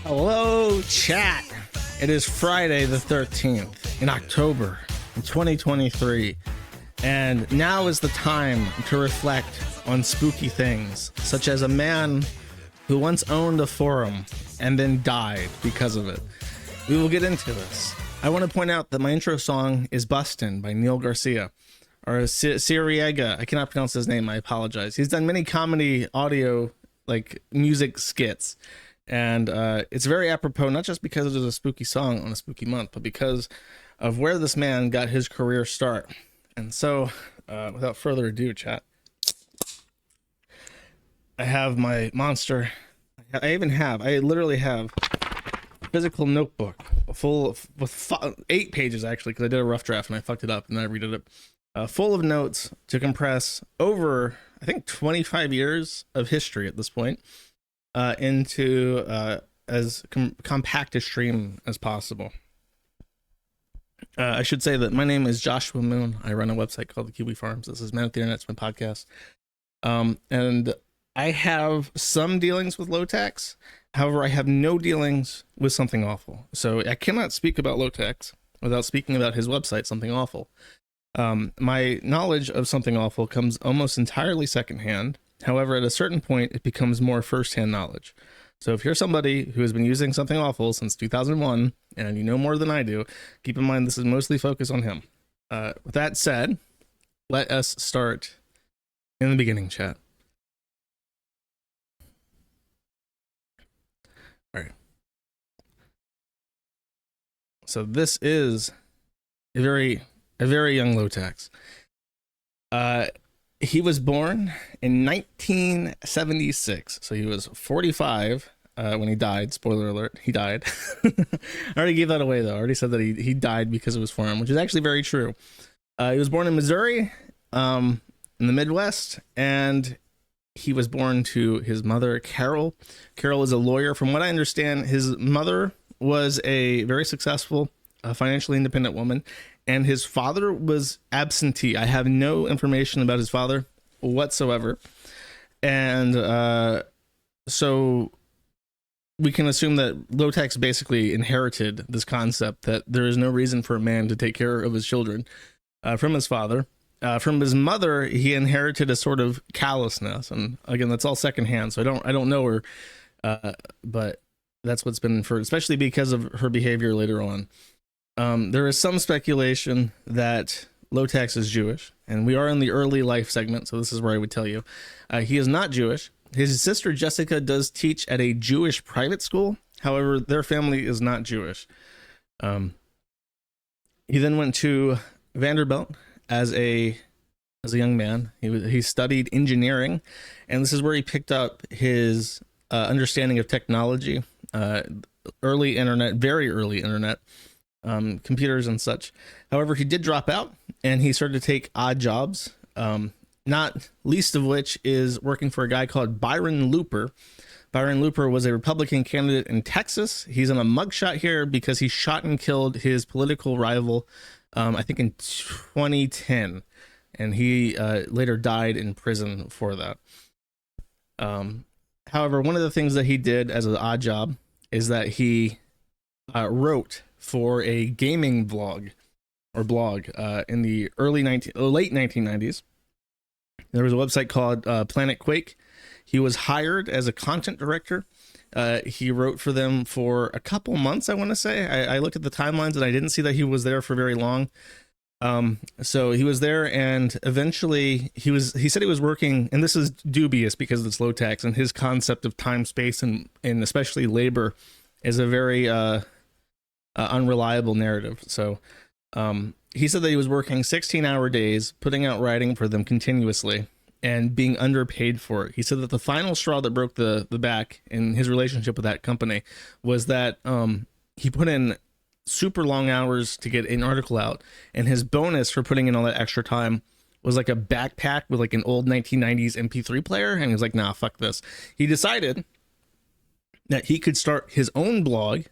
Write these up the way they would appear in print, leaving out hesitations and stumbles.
Hello, chat. It is Friday the 13th in October in 2023, and now is the time to reflect on spooky things, such as a man who once owned a forum and then died because of it. We will get into this. I want to point out that my intro song is Bustin' by Neil Garcia, or Siriega. I cannot pronounce his name, I apologize. He's done many comedy audio, like music skits. And it's very apropos, not just because it is a spooky song on a spooky month, but because of where this man got his career start. And so, without further ado, chat, I have my monster. I literally have a physical notebook full of, with 8 pages, actually, because I did a rough draft and I fucked it up and then I redid it. Full of notes to compress over, I think, 25 years of history at this point. Into as compact a stream as possible. I should say that my name is Joshua Moon. I run a website called the Kiwi Farms. This is Man with the Internet. It's my podcast. And I have some dealings with Lowtax. However, I have no dealings with Something Awful. So I cannot speak about Lowtax without speaking about his website, Something Awful. My knowledge of Something Awful comes almost entirely secondhand. However, at a certain point, it becomes more first-hand knowledge. So if you're somebody who has been using Something Awful since 2001, and you know more than I do, keep in mind this is mostly focused on him. With that said, let us start in the beginning, chat. All right. So this is a very young Lowtax. He was born in 1976, so he was 45 when he died. Spoiler alert, he died. I already gave that away, though. I already said that he died because it was for him, which is actually very true. He was born in Missouri, in the Midwest, and he was born to his mother, Carol. Carol is a lawyer. From what I understand, his mother was a very successful, financially independent woman, and his father was absentee. I have no information about his father whatsoever. And so we can assume that Lowtax basically inherited this concept that there is no reason for a man to take care of his children from his father. From his mother, he inherited a sort of callousness. And again, that's all secondhand, so I don't know her, but that's what's been inferred, especially because of her behavior later on. There is some speculation that Lowtax is Jewish, and we are in the early life segment, so this is where I would tell you. He is not Jewish. His sister Jessica does teach at a Jewish private school. However, their family is not Jewish. He then went to Vanderbilt as a young man. He studied engineering, and this is where he picked up his understanding of technology, early internet, very early internet. Computers and such. However, he did drop out and he started to take odd jobs, not least of which is working for a guy called Byron Looper. Byron Looper was a Republican candidate in Texas. He's in a mugshot here because he shot and killed his political rival, I think in 2010, and he later died in prison for that. However, one of the things that he did as an odd job is that he wrote for a gaming blog in the late 1990s. There was a website called Planet Quake. He was hired as a content director. He wrote for them for a couple months, I want to say. I looked at the timelines and I didn't see that he was there for very long. So he was there, and eventually he said he was working, and this is dubious because it's Lowtax, and his concept of time, space, and especially labor is a very unreliable narrative. So he said that he was working 16-hour days, putting out writing for them continuously, and being underpaid for it. He said that the final straw that broke the back in his relationship with that company was that he put in super long hours to get an article out, and his bonus for putting in all that extra time was like a backpack with like an old 1990s MP3 player, and he was like, nah, fuck this. He decided that he could start his own blog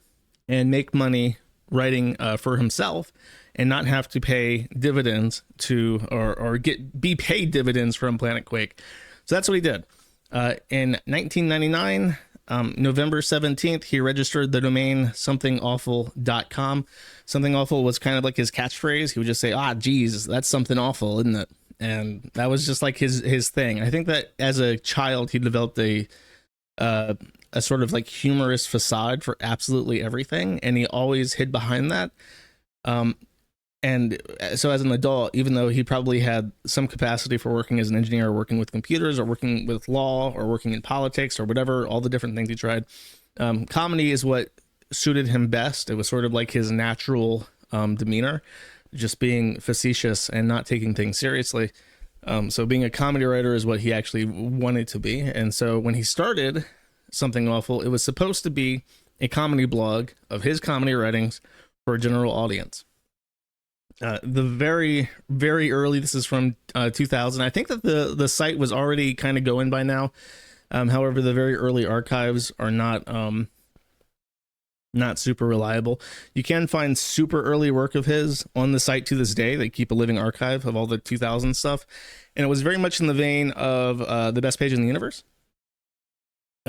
and make money writing for himself and not have to pay dividends to or be paid dividends from Planet Quake. So that's what he did. In 1999, November 17th, he registered the domain somethingawful.com. Something awful was kind of like his catchphrase. He would just say, geez, that's something awful, isn't it? And that was just like his thing. I think that as a child, he developed a sort of like humorous facade for absolutely everything, and he always hid behind that. And so as an adult, even though he probably had some capacity for working as an engineer, or working with computers, or working with law, or working in politics, or whatever, all the different things he tried, comedy is what suited him best. It was sort of like his natural demeanor, just being facetious and not taking things seriously. So being a comedy writer is what he actually wanted to be. And so when he started Something Awful, it was supposed to be a comedy blog of his comedy writings for a general audience. The very, very early, this is from 2000. I think that the site was already kind of going by now. However, the very early archives are not super reliable. You can find super early work of his on the site to this day. They keep a living archive of all the 2000 stuff. And it was very much in the vein of the best page in the universe.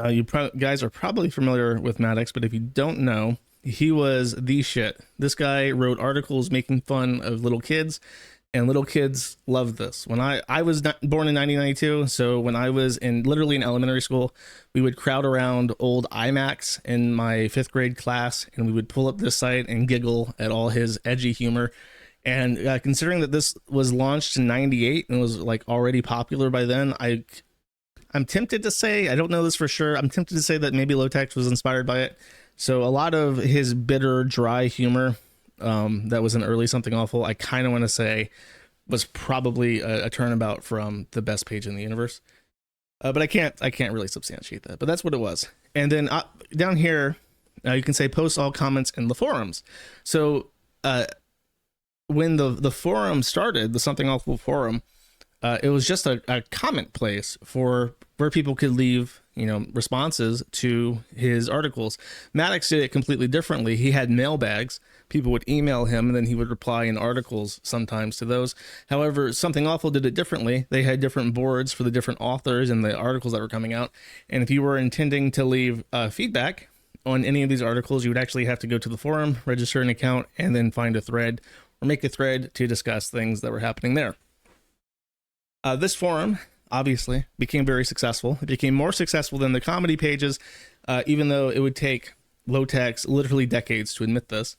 You guys are probably familiar with Maddox, but if you don't know, he was the shit. This guy wrote articles making fun of little kids, and little kids loved this. When I was born in 1992, so when I was literally in elementary school, we would crowd around old iMacs in my 5th grade class, and we would pull up this site and giggle at all his edgy humor. And considering that this was launched in 98 and was like already popular by then, I'm tempted to say, I don't know this for sure, I'm tempted to say that maybe Lowtax was inspired by it. So a lot of his bitter, dry humor that was in early Something Awful, I kind of want to say was probably a turnabout from the best page in the universe. But I can't really substantiate that, but that's what it was. And then down here, you can say post all comments in the forums. So when the forum started, the Something Awful forum, it was just a comment place for where people could leave, responses to his articles. Maddox did it completely differently. He had mailbags. People would email him, and then he would reply in articles sometimes to those. However, Something Awful did it differently. They had different boards for the different authors and the articles that were coming out. And if you were intending to leave feedback on any of these articles, you would actually have to go to the forum, register an account, and then find a thread or make a thread to discuss things that were happening there. This forum obviously became very successful. It became more successful than the comedy pages, even though it would take Lowtax literally decades to admit this.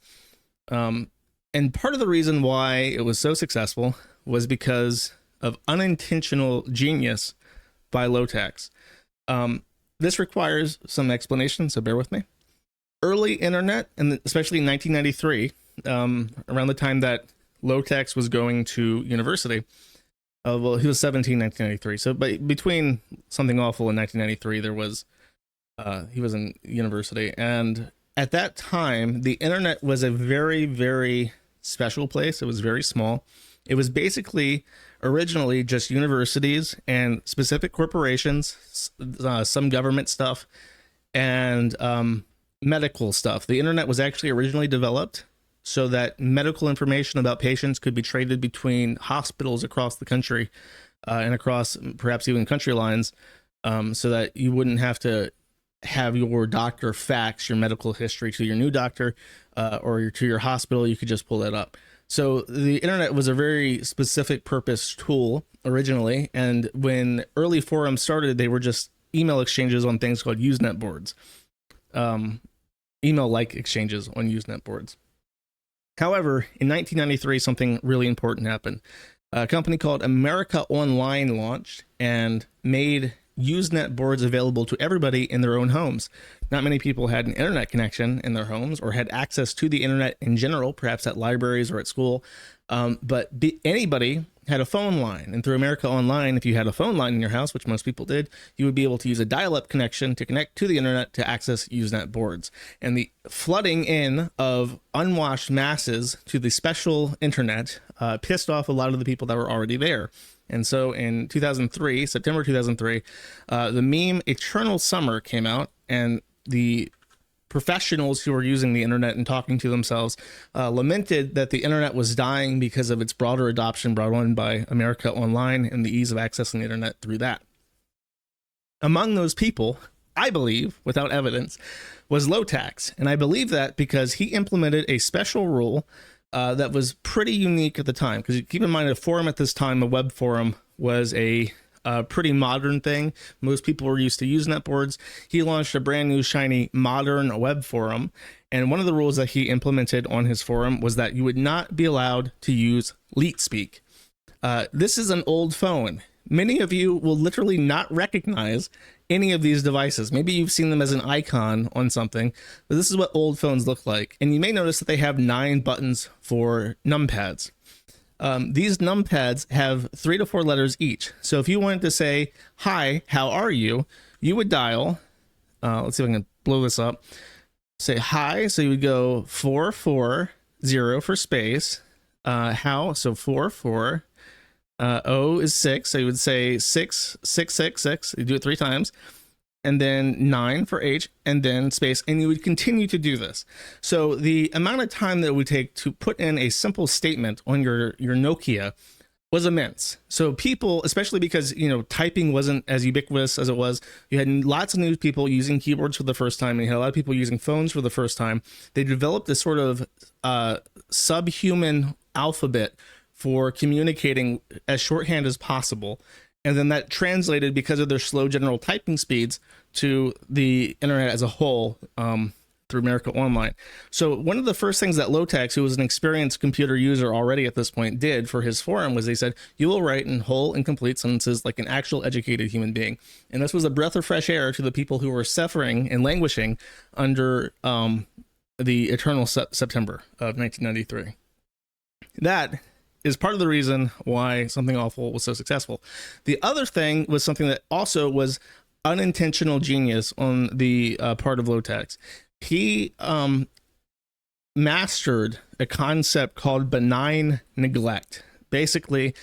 And part of the reason why it was so successful was because of unintentional genius by Lowtax. This requires some explanation, so bear with me. Early internet, and especially in 1993, around the time that Lowtax was going to university, well, he was 17 in 1993. So, but between Something Awful and 1993, there was he was in university, and at that time, the internet was a very, very special place. It was very small. It was basically originally just universities and specific corporations, some government stuff, and medical stuff. The internet was actually originally developed so that medical information about patients could be traded between hospitals across the country and across perhaps even country lines, so that you wouldn't have to have your doctor fax your medical history to your new doctor or to your hospital. You could just pull that up. So the internet was a very specific purpose tool originally, and when early forums started, they were just email exchanges on things called Usenet boards, email-like exchanges on Usenet boards. However, in 1993, something really important happened. A company called America Online launched and made Usenet boards available to everybody in their own homes. Not many people had an internet connection in their homes or had access to the internet in general, perhaps at libraries or at school, but anybody had a phone line. And through America Online, if you had a phone line in your house, which most people did, you would be able to use a dial-up connection to connect to the internet to access Usenet boards. And the flooding in of unwashed masses to the special internet pissed off a lot of the people that were already there. And so in 2003, September 2003, the meme Eternal Summer came out, and the professionals who were using the internet and talking to themselves lamented that the internet was dying because of its broader adoption brought on by America Online and the ease of accessing the internet through that. Among those people, I believe, without evidence, was Lowtax. And I believe that because he implemented a special rule that was pretty unique at the time. Because keep in mind, a forum at this time, a web forum, was a pretty modern thing. Most people were used to using netboards. He launched a brand new, shiny, modern web forum. And one of the rules that he implemented on his forum was that you would not be allowed to use leet speak. This is an old phone. Many of you will literally not recognize any of these devices. Maybe you've seen them as an icon on something, but this is what old phones look like. And you may notice that they have 9 buttons for numpads. These numpads have 3 to 4 letters each. So if you wanted to say, hi, how are you? You would dial, let's see if I can blow this up. Say hi, so you would go 440 for space. How, so 44. O is 6, so you would say 6666. You do it 3 times, and then 9 for H, and then space, and you would continue to do this. So the amount of time that it would take to put in a simple statement on your Nokia was immense. So people, especially because, you know, typing wasn't as ubiquitous as it was, you had lots of new people using keyboards for the first time, and you had a lot of people using phones for the first time. They developed this sort of subhuman alphabet for communicating as shorthand as possible. And then that translated, because of their slow general typing speeds, to the internet as a whole through America Online. So one of the first things that Lowtax, who was an experienced computer user already at this point, did for his forum was they said, you will write in whole and complete sentences like an actual educated human being. And this was a breath of fresh air to the people who were suffering and languishing under the eternal September of 1993. That is part of the reason why Something Awful was so successful. The other thing was something that also was unintentional genius on the part of Lowtax. He mastered a concept called benign neglect. Basically,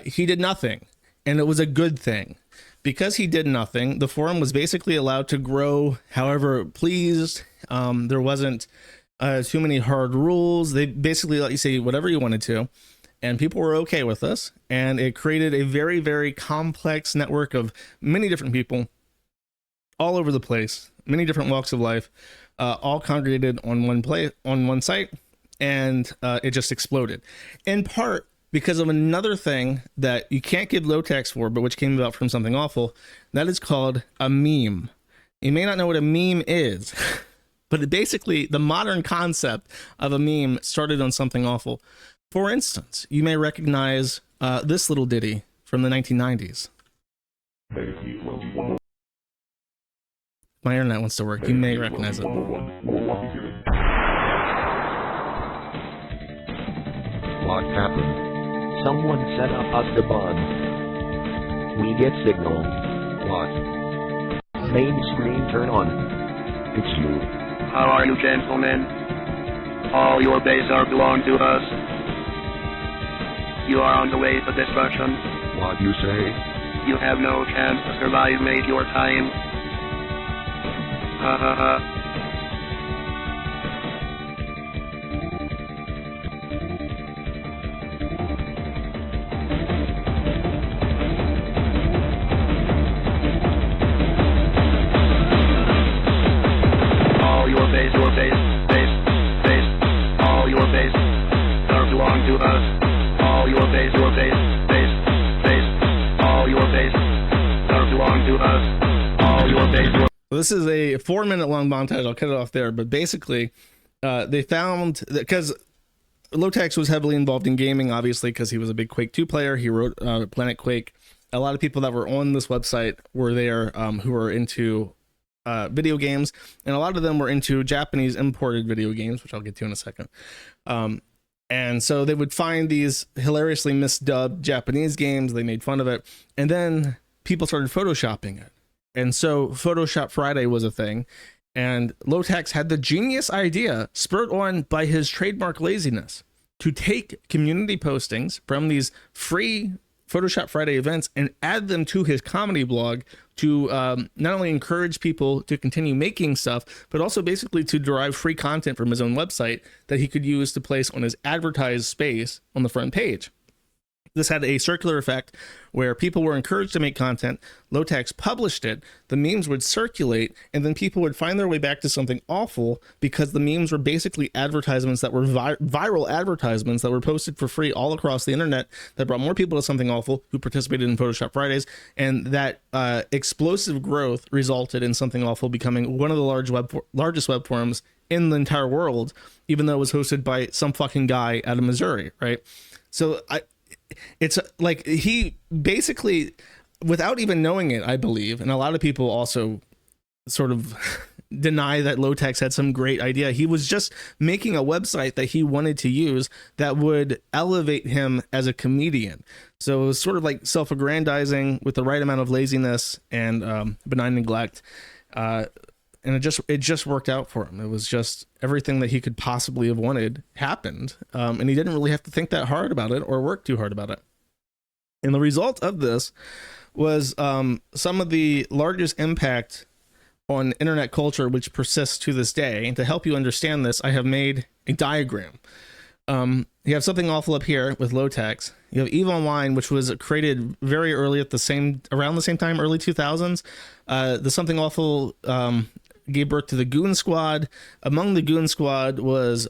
he did nothing, and it was a good thing. Because he did nothing, the forum was basically allowed to grow however it pleased. There wasn't too many hard rules. They basically let you say whatever you wanted to, and people were okay with this. And it created a very, very complex network of many different people all over the place, many different walks of life, all congregated on one site, and it just exploded. In part because of another thing that you can't give Lowtax for, but which came about from Something Awful. That is called a meme. You may not know what a meme is, but basically the modern concept of a meme started on Something Awful. For instance, you may recognize this little ditty from the 1990s. My internet wants to work. You may recognize it. What happened? Someone set up us the bug. We get signal. What? Main screen turn on. It's you. How are you, gentlemen? All your base are belong to us. You are on the way to destruction. What you say? You have no chance to survive, mate, your time. Ha ha ha. All your base, all your base are belong to us. All your base, all your base are belong to us. All your base. Well, this is a 4-minute long montage. I'll cut it off there. But basically, they found that because Lowtax was heavily involved in gaming, obviously, because he was a big Quake 2 player. He wrote Planet Quake. A lot of people that were on this website were there who were into video games, and a lot of them were into Japanese imported video games, which I'll get to in a second. And so they would find these hilariously misdubbed Japanese games. They made fun of it, and then people started photoshopping it. And so Photoshop Friday was a thing, and Lowtax had the genius idea, spurred on by his trademark laziness, to take community postings from these free Photoshop Friday events and add them to his comedy blog to not only encourage people to continue making stuff, but also basically to derive free content from his own website that he could use to place on his advertised space on the front page. This had a circular effect where people were encouraged to make content. Lowtax published it, the memes would circulate, and then people would find their way back to something awful because the memes were basically advertisements that were viral advertisements that were posted for free all across the internet that brought more people to something awful who participated in Photoshop Fridays. And that explosive growth resulted in something awful becoming one of the largest web forums in the entire world, even though it was hosted by some fucking guy out of Missouri, right? So it's like he basically, without even knowing it, I believe, and a lot of people also sort of deny that Lowtax had some great idea. He was just making a website that he wanted to use that would elevate him as a comedian. So it was sort of like self-aggrandizing with the right amount of laziness and benign neglect. And it just worked out for him. It was just everything that he could possibly have wanted happened. And he didn't really have to think that hard about it or work too hard about it. And the result of this was some of the largest impact on internet culture, which persists to this day. And to help you understand this, I have made a diagram. You have Something Awful up here with Lowtax. You have EVE Online, which was created very early around the same time, early 2000s. The Something Awful gave birth to the Goon Squad. Among the Goon Squad was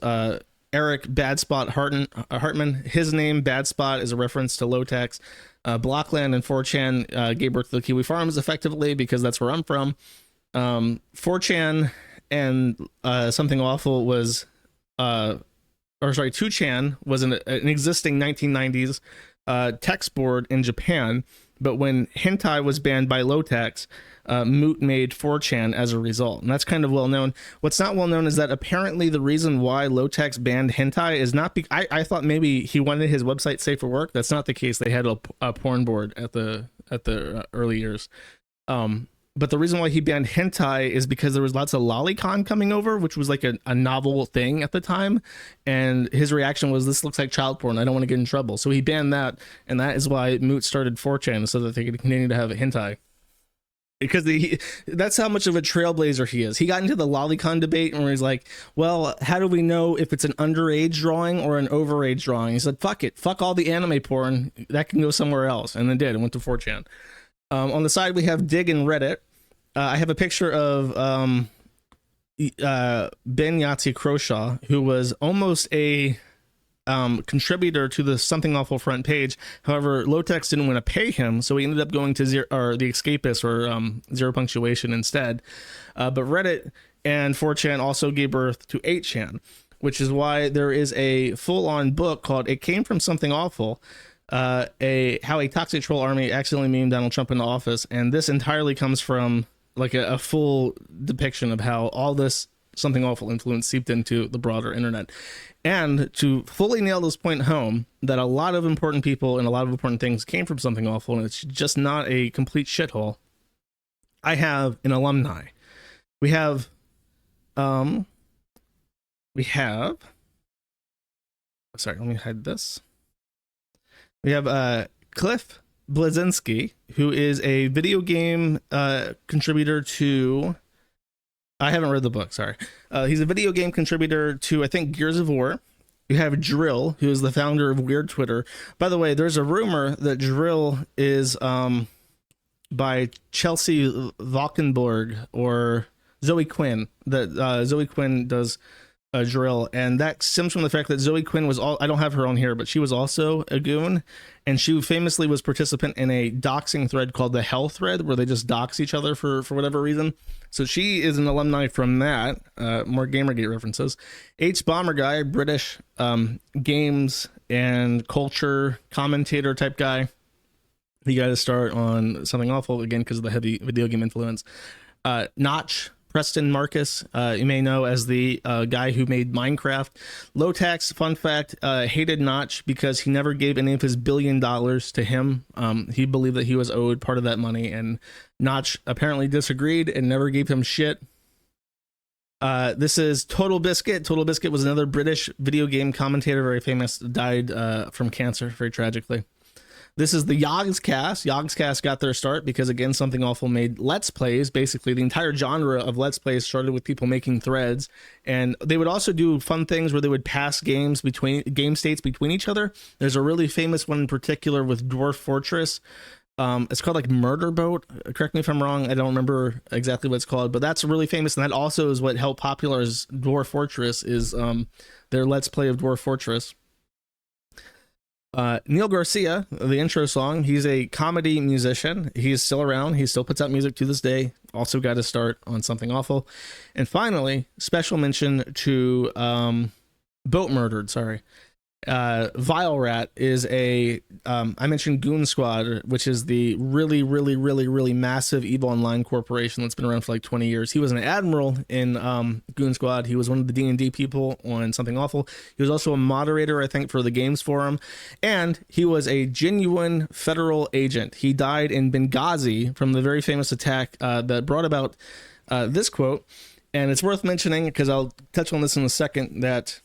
Eric Bad Spot Hartman. His name, Bad Spot, is a reference to Lowtax. Blockland and 4chan gave birth to the Kiwi Farms, effectively, because that's where I'm from. 4chan and Something Awful was... 2chan was an existing 1990s text board in Japan, but when hentai was banned by Lowtax, Moot made 4chan as a result, and that's kind of well known. What's not well known is that apparently the reason why Lowtax banned hentai is not I thought maybe he wanted his website safe for work. That's not the case. They had a porn board at the early years. But the reason why he banned hentai is because there was lots of lolicon coming over, which was like a novel thing at the time. And his reaction was, this looks like child porn. I don't want to get in trouble. So he banned that. And that is why Moot started 4chan, so that they could continue to have hentai. Because that's how much of a trailblazer he is. He got into the lolicon debate where he's like, well, how do we know if it's an underage drawing or an overage drawing? He said, fuck it. Fuck all the anime porn. That can go somewhere else. And then did. And went to 4chan. On the side, we have Dig and Reddit. I have a picture of Ben Yahtzee Croshaw, who was almost a contributor to the Something Awful front page. However, Lowtax didn't want to pay him, so he ended up going to The Escapist, or Zero Punctuation, instead. But Reddit and 4chan also gave birth to 8chan, which is why there is a full-on book called It Came From Something Awful, how a toxic troll army accidentally memed Donald Trump into office. And this entirely comes from like a full depiction of how all this Something Awful influence seeped into the broader internet. And to fully nail this point home, that a lot of important people and a lot of important things came from Something Awful, and it's just not a complete shithole. I have an alumni. We have sorry, let me hide this. We have Cliff Blazinski, who is a video game contributor to... I haven't read the book, sorry. He's a video game contributor to, I think, Gears of War. You have Drill, who is the founder of Weird Twitter. By the way, there's a rumor that Drill is by Chelsea Valkenborg or Zoe Quinn. That Zoe Quinn does Drill, and that stems from the fact that Zoe Quinn was I don't have her on here, but she was also a goon, and she famously was participant in a doxing thread called the Hell Thread, where they just dox each other for whatever reason. So she is an alumni from that. More Gamergate references. H Bomber Guy, British games and culture commentator type guy. He got to start on Something Awful again because of the heavy video game influence. Notch, Preston Marcus, you may know as the guy who made Minecraft. Lowtax, fun fact, hated Notch because he never gave any of his $1 billion to him. He believed that he was owed part of that money, and Notch apparently disagreed and never gave him shit. This is Total Biscuit. Total Biscuit was another British video game commentator, very famous, died from cancer, very tragically. This is the Yogscast. Yogscast got their start because, again, Something Awful made Let's Plays. Basically, the entire genre of Let's Plays started with people making threads, and they would also do fun things where they would pass game states between each other. There's a really famous one in particular with Dwarf Fortress. It's called like Murder Boat. Correct me if I'm wrong. I don't remember exactly what it's called, but that's really famous, and that also is what helped popularize Dwarf Fortress. Is their Let's Play of Dwarf Fortress. Neil Garcia, the intro song, he's a comedy musician. He's still around. He still puts out music to this day. Also got his start on Something Awful. And finally, special mention to Boat Murdered, sorry. Vile Rat is I mentioned Goon Squad, which is the really massive evil online corporation that's been around for like 20 years. He was an admiral in Goon Squad. He was one of the D&D people on Something Awful. He was also a moderator, I think, for the games forum, and he was a genuine federal agent. He died in Benghazi from the very famous attack that brought about this quote, and it's worth mentioning because I'll touch on this in a second, that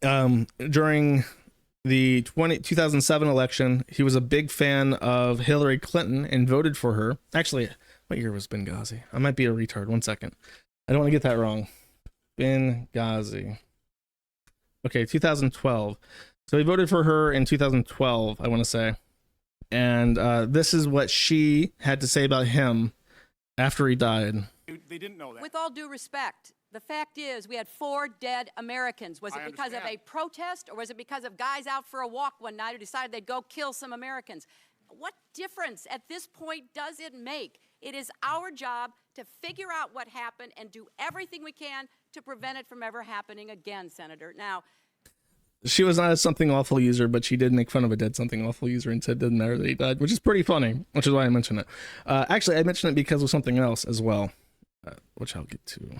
during the 2007 election, he was a big fan of Hillary Clinton and voted for her. Actually, what year was Benghazi? I might be a retard. 1 second. I don't want to get that wrong. Benghazi. Okay, 2012. So he voted for her in 2012, I want to say. And this is what she had to say about him after he died. They didn't know that. With all due respect, the fact is we had 4 dead Americans. Was it because of a protest, or was it because of guys out for a walk one night who decided they'd go kill some Americans? What difference at this point does it make? It is our job to figure out what happened and do everything we can to prevent it from ever happening again, Senator. Now, she was not a Something Awful user, but she did make fun of a dead Something Awful user and said it didn't matter that he died, which is pretty funny, which is why I mentioned it. Actually, I mentioned it because of something else as well, which I'll get to.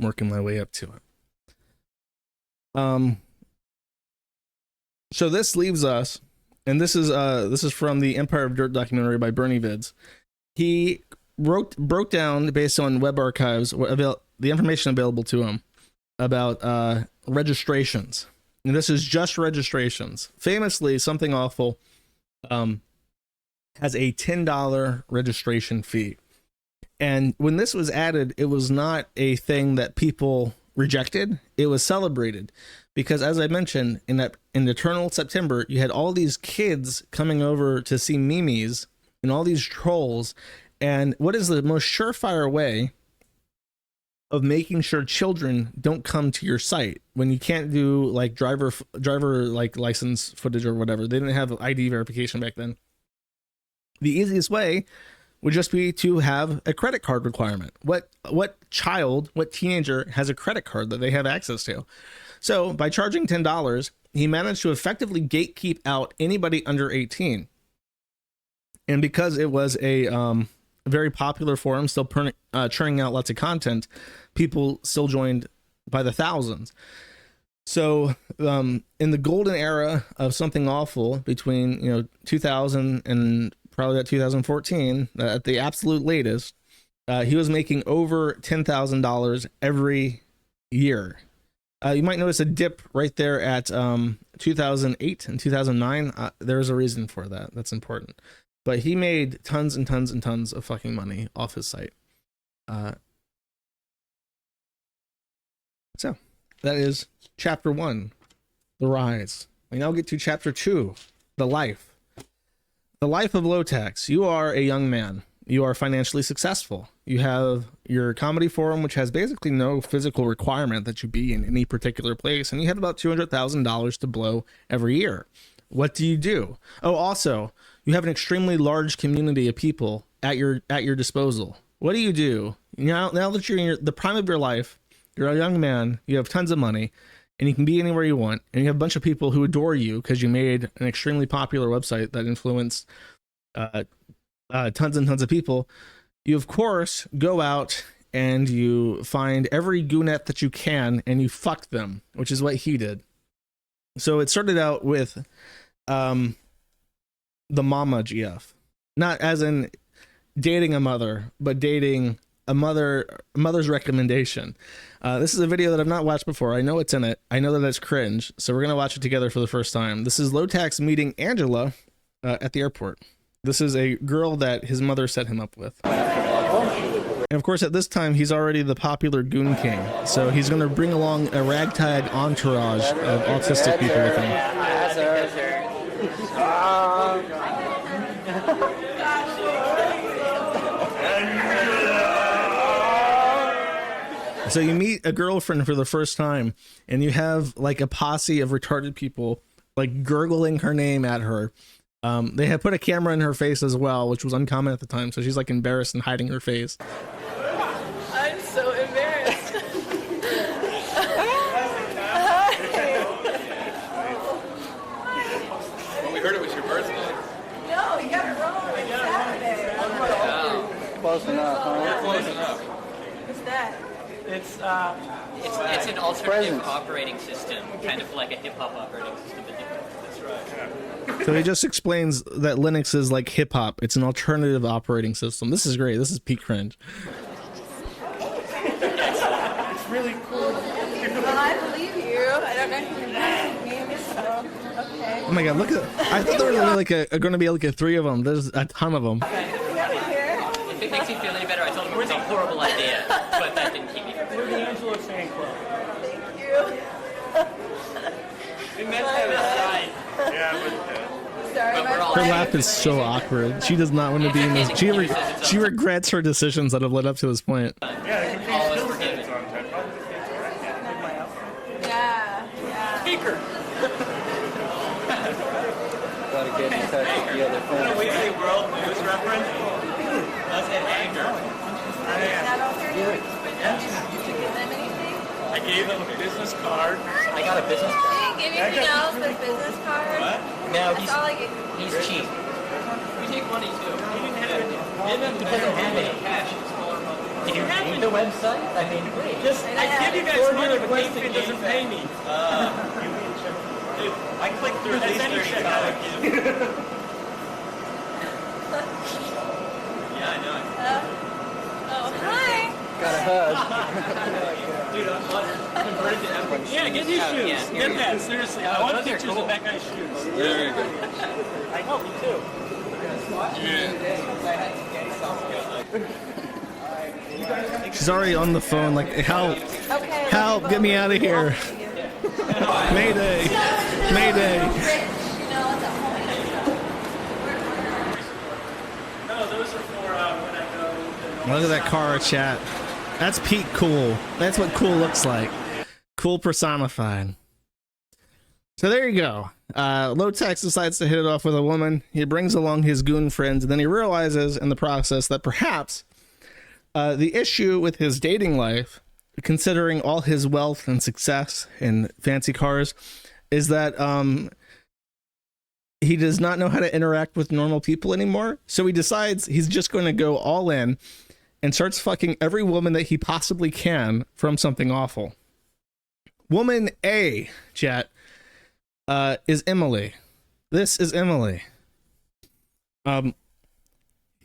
I'm working my way up to it. So this leaves us, and this is from the Empire of Dirt documentary by Bernie Vids. He broke down, based on web archives, the information available to him about registrations. And this is just registrations. Famously, Something Awful has a $10 registration fee. And when this was added, it was not a thing that people rejected. It was celebrated, because, as I mentioned, in Eternal September, you had all these kids coming over to see memes and all these trolls. And what is the most surefire way of making sure children don't come to your site when you can't do like driver like license footage or whatever? They didn't have ID verification back then. The easiest way would just be to have a credit card requirement. What teenager has a credit card that they have access to? So by charging $10, he managed to effectively gatekeep out anybody under 18. And because it was a very popular forum, still churning out lots of content, people still joined by the thousands. So in the golden era of Something Awful, between 2000 and probably at 2014, at the absolute latest, he was making over $10,000 every year. You might notice a dip right there at 2008 and 2009. There's a reason for that. That's important. But he made tons and tons and tons of fucking money off his site. So that is chapter 1, the rise. We now get to chapter 2, the life. The life of Lowtax. You are a young man. You are financially successful. You have your comedy forum, which has basically no physical requirement that you be in any particular place, and you have about $200,000 to blow every year. What do you do? Oh, also, you have an extremely large community of people at your disposal. What do you do? Now that you're in the prime of your life, you're a young man, you have tons of money, and you can be anywhere you want, and you have a bunch of people who adore you because you made an extremely popular website that influenced tons and tons of people. You, of course, go out and you find every goonette that you can, and you fuck them, which is what he did. So it started out with the mama GF. Not as in dating a mother, but dating a mother's recommendation. This is a video that I've not watched before. I know it's in it. I know that it's cringe. So we're going to watch it together for the first time. This is Lowtax meeting Angela at the airport. This is a girl that his mother set him up with. And of course, at this time, he's already the popular goon king. So he's going to bring along a ragtag entourage of autistic people with him. So you meet a girlfriend for the first time, and you have like a posse of retarded people like gurgling her name at her. They had put a camera in her face as well, which was uncommon at the time. So she's like embarrassed and hiding her face. I'm so embarrassed. Well, we heard it was your birthday. No, you got it wrong. It's Saturday. Close enough, huh? Close enough. What's that? It's an alternative operating system, kind of like a hip-hop operating system. That's right. So he just explains that Linux is like hip hop. It's an alternative operating system. This is great. This is peak cringe. It's really cool. Well, I believe you. I don't know who your name is, so okay. Oh my god, look at, I thought there were like going to be like a 3 of them. There's a ton of them. If it makes you feel any better, I told him it was a horrible idea, but that didn't keep me from We're the Angelo fan club. Thank you. We meant to have a sign. Sorry, But we're all- Her laugh is so awkward. She does not want to be in this. She regrets her decisions that have led up to this point. All is forgiven. Yeah. Speaker. Gotta get in touch with the other friends. We say world news reference. That's an anger. Is that all for you? Did you give them anything? I gave him a business card. I got a business card. Did you give anything else but business card? What? No, That's all I get. he's cheap. We take money too. He doesn't have any cash. Did you read the website? I mean, great. I give you guys money, but Nathan doesn't pay me. Dude, I clicked through these 30 times. Yeah, I know. Oh, hi. Got a hug. Dude, I'm converted to Emperor. Yeah, get these shoes. Yeah, Get that, seriously. I want pictures of that guy's shoes. Very good. I know, me too. She's already on the phone. Like, help, Okay. help, get me out of here. Mayday, Mayday. No, those are for when I go. Look at that car chat. That's peak cool. That's what cool looks like. Cool personified. So there you go. Lowtax decides to hit it off with a woman. He brings along his goon friends, and then he realizes in the process that perhaps the issue with his dating life, considering all his wealth and success and fancy cars, is that he does not know how to interact with normal people anymore. So he decides he's just going to go all in and starts fucking every woman that he possibly can from something awful. Woman A, chat, is Emily. This is Emily.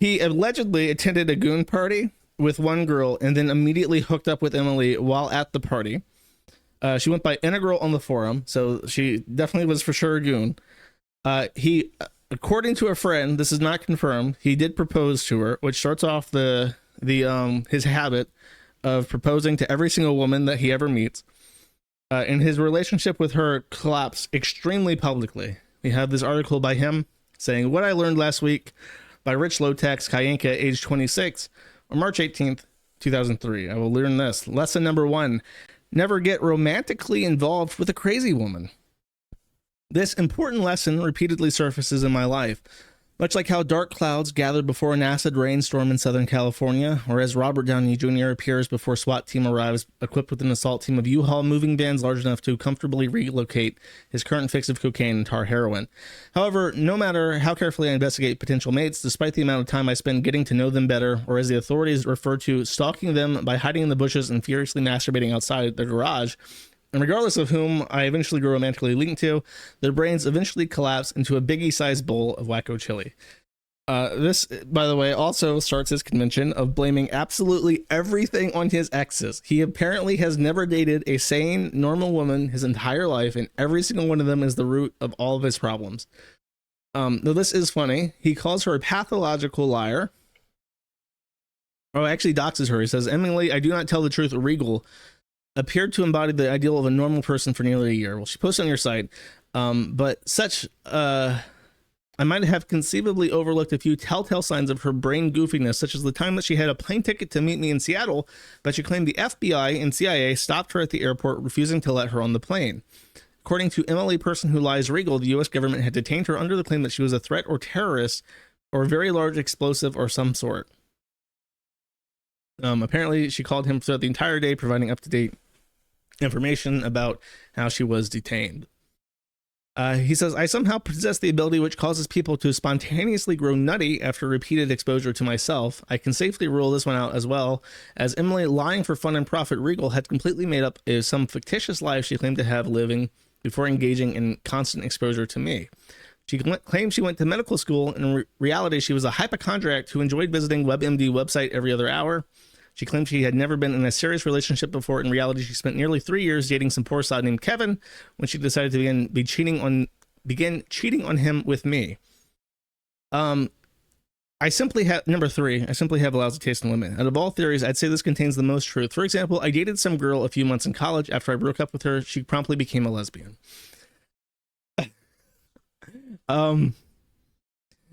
He allegedly attended a goon party with one girl and then immediately hooked up with Emily while at the party. She went by Integral on the forum, so she definitely was for sure a goon. He, according to a friend, this is not confirmed, he did propose to her, which starts off his habit of proposing to every single woman that he ever meets. And his relationship with her collapsed extremely publicly. We have this article by him saying, "What I learned last week," by Rich Lowtax Kayanka, age 26, on March 18th, 2003. I will learn this. Lesson number 1, never get romantically involved with a crazy woman. This important lesson repeatedly surfaces in my life, much like how dark clouds gather before an acid rainstorm in Southern California, or as Robert Downey Jr. appears before SWAT team arrives equipped with an assault team of U-Haul moving vans large enough to comfortably relocate his current fix of cocaine and tar heroin. However, no matter how carefully I investigate potential mates, despite the amount of time I spend getting to know them better, or as the authorities refer to, stalking them by hiding in the bushes and furiously masturbating outside their garage, and regardless of whom I eventually grow romantically linked to, their brains eventually collapse into a Biggie-sized bowl of wacko chili. This, by the way, also starts his convention of blaming absolutely everything on his exes. He apparently has never dated a sane, normal woman his entire life, and every single one of them is the root of all of his problems. Though this is funny, he calls her a pathological liar. Oh, actually doxes her. He says, Emily, I do not tell the truth. Regal appeared to embody the ideal of a normal person for nearly a year. Well, she posted on your site, but such I might have conceivably overlooked a few telltale signs of her brain goofiness, such as the time that she had a plane ticket to meet me in Seattle, but she claimed the FBI and CIA stopped her at the airport, refusing to let her on the plane. According to Emily Person Who Lies Regal, the U.S. government had detained her under the claim that she was a threat or terrorist or a very large explosive or some sort. Apparently, she called him throughout the entire day, providing up-to-date information about how she was detained. He says, I somehow possess the ability which causes people to spontaneously grow nutty after repeated exposure to myself. I can safely rule this one out as well, as Emily, lying for fun and profit, Regal had completely made up some fictitious life she claimed to have living before engaging in constant exposure to me. She claimed she went to medical school, and in reality, she was a hypochondriac who enjoyed visiting WebMD website every other hour. She claimed she had never been in a serious relationship before. In reality, she spent nearly 3 years dating some poor sod named Kevin when she decided to begin cheating on him with me. I simply have number 3. I simply have a lousy taste in women. Out of all theories, I'd say this contains the most truth. For example, I dated some girl a few months in college. After I broke up with her, she promptly became a lesbian.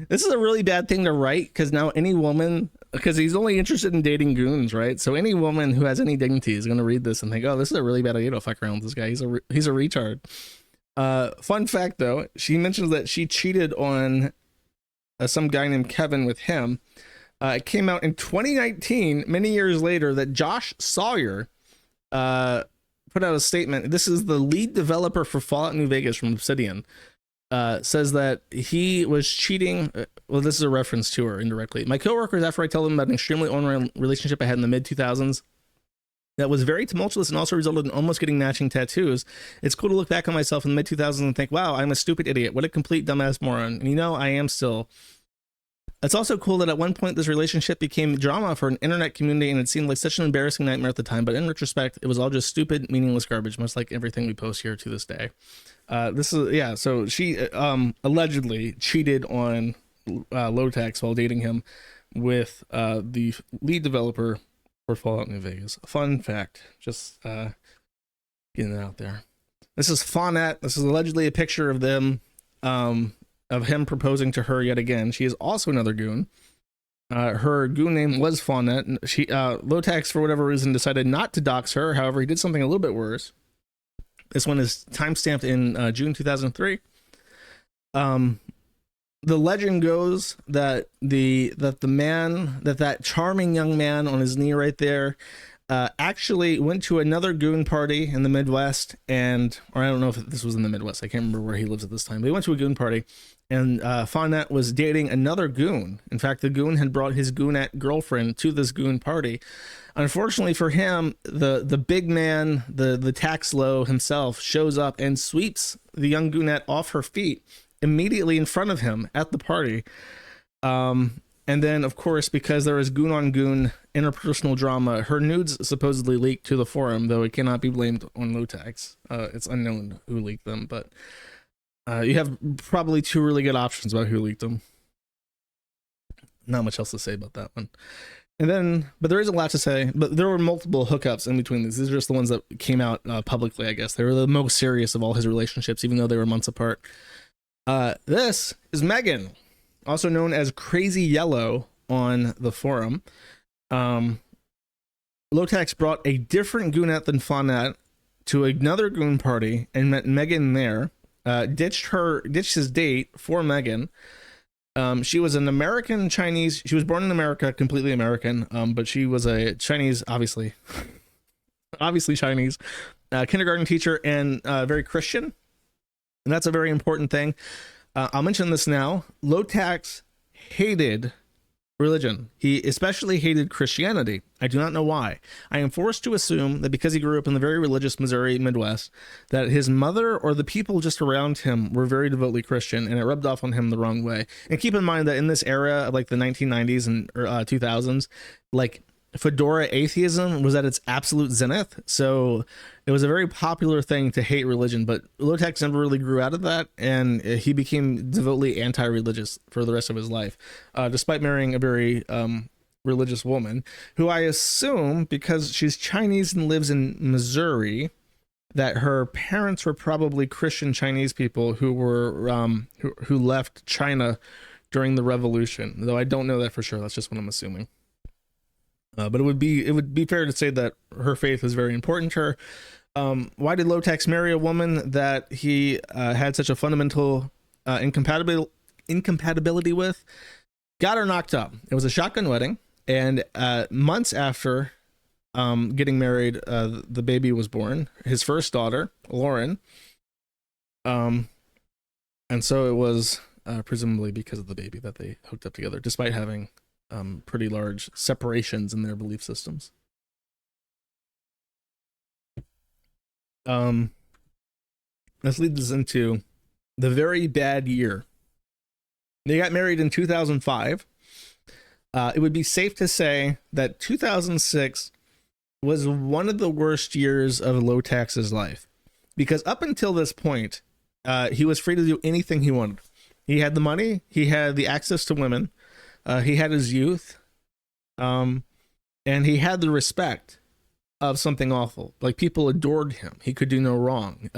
This is a really bad thing to write, because now any woman, because he's only interested in dating goons, right? So any woman who has any dignity is going to read this and think, oh, this is a really bad idea to fuck around with this guy. He's a retard. Fun fact, though, she mentions that she cheated on some guy named Kevin with him. It came out in 2019, many years later, that Josh Sawyer put out a statement. This is the lead developer for Fallout New Vegas from Obsidian. Says that he was cheating. Well, this is a reference to her indirectly. My coworkers, after I tell them about an extremely on relationship I had in the mid 2000s that was very tumultuous and also resulted in almost getting matching tattoos, it's cool to look back on myself in the mid 2000s and think, wow, I'm a stupid idiot. What a complete dumbass moron. And I am still. It's also cool that at one point this relationship became drama for an internet community, and it seemed like such an embarrassing nightmare at the time. But in retrospect, it was all just stupid, meaningless garbage, much like everything we post here to this day. So she allegedly cheated on Lowtax while dating him with the lead developer for Fallout New Vegas. Fun fact, just getting it out there. This is Fawnette. This is allegedly a picture of them, of him proposing to her yet again. She is also another goon. Her goon name was Fawnette. She Lowtax, for whatever reason, decided not to dox her. However, he did something a little bit worse. This one is timestamped in June 2003. The legend goes that that charming young man on his knee right there actually went to another goon party in the Midwest, or I don't know if this was in the Midwest. I can't remember where he lives at this time. But he went to a goon party, and Fawnette was dating another goon. In fact, the goon had brought his goonette girlfriend to this goon party. Unfortunately for him, the big man, the tax low himself, shows up and sweeps the young goonette off her feet immediately in front of him at the party. And then, of course, because there is goon on goon interpersonal drama, her nudes supposedly leaked to the forum, though it cannot be blamed on Lowtax. It's unknown who leaked them, but you have probably 2 really good options about who leaked them. Not much else to say about that one. And then, but there is a lot to say, but there were multiple hookups in between these. These are just the ones that came out publicly, I guess. They were the most serious of all his relationships, even though they were months apart. This is Megan, also known as Crazy Yellow on the forum. Lowtax brought a different goonette than Fawnette to another goon party and met Megan there. Ditched his date for Megan. She was an American Chinese. She was born in America, completely American. But she was a Chinese, obviously Chinese, kindergarten teacher, and very Christian. And that's a very important thing. I'll mention this now. Lowtax hated religion. He especially hated Christianity. I do not know why. I am forced to assume that because he grew up in the very religious Missouri Midwest, that his mother or the people just around him were very devotedly Christian, and it rubbed off on him the wrong way. And keep in mind that in this era of like the 1990s and 2000s, like fedora atheism was at its absolute zenith, so it was a very popular thing to hate religion. But Lowtax never really grew out of that, and he became devotedly anti-religious for the rest of his life, despite marrying a very religious woman, who I assume, because she's Chinese and lives in Missouri, that her parents were probably Christian Chinese people who were who left China during the revolution, though I don't know that for sure. That's just what I'm assuming. But it would be fair to say that her faith was very important to her. Why did Lowtax marry a woman that he had such a fundamental incompatibility with? Got her knocked up. It was a shotgun wedding, and months after getting married, the baby was born, his first daughter, Lauren. And so it was presumably because of the baby that they hooked up together, despite having pretty large separations in their belief systems. Let's lead this into the very bad year. They got married in 2005. It would be safe to say that 2006 was one of the worst years of Lowtax's life, because up until this point, he was free to do anything he wanted. He had the money, he had the access to women, he had his youth, and he had the respect of Something Awful. Like, people adored him. He could do no wrong.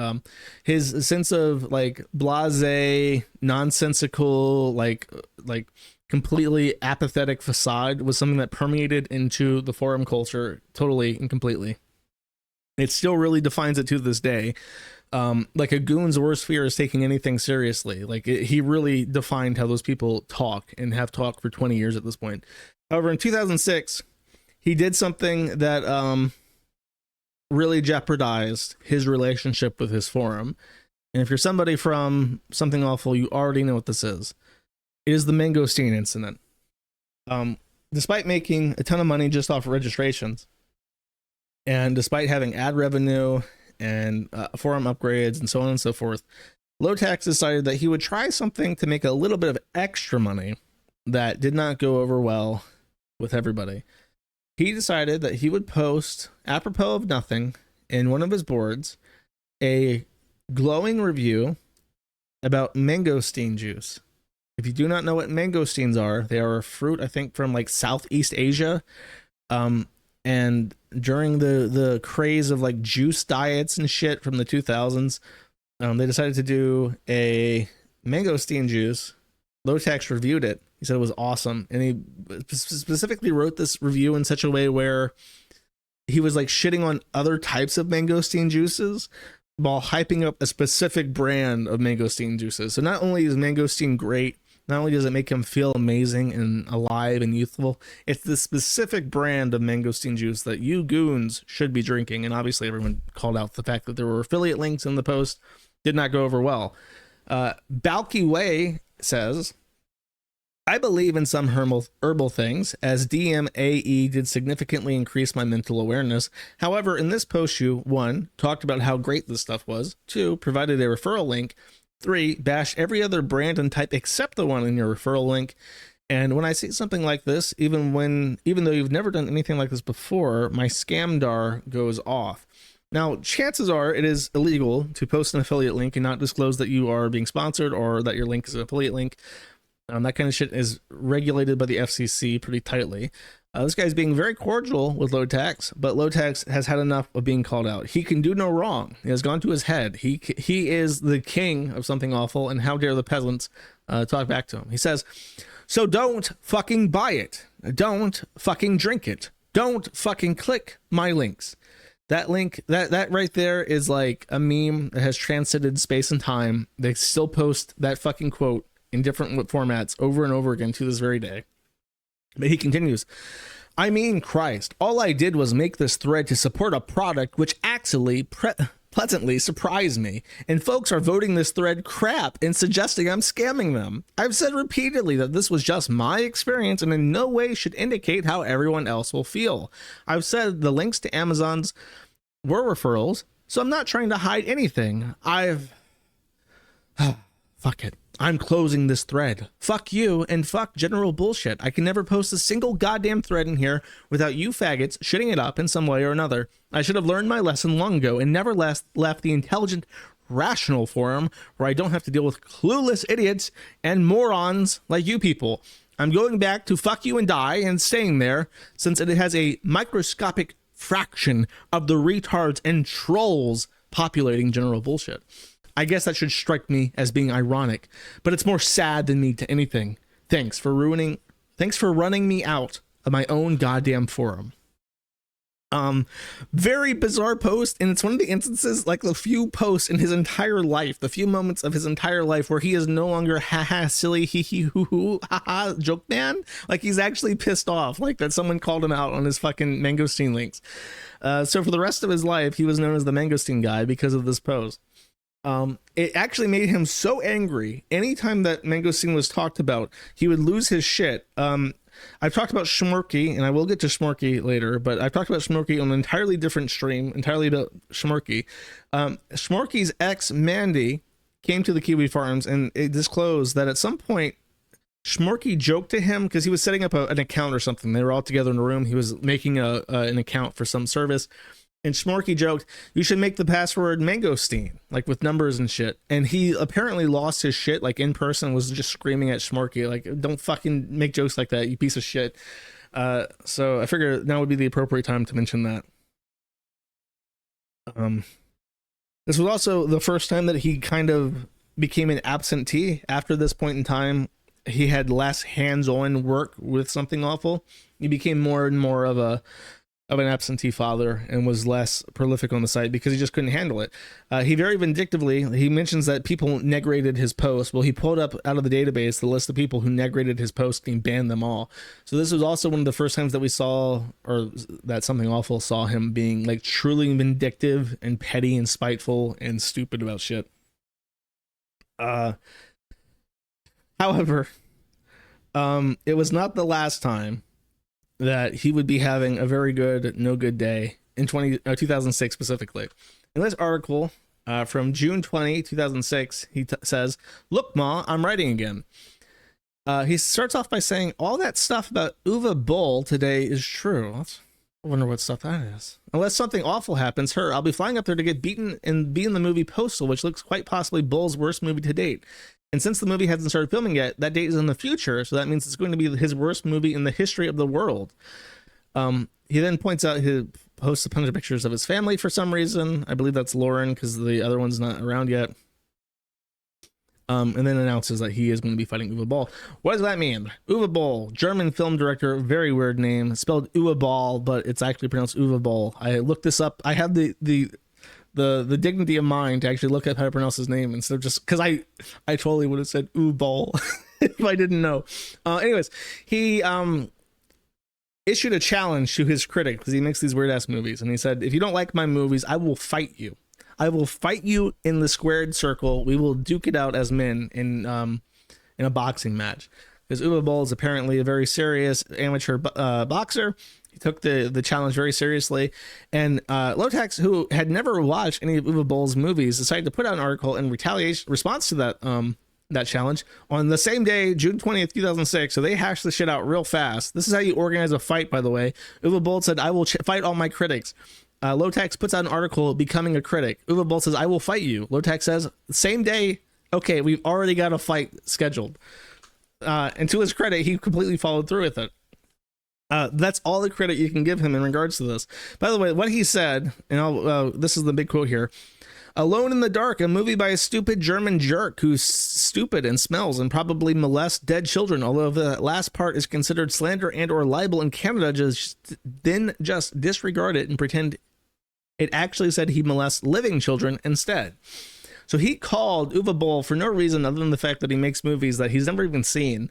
His sense of like blasé, nonsensical, like completely apathetic facade was something that permeated into the forum culture totally and completely. It still really defines it to this day. Like, a goon's worst fear is taking anything seriously. Like, he really defined how those people talk, and have talked for 20 years at this point. However, in 2006, he did something that really jeopardized his relationship with his forum. And if you're somebody from Something Awful, you already know what this is. It is the mangosteen incident. Despite making a ton of money just off registrations, and despite having ad revenue and forum upgrades and so on and so forth, Lowtax decided that he would try something to make a little bit of extra money that did not go over well with everybody. He decided that he would post, apropos of nothing, in one of his boards, a glowing review about mangosteen juice. If you do not know what mangosteens are, they are a fruit, I think, from like Southeast Asia. And during the craze of like juice diets and shit from the 2000s, they decided to do a mangosteen juice. Lowtax reviewed it. He said it was awesome. And he specifically wrote this review in such a way where he was like shitting on other types of mangosteen juices while hyping up a specific brand of mangosteen juices. So not only is mangosteen great, not only does it make him feel amazing and alive and youthful, it's the specific brand of mangosteen juice that you goons should be drinking. And obviously everyone called out the fact that there were affiliate links in the post. Did not go over well. Balky Way says, I believe in some herbal things, as DMAE did significantly increase my mental awareness. However, in this post, you, 1, talked about how great this stuff was, 2, provided a referral link, 3, bash every other brand and type except the one in your referral link. And when I see something like this, even though you've never done anything like this before, my scamdar goes off. Now, chances are it is illegal to post an affiliate link and not disclose that you are being sponsored or that your link is an affiliate link. That kind of shit is regulated by the FCC pretty tightly. This guy's being very cordial with Lowtax, but Lowtax has had enough of being called out. He can do no wrong. It has gone to his head. He is the king of Something Awful, and how dare the peasants talk back to him. He says, so don't fucking buy it. Don't fucking drink it. Don't fucking click my links. That link, that right there is like a meme that has transcended space and time. They still post that fucking quote in different formats over and over again to this very day. But he continues, I mean, Christ, all I did was make this thread to support a product which actually pleasantly surprised me, and folks are voting this thread crap and suggesting I'm scamming them. I've said repeatedly that this was just my experience and in no way should indicate how everyone else will feel. I've said the links to Amazon's were referrals, so I'm not trying to hide anything. Fuck it. I'm closing this thread. Fuck you and fuck general bullshit. I can never post a single goddamn thread in here without you faggots shitting it up in some way or another. I should have learned my lesson long ago and never left the intelligent, rational forum where I don't have to deal with clueless idiots and morons like you people. I'm going back to fuck you and die and staying there since it has a microscopic fraction of the retards and trolls populating general bullshit. I guess that should strike me as being ironic, but it's more sad than me to anything. Thanks for running me out of my own goddamn forum. Very bizarre post, and it's one of the instances, like the few posts in his entire life, the few moments of his entire life where he is no longer haha silly hee hee hoo hoo haha joke man. Like he's actually pissed off, like that someone called him out on his fucking mangosteen links. So for the rest of his life, he was known as the mangosteen guy because of this post. It actually made him so angry. Anytime that mangosteen was talked about, he would lose his shit. I've talked about Shmurky, and I will get to Shmurky later, but I've talked about Shmurky on an entirely different stream, entirely about Shmurky. Shmurky's ex, Mandy, came to the Kiwi Farms, and it disclosed that at some point, Shmurky joked to him, because he was setting up an account or something. They were all together in a room. He was making an account for some service. And Shmurky joked, you should make the password mangosteen, like with numbers and shit. And he apparently lost his shit, like in person, was just screaming at Shmurky, like, don't fucking make jokes like that, you piece of shit. So I figure now would be the appropriate time to mention that. This was also the first time that he kind of became an absentee. After this point in time, he had less hands-on work with something awful. He became more and more of an absentee father and was less prolific on the site because he just couldn't handle it. He very vindictively, he mentions that people negrated his post. Well, he pulled up out of the database the list of people who negrated his post and banned them all. So this was also one of the first times that we saw, or that something awful saw him being like truly vindictive and petty and spiteful and stupid about shit. However, it was not the last time that he would be having a very good, no good day in 2006 specifically. In this article from June 20, 2006, he says, look, Ma, I'm writing again. He starts off by saying, all that stuff about Uwe Boll today is true. I wonder what stuff that is. Unless something awful happens, I'll be flying up there to get beaten and be in the movie Postal, which looks quite possibly Boll's worst movie to date. And since the movie hasn't started filming yet, that date is in the future, so that means it's going to be his worst movie in the history of the world. He then points out, he posts a bunch of pictures of his family for some reason. I believe that's Lauren, because the other one's not around yet. And then announces that he is going to be fighting Uwe Boll. What does that mean? Uwe Boll, German film director, very weird name, spelled Uwe Boll, but it's actually pronounced Uwe Boll. I looked this up. I had the dignity of mind to actually look up how to pronounce his name instead of just, because I totally would have said Uwe Boll if I didn't know. Anyways, he issued a challenge to his critic because he makes these weird ass movies, and he said, if you don't like my movies, I will fight you. I will fight you in the squared circle. We will duke it out as men in a boxing match. Because Uwe Boll is apparently a very serious amateur boxer. He took the challenge very seriously. And Lowtax, who had never watched any of Uwe Boll's movies, decided to put out an article in response to that challenge on the same day, June 20th, 2006. So they hashed the shit out real fast. This is how you organize a fight, by the way. Uwe Boll said, I will fight all my critics. Lowtax puts out an article becoming a critic. Uwe Boll says, I will fight you. Lowtax says, same day, okay, we've already got a fight scheduled. And to his credit, he completely followed through with it. That's all the credit you can give him in regards to this. By the way, what he said, and this is the big quote here. Alone in the Dark, a movie by a stupid German jerk who's stupid and smells and probably molests dead children, although the last part is considered slander and or libel in Canada, just disregard it and pretend it actually said he molests living children instead. So he called Uwe Boll, for no reason other than the fact that he makes movies that he's never even seen,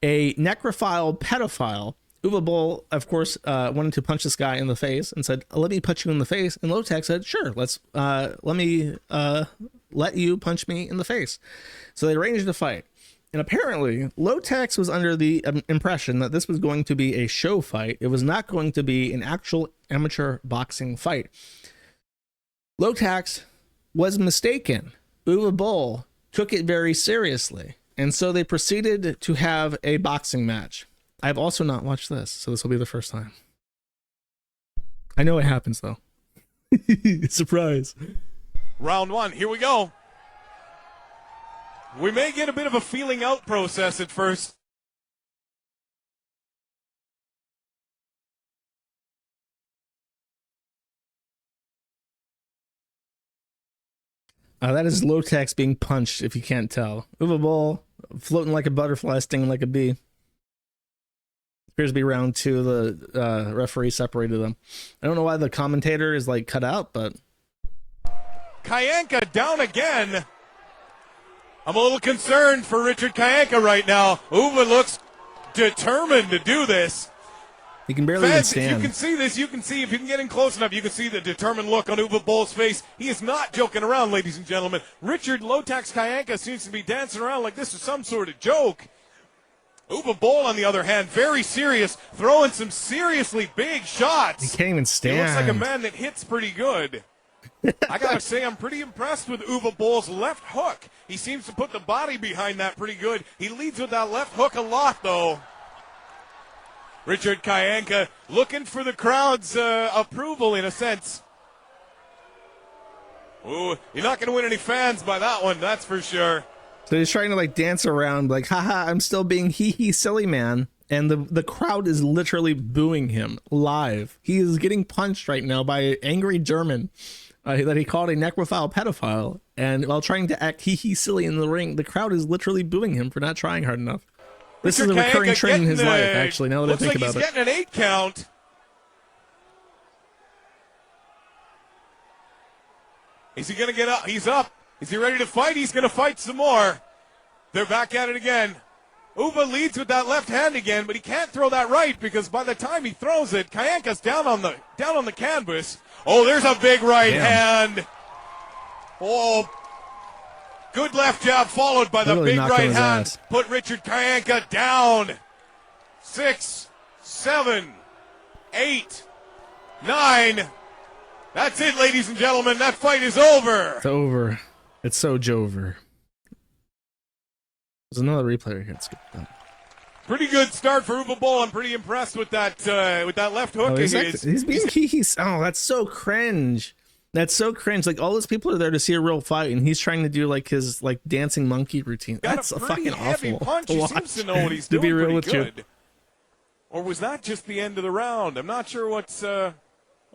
a necrophile pedophile Uwe Boll, of course, wanted to punch this guy in the face and said, "Let me punch you in the face." And Lowtax said, "Sure, let me let you punch me in the face." So they arranged a fight. And apparently, Lowtax was under the impression that this was going to be a show fight. It was not going to be an actual amateur boxing fight. Lowtax was mistaken. Uwe Boll took it very seriously. And so they proceeded to have a boxing match. I've also not watched this, so this will be the first time. I know it happens, though. Surprise. Round one, here we go. We may get a bit of a feeling out process at first. That is Lowtax being punched, if you can't tell. Uwe Boll floating like a butterfly, stinging like a bee. Appears to be round two. The referee separated them. I don't know why the commentator is like cut out, but Kayanka down again. I'm a little concerned for Richard Kayanka right now. Uwe looks determined to do this. he can barely even Fans, stand. you can see this. You can see, if you can get in close enough, you can see the determined look on Uwe Boll's face. He is not joking around, ladies and gentlemen. Richard Lowtax Kayanka seems to be dancing around like this is some sort of joke. Uwe Boll, on the other hand, very serious, throwing some seriously big shots. He can't even stand. He looks like a man that hits pretty good. I gotta say, I'm pretty impressed with Uwe Boll's left hook. He seems to put the body behind that pretty good. He leads with that left hook a lot, though. Richard Kayanka looking for the crowd's approval, in a sense. Ooh, you're not going to win any fans by that one, that's for sure. So he's trying to like dance around like, haha, I'm still being hee silly man. And the crowd is literally booing him live. He is getting punched right now by an angry German that he called a necrophile pedophile. And while trying to act hee silly in the ring, the crowd is literally booing him for not trying hard enough. This is a recurring trend in his life, actually, now that I think about it. Looks like he's getting an 8 count. Is he going to get up? He's up. Is he ready to fight? He's going to fight some more. They're back at it again. Uwe leads with that left hand again, but he can't throw that right because by the time he throws it, Kayanka's down on the canvas. Oh, there's a big right hand. Oh, good left jab followed by the big right hand. Put Richard Kayanka down. 6, 7, 8, 9. That's it, ladies and gentlemen. That fight is over. It's over. It's so jover. There's another replay here. Pretty good start for Uwe Boll. I'm pretty impressed with that left hook. Oh, he's being oh, that's so cringe. That's so cringe. Like, all those people are there to see a real fight, and he's trying to do like his like dancing monkey routine. That's a fucking awful. Punch. He seems to know what he's doing. To be real with good. you. Or was that just the end of the round? I'm not sure what's. It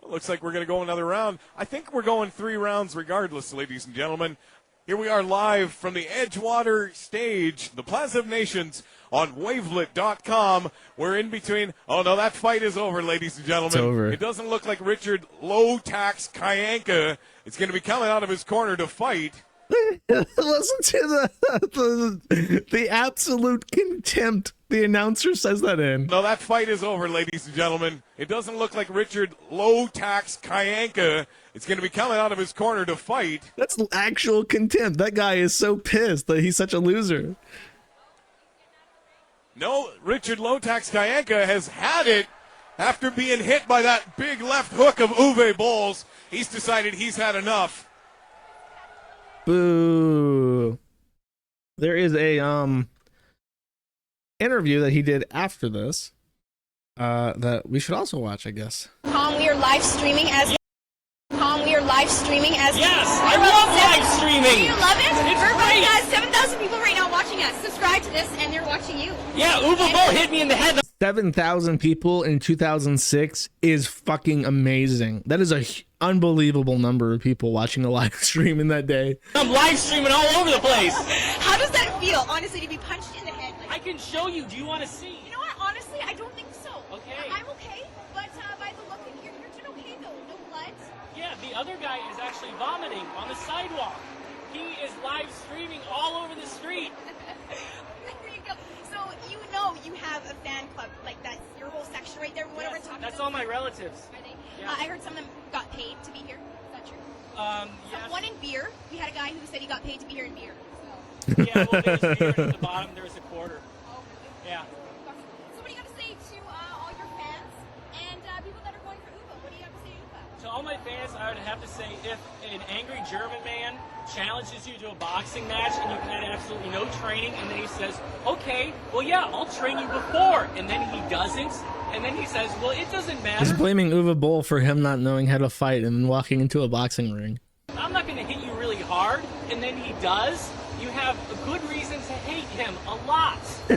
looks like we're going to go another round. I think we're going 3 rounds regardless, ladies and gentlemen. Here we are live from the Edgewater stage, the Plaza of Nations on wavelet.com. We're in between. Oh, no, that fight is over, ladies and gentlemen. It's over. It doesn't look like Richard Lowtax Kayanka is going to be coming out of his corner to fight. Listen to the absolute contempt the announcer says that in. No, that fight is over, ladies and gentlemen. It doesn't look like Richard Lowtax Kayanka is going to be coming out of his corner to fight. That's actual contempt. That guy is so pissed that he's such a loser. No, Richard Lowtax Kayanka has had it after being hit by that big left hook of Uwe Boll's. He's decided he's had enough. Boo. There is a interview that he did after this that we should also watch, I guess. We are live streaming as. We are live streaming as. Yes, I love live streaming. Do you love it? It's Everybody great. has 7,000 people right now watching us. Subscribe to this, and they're watching you. Yeah, Uwe Boll hit me in the head. 7,000 people in 2006 is fucking amazing. That is a unbelievable number of people watching a live stream in that day. I'm live streaming all over the place. How does that feel, honestly, to be punched in the head? Like, I can show you. Do you want to see? you know what? Honestly, I don't think so. Okay. I'm okay, but by the look of you're doing okay though. No blood. Yeah, the other guy is actually vomiting on the sidewalk. He is live streaming all over the street. There you go. So you know know you have a fan club, like that's your whole section right there. Whatever Yes, talking that's about. all my relatives. Are they? Yeah. I heard some of them got paid to be here. Is that true? Yes. One in beer. We had a guy who said he got paid to be here in beer. Yeah, well, there's beer, and at the bottom there's a quarter. Oh, really? Yeah. So what do you got to say to all your fans and people that are going for Uva? What do you have to say to Uva? To all my fans, I would have to say, if an angry German man challenges you to a boxing match and you've had absolutely no training, and then he says, okay, well, yeah, I'll train you before, and then he doesn't, and then he says, well, it doesn't matter. He's blaming Uwe Boll for him not knowing how to fight and walking into a boxing ring. I'm not going to hit you really hard, and then he does. You have a good reason to hate him a lot. See,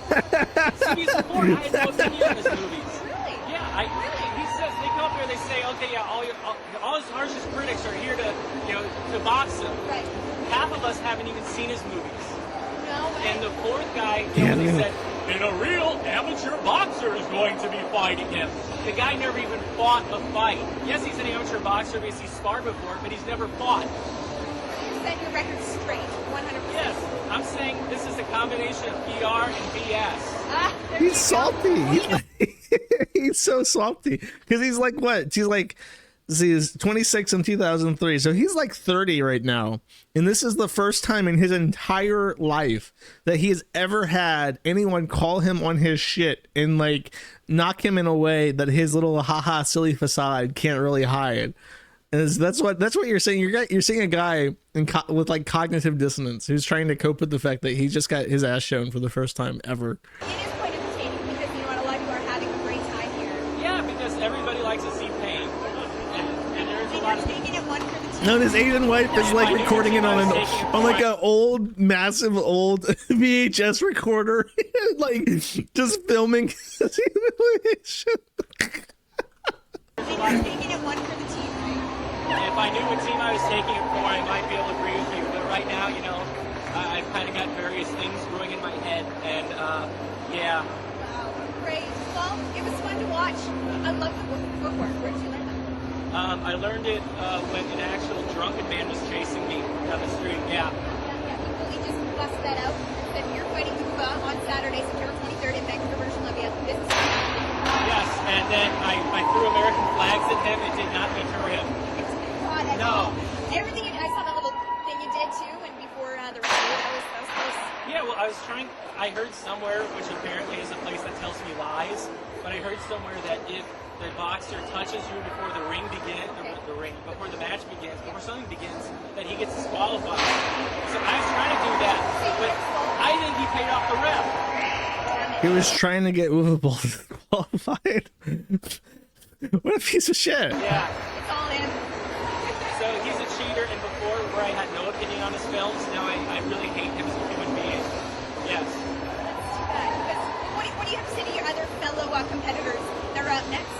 before I had no opinion on his movies. Really? Yeah, he says, they come up here, they say, okay, yeah, all his harshest critics are here to box him. Right. Half of us haven't even seen his movies. No way. And the fourth guy, they said, and a real amateur boxer is going to be fighting him. The guy never even fought a fight. Yes, he's an amateur boxer because he's sparred before, but he's never fought. You said your record's straight, 100%. Yes, I'm saying this is a combination of PR and BS. He's salty. He's so salty because he's like what? He's like, he's 26 in 2003, so he's like 30 right now, and this is the first time in his entire life that he has ever had anyone call him on his shit and like knock him in a way that his little haha silly facade can't really hide. And that's what you're saying. You're seeing a guy with like cognitive dissonance who's trying to cope with the fact that he just got his ass shown for the first time ever. It is quite entertaining because you know what, a lot of people are having a great time here. Yeah, because everybody likes to see pain. And there's a lot of taking it one for the team. No, his Asian wife is like recording it on like an old, massive old VHS recorder, like just filming. Taking it one for the team, right? If I knew what team I was taking it for, I might be able to agree with you. But right now, I've kind of got various things brewing in my head, and yeah. Wow, great. Well, it was fun to watch. I love the footwork. Where did you learn that? I learned it when an actual drunken man was chasing me down the street. Yeah. We just busted that out. That you're fighting Uva on Saturday, September 23rd in Vancouver, British Columbia. Yes, and then I threw American flags at him. It did not deter him. No. Everything I saw the little thing you did too, and before the rest of it, that was close. Yeah, well, I heard somewhere, which apparently is a place that tells me lies, but I heard somewhere that if the boxer touches you before the ring begins, before the match begins, before something begins, that he gets disqualified. So I was trying to do that, but I think he paid off the ref. He was trying to get Uwe Boll disqualified. What a piece of shit. Yeah. It's all in. So he's a cheater, and before, where I had no opinion on his films, now I really hate him as a human being. Yes. That's too bad. Because what do you have to say to your other fellow competitors that are up next?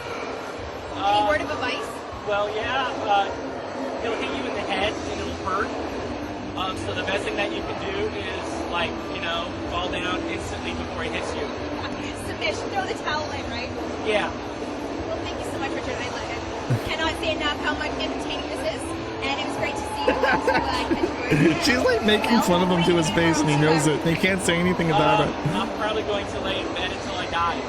Any word of advice? Well, yeah, he'll hit you in the head, and it'll hurt. So the best thing that you can do is, fall down instantly before he hits you. Submission, throw the towel in, right? Yeah. Well, thank you so much, Richard. I cannot say enough how much entertaining this is, and it was great to see you. I'm so glad you enjoyed it. She's like making fun of him to his face, and he knows it. He can't say anything about it. I'm probably going to lay in bed until I die.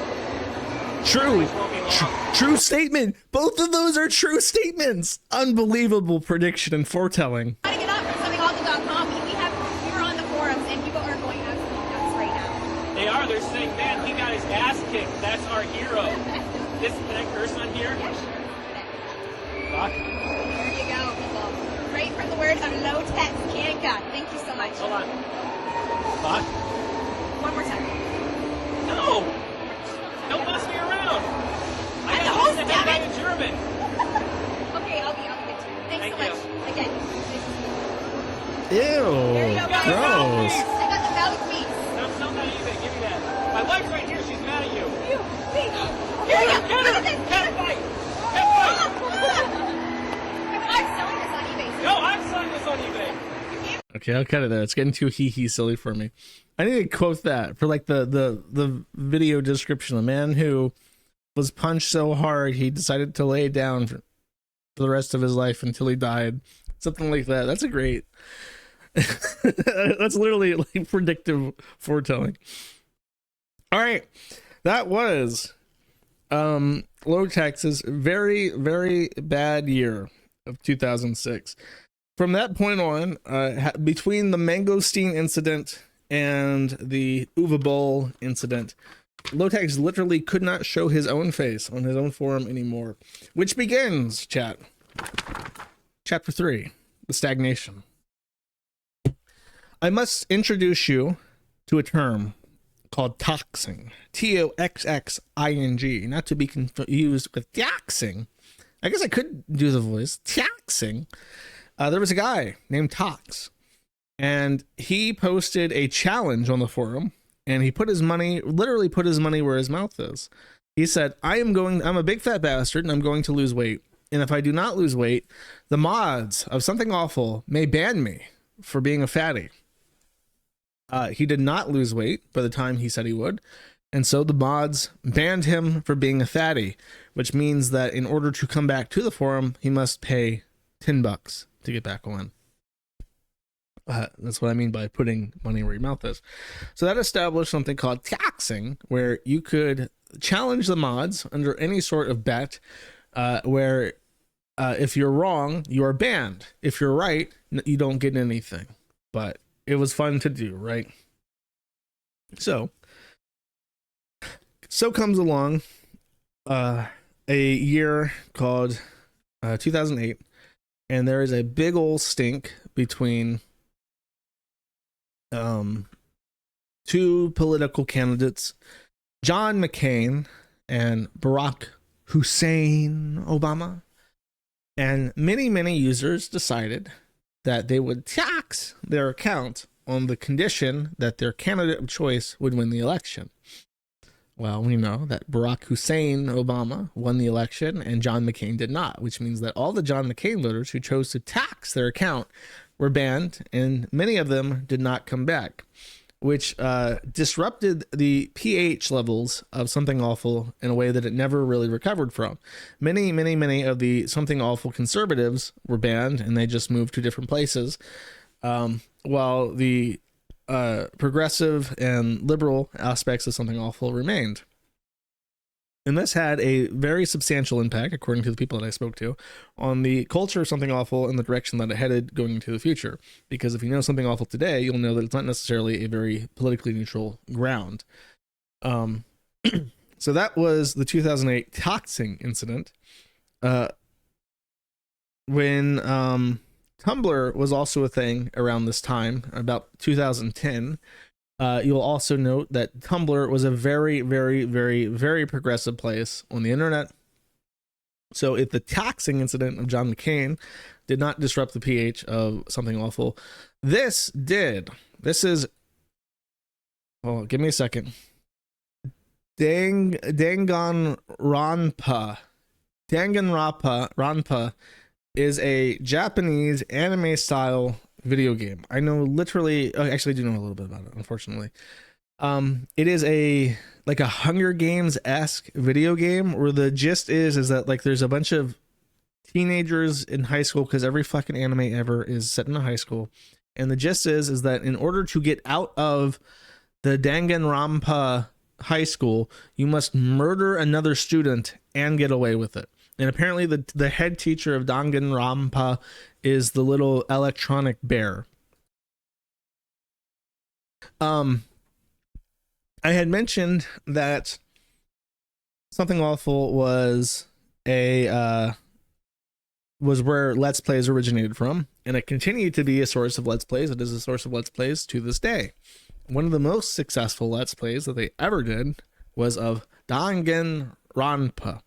True statement. Both of those are true statements. Unbelievable prediction and foretelling. Trying to get up from somethingawful.com. You're on the forums, and people are going absolutely nuts right now. They are. They're saying, man, he got his ass kicked. That's our hero. Can I curse on here? Yeah, sure. Fuck. There you go, people. Straight from the word of Lowtax, Canada. Thank you so much. Hold on. Fuck. One more time. No! Don't boss me around. I the got host, to damn have it. in German. Okay, I'll be good too. Thanks Thank so much. you. Again. Ew. There you go, guys. Gross. I got the mouth meat. No, it's not that either. Give me that. My wife's right here. She's mad at you. Here we go. Get her! Look at this. Cat fight! Cat fight! I'm selling this on eBay. No, I'm selling this on eBay. Okay, I'll cut it there. It's getting too hee silly for me. I need to quote that for like the video description. A man who was punched so hard he decided to lay down for the rest of his life until he died. Something like that. That's a great. That's literally like predictive foretelling. All right, that was Lowtax's very, very bad year of 2006. From that point on, between the mangosteen incident and the Uva Bowl incident, Lowtax literally could not show his own face on his own forum anymore, which begins, chat. Chapter 3, the stagnation. I must introduce you to a term called toxing. Toxxing, not to be confused with taxing. I guess I could do the voice. Taxing. There was a guy named Tox, and he posted a challenge on the forum, and he literally put his money where his mouth is. He said, I'm a big fat bastard, and I'm going to lose weight. And if I do not lose weight, the mods of Something Awful may ban me for being a fatty. He did not lose weight by the time he said he would. And so the mods banned him for being a fatty, which means that in order to come back to the forum, he must pay $10 to get back on. That's what I mean by putting money where your mouth is. So that established something called taxing, where you could challenge the mods under any sort of bet, where if you're wrong, you are banned. If you're right, you don't get anything. But it was fun to do, right? So comes along a year called 2008, and there is a big old stink between two political candidates, John McCain and Barack Hussein Obama. And many users decided that they would tax their account on the condition that their candidate of choice would win the election. Well, we know that Barack Hussein Obama won the election and John McCain did not, which means that all the John McCain voters who chose to tax their account were banned, and many of them did not come back, which disrupted the pH levels of Something Awful in a way that it never really recovered from. Many of the Something Awful conservatives were banned, and they just moved to different places, while the progressive and liberal aspects of Something Awful remained. And this had a very substantial impact, according to the people that I spoke to, on the culture of Something Awful and the direction that it headed going into the future. Because if you know Something Awful today, you'll know that it's not necessarily a very politically neutral ground. So that was the 2008 toxing incident. When Tumblr was also a thing around this time, about 2010, you'll also note that Tumblr was a very progressive place on the internet. So if the taxing incident of John McCain did not disrupt the pH of Something Awful, this did. This is, oh, give me a second. Danganronpa is a Japanese anime style video game. I know literally, actually I do know a little bit about it, unfortunately. It is like a Hunger Games-esque video game where the gist is that like there's a bunch of teenagers in high school, because every fucking anime ever is set in a high school, and the gist is that in order to get out of the Danganronpa high school, you must murder another student and get away with it. And apparently the head teacher of Danganronpa is the little electronic bear. I had mentioned that Something Awful was where Let's Plays originated from, and it continued to be a source of Let's Plays. It is a source of Let's Plays to this day. One of the most successful Let's Plays that they ever did was of Danganronpa.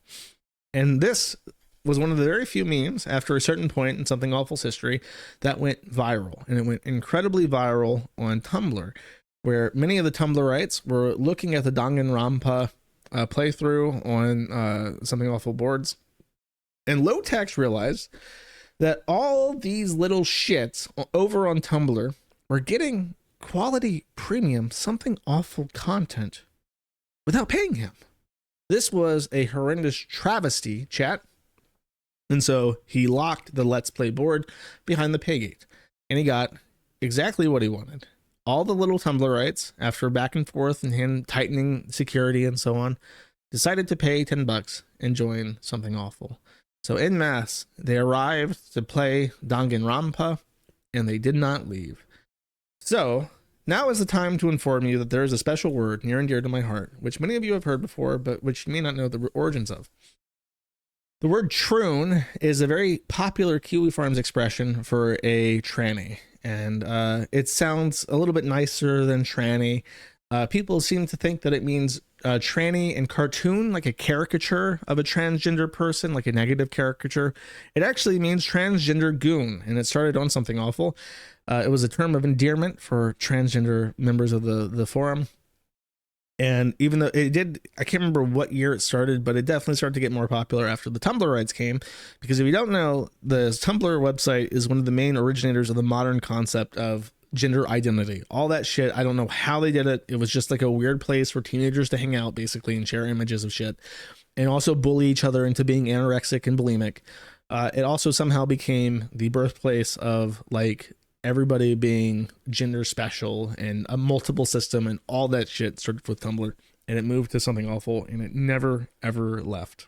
And this was one of the very few memes after a certain point in Something Awful's history that went viral. And it went incredibly viral on Tumblr, where many of the Tumblrites were looking at the Danganronpa playthrough on Something Awful boards. And Lowtax realized that all these little shits over on Tumblr were getting quality premium Something Awful content without paying him. This was a horrendous travesty, chat. And so he locked the Let's Play board behind the paygate, and he got exactly what he wanted. all the little Tumblrites, after back and forth and him tightening security and so on, decided to pay $10 and join Something Awful. So en masse, they arrived to play Danganronpa, and they did not leave. So now is the time to inform you that there is a special word near and dear to my heart, which many of you have heard before, but which you may not know the origins of. The word troon is a very popular Kiwi Farms expression for a tranny, and it sounds a little bit nicer than tranny. People seem to think that it means tranny in cartoon, like a caricature of a transgender person, like a negative caricature. It actually means transgender goon, and it started on Something Awful. It was a term of endearment for transgender members of the forum. And even though it did, I can't remember what year it started, but it definitely started to get more popular after the Tumblrites came. Because if you don't know, the Tumblr website is one of the main originators of the modern concept of gender identity. All that shit, I don't know how they did it. It was just like a weird place for teenagers to hang out, basically, and share images of shit. And also bully each other into being anorexic and bulimic. It also somehow became the birthplace of, like, everybody being gender special and a multiple system, and all that shit started with Tumblr, and it moved to Something Awful, and it never ever left.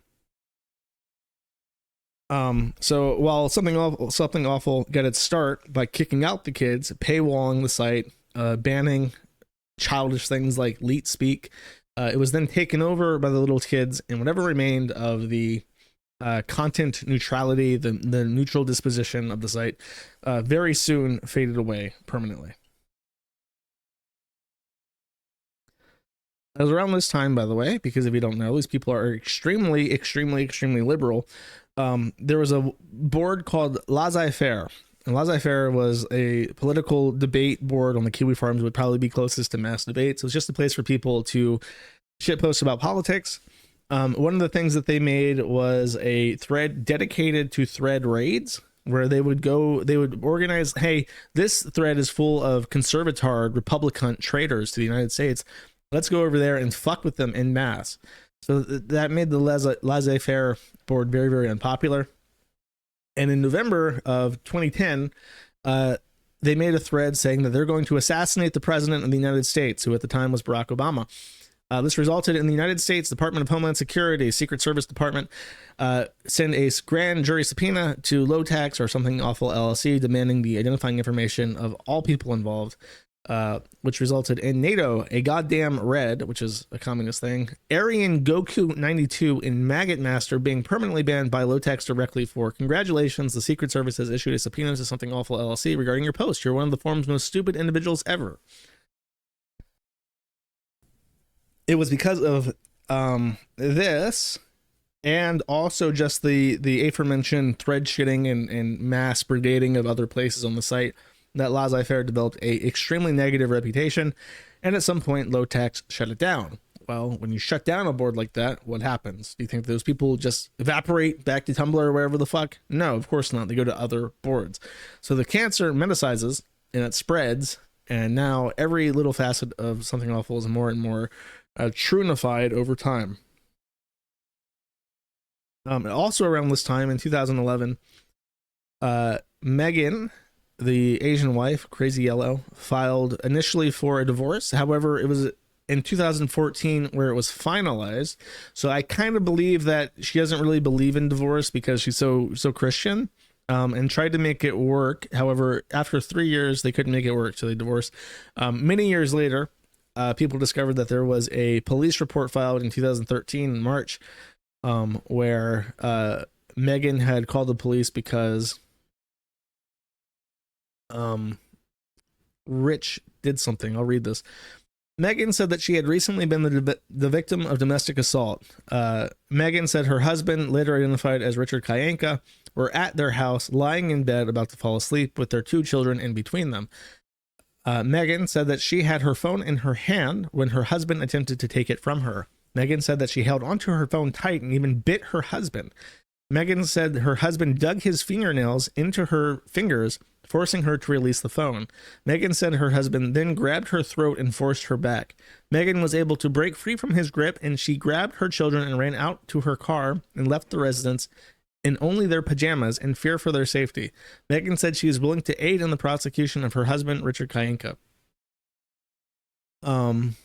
So while Something Awful got its start by kicking out the kids, paywalling the site, banning childish things like leet speak, it was then taken over by the little kids, and whatever remained of the content neutrality, the neutral disposition of the site, very soon faded away permanently. It was around this time, by the way, because if you don't know, these people are extremely liberal. There was a board called Laissez-Faire, and Laissez-Faire was a political debate board on the Kiwi Farms, would probably be closest to mass debates. It was just a place for people to shitpost about politics. One of the things that they made was a thread dedicated to thread raids, where they would organize, hey, this thread is full of conservatard Republican traitors to the United States. Let's go over there and fuck with them en masse. So that made the Laissez-Faire board very, very unpopular. And in November of 2010, they made a thread saying that they're going to assassinate the president of the United States, who at the time was Barack Obama. This resulted in the United States Department of Homeland Security, Secret Service Department, send a grand jury subpoena to Lowtax or Something Awful LLC, demanding the identifying information of all people involved, which resulted in NATO, a goddamn red, which is a communist thing, Aryan Goku 92, and Maggot Master being permanently banned by Lowtax directly for congratulations. The Secret Service has issued a subpoena to Something Awful LLC regarding your post. You're one of the forum's most stupid individuals ever. It was because of this, and also just the aforementioned thread shitting and mass brigading of other places on the site, that Laissez-Faire developed a extremely negative reputation, and at some point Lowtax shut it down. Well, when you shut down a board like that, what happens? Do you think those people just evaporate back to Tumblr or wherever the fuck? No, of course not. They go to other boards. So the cancer metasizes and it spreads, and now every little facet of Something Awful is more and more trunified over time. Also around this time in 2011, Megan, the Asian wife, Crazy Yellow, filed initially for a divorce. However, it was in 2014 where it was finalized. So I kind of believe that she doesn't really believe in divorce because she's so Christian, and tried to make it work. However, after 3 years, they couldn't make it work, so they divorced. Many years later, people discovered that there was a police report filed in 2013 in March, where Megan had called the police because Rich did something. I'll read this. Megan said that she had recently been the victim of domestic assault. Megan said her husband, later identified as Richard Kayenka, were at their house lying in bed about to fall asleep with their 2 children in between them. Megan said that she had her phone in her hand when her husband attempted to take it from her. Megan said that she held onto her phone tight and even bit her husband. Megan said her husband dug his fingernails into her fingers, forcing her to release the phone. Megan said her husband then grabbed her throat and forced her back. Megan was able to break free from his grip, and she grabbed her children and ran out to her car and left the residence in only their pajamas in fear for their safety. Megan said she is willing to aid in the prosecution of her husband, Richard Kayenka. Um,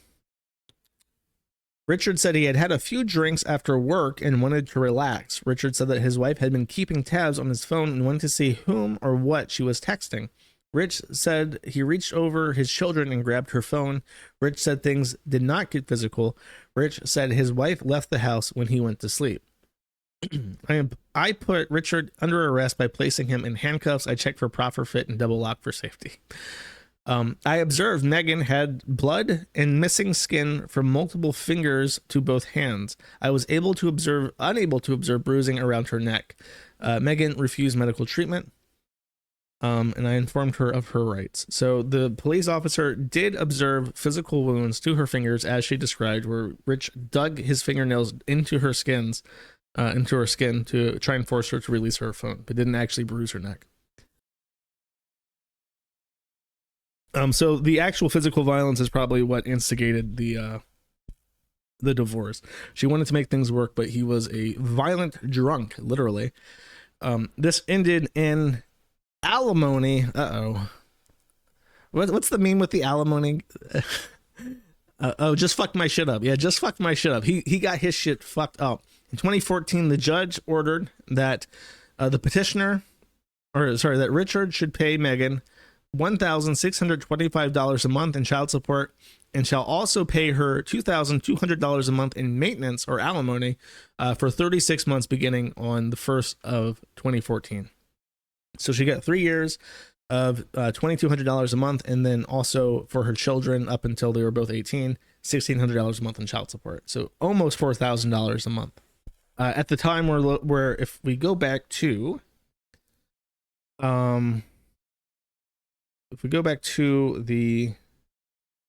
Richard said he had had a few drinks after work and wanted to relax. Richard said that his wife had been keeping tabs on his phone and wanted to see whom or what she was texting. Rich said he reached over his children and grabbed her phone. Rich said things did not get physical. Rich said his wife left the house when he went to sleep. I put Richard under arrest by placing him in handcuffs. I checked for proper fit and double lock for safety. I observed Megan had blood and missing skin from multiple fingers to both hands. I was unable to observe bruising around her neck. Megan refused medical treatment. And I informed her of her rights. So the police officer did observe physical wounds to her fingers, as she described, where Rich dug his fingernails into her skin to try and force her to release her phone, but didn't actually bruise her neck. So the actual physical violence is probably what instigated the divorce. She wanted to make things work, but he was a violent drunk, literally. This ended in alimony. What's the meme with the alimony? Just fucked my shit up. Yeah, just fucked my shit up. He got his shit fucked up. In 2014, the judge ordered that that Richard should pay Megan $1,625 a month in child support and shall also pay her $2,200 a month in maintenance or alimony for 36 months beginning on the 1st of 2014. So she got 3 years of $2,200 a month, and then also for her children up until they were both 18, $1,600 a month in child support. So almost $4,000 a month. At the time where if we go back to the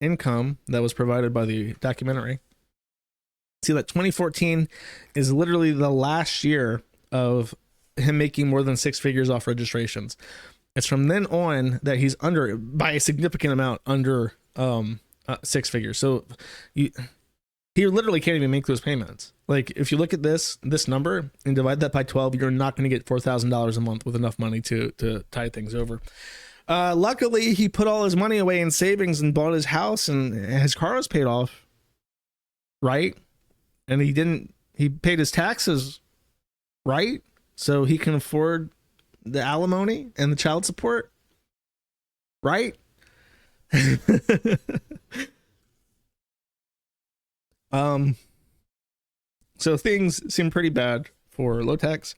income that was provided by the documentary, see that 2014 is literally the last year of him making more than six figures off registrations. It's from then on that he's under, by a significant amount, under six figures. So he literally can't even make those payments. Like, if you look at this number and divide that by 12, you're not going to get $4,000 a month with enough money to tide things over. Luckily, he put all his money away in savings and bought his house, and his car was paid off, right? And he paid his taxes, right? So he can afford the alimony and the child support, right? So things seem pretty bad for Lowtax.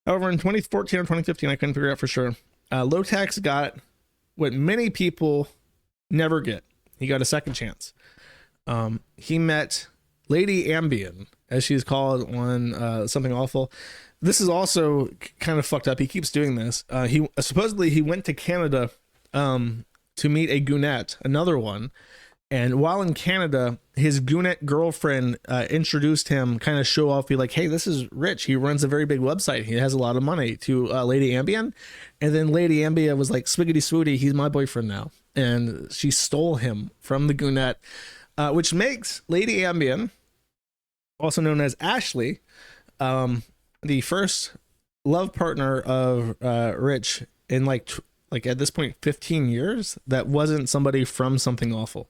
However, in 2014 or 2015, I couldn't figure out for sure, Lowtax got what many people never get. He got a second chance. He met Lady Ambien, as she's called on Something Awful. This is also kind of fucked up. He keeps doing this. He supposedly went to Canada to meet a goonette, another one. And while in Canada, his goonette girlfriend introduced him, kind of show off, be like, hey, this is Rich. He runs a very big website. He has a lot of money, to Lady Ambien. And then Lady Ambien was like, swiggity swooty, he's my boyfriend now. And she stole him from the goonette, which makes Lady Ambien, also known as Ashley, the first love partner of Rich in like at this point 15 years that wasn't somebody from Something Awful.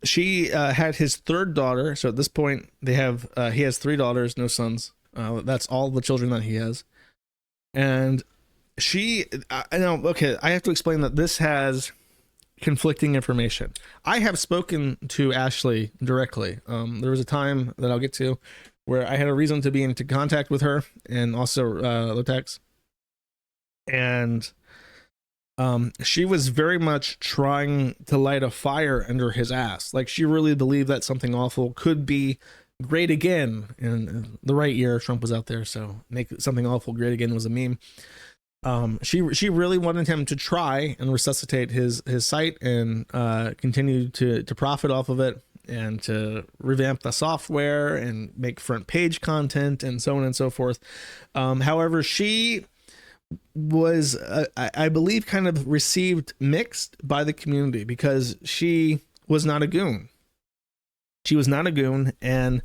She had his third daughter. So at this point, he has three daughters, no sons. That's all the children that he has. And I know, okay, I have to explain that this has conflicting information. I have spoken to Ashley directly. There was a time that I'll get to where I had a reason to be into contact with her, and also Lowtax. And she was very much trying to light a fire under his ass. Like, she really believed that Something Awful could be great again in the right year. Trump was out there, so make Something Awful great again was a meme. She really wanted him to try and resuscitate his site and continue to profit off of it, and to revamp the software and make front page content and so on and so forth. However, she was, I believe, kind of received mixed by the community because she was not a goon. She was not a goon, and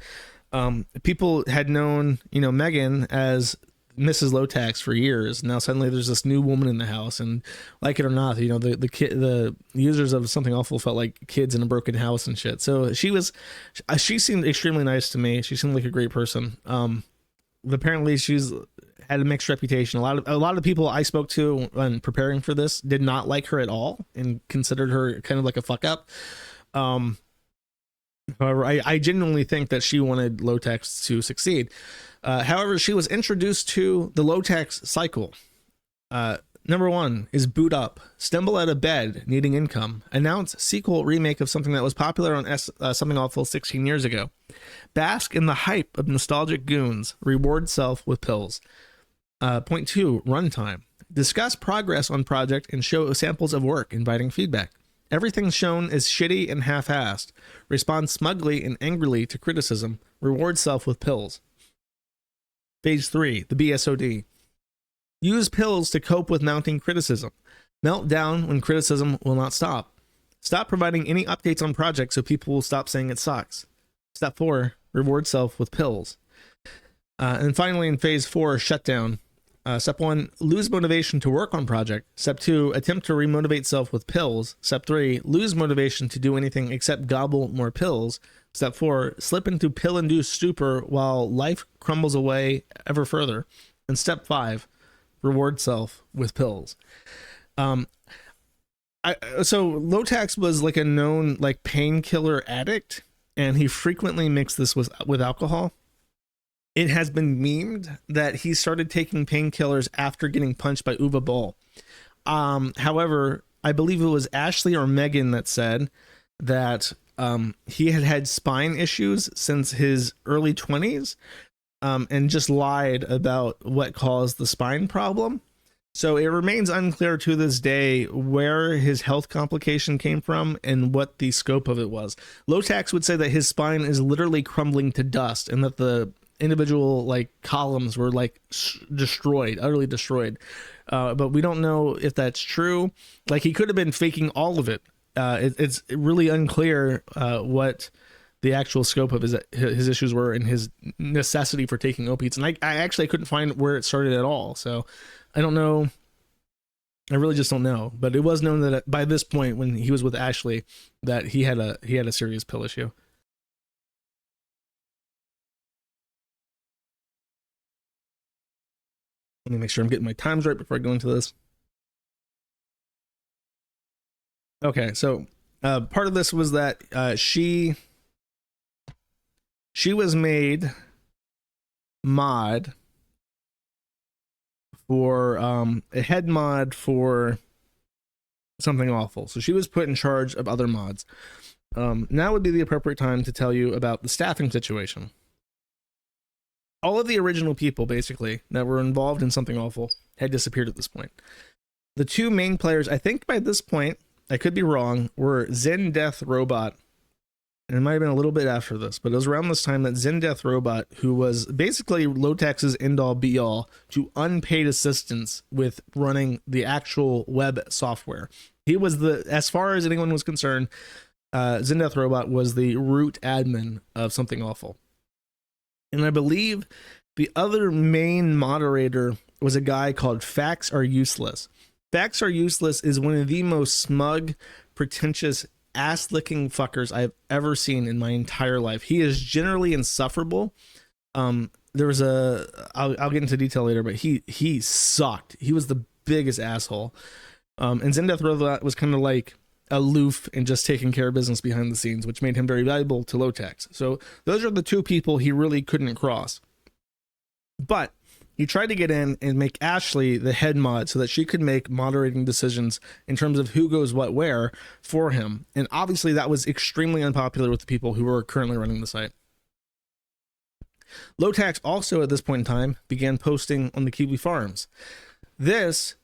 People had known, Megan as Mrs. Lowtax for years. Now suddenly there's this new woman in the house, and like it or not, the users of Something Awful felt like kids in a broken house and shit. So she seemed extremely nice to me. She seemed like a great person. Apparently she's had a mixed reputation. A lot of people I spoke to when preparing for this did not like her at all and considered her kind of like a fuck up. However, I genuinely think that she wanted Lowtax to succeed. However, she was introduced to the Lowtax cycle. Number 1 is boot up, stumble out of bed, needing income, announce sequel remake of something that was popular on Something Awful 16 years ago, bask in the hype of nostalgic goons, reward self with pills. Point 2, runtime, discuss progress on project and show samples of work, inviting feedback. Everything shown is shitty and half-assed. Respond smugly and angrily to criticism. Reward self with pills. Phase 3, the BSOD. Use pills to cope with mounting criticism. Melt down when criticism will not stop. Stop providing any updates on projects so people will stop saying it sucks. Step 4, reward self with pills. And finally, in phase 4, shutdown. Step 1, lose motivation to work on project. Step 2, attempt to remotivate self with pills. Step 3, lose motivation to do anything except gobble more pills. Step 4, slip into pill-induced stupor while life crumbles away ever further. And step 5, reward self with pills. So Lowtax was like a known like painkiller addict, and he frequently mixed this with alcohol. It has been memed that he started taking painkillers after getting punched by Uwe Boll. However, I believe it was Ashley or Megan that said that he had had spine issues since his early 20s, and just lied about what caused the spine problem. So it remains unclear to this day where his health complication came from and what the scope of it was. Lowtax would say that his spine is literally crumbling to dust and that the individual like columns were like destroyed, utterly destroyed. But we don't know if that's true. Like, he could have been faking all of it. It's really unclear what the actual scope of his issues were and his necessity for taking opiates. And I actually couldn't find where it started at all. So I don't know. I really just don't know. But it was known that by this point, when he was with Ashley, that he had a serious pill issue. Let me make sure I'm getting my times right before I go into this. Okay, so part of this was that she was made mod for a head mod for Something Awful. So she was put in charge of other mods. Now would be the appropriate time to tell you about the staffing situation. All of the original people, basically, that were involved in Something Awful had disappeared at this point. The two main players, I think by this point, I could be wrong, were Zen Death Robot. And it might have been a little bit after this, but it was around this time that Zen Death Robot, who was basically Lowtax's end-all be-all to unpaid assistance with running the actual web software. He was as far as anyone was concerned, Zen Death Robot was the root admin of Something Awful. And I believe the other main moderator was a guy called Facts Are Useless. Facts Are Useless is one of the most smug, pretentious, ass-licking fuckers I've ever seen in my entire life. He is generally insufferable. There was I'll get into detail later, but he sucked. He was the biggest asshole. And Zen Death Robot was kind of like aloof and just taking care of business behind the scenes, which made him very valuable to Lowtax. So those are the two people he really couldn't cross. But he tried to get in and make Ashley the head mod so that she could make moderating decisions in terms of who goes what where for him. And obviously that was extremely unpopular with the people who were currently running the site. Lowtax also at this point in time began posting on the Kiwi forums. This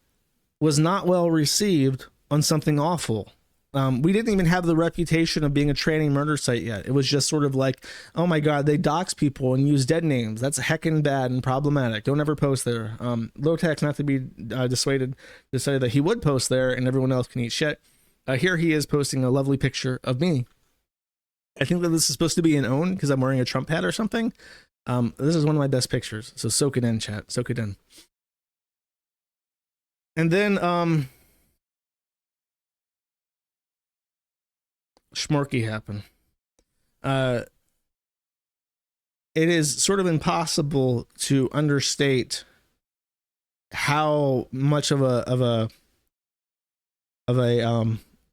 was not well received on Something Awful. We didn't even have the reputation of being a tranny murder site yet. It was just sort of like, oh my god, they dox people and use dead names. That's heckin' bad and problematic. Don't ever post there. Lowtax, not to be dissuaded, decided that he would post there and everyone else can eat shit. Here he is posting a lovely picture of me I think that this is supposed to be an own because I'm wearing a Trump hat or something. This is one of my best pictures. So soak it in, chat. Soak it in. And then Schmorky happened. It is sort of impossible to understate how much of a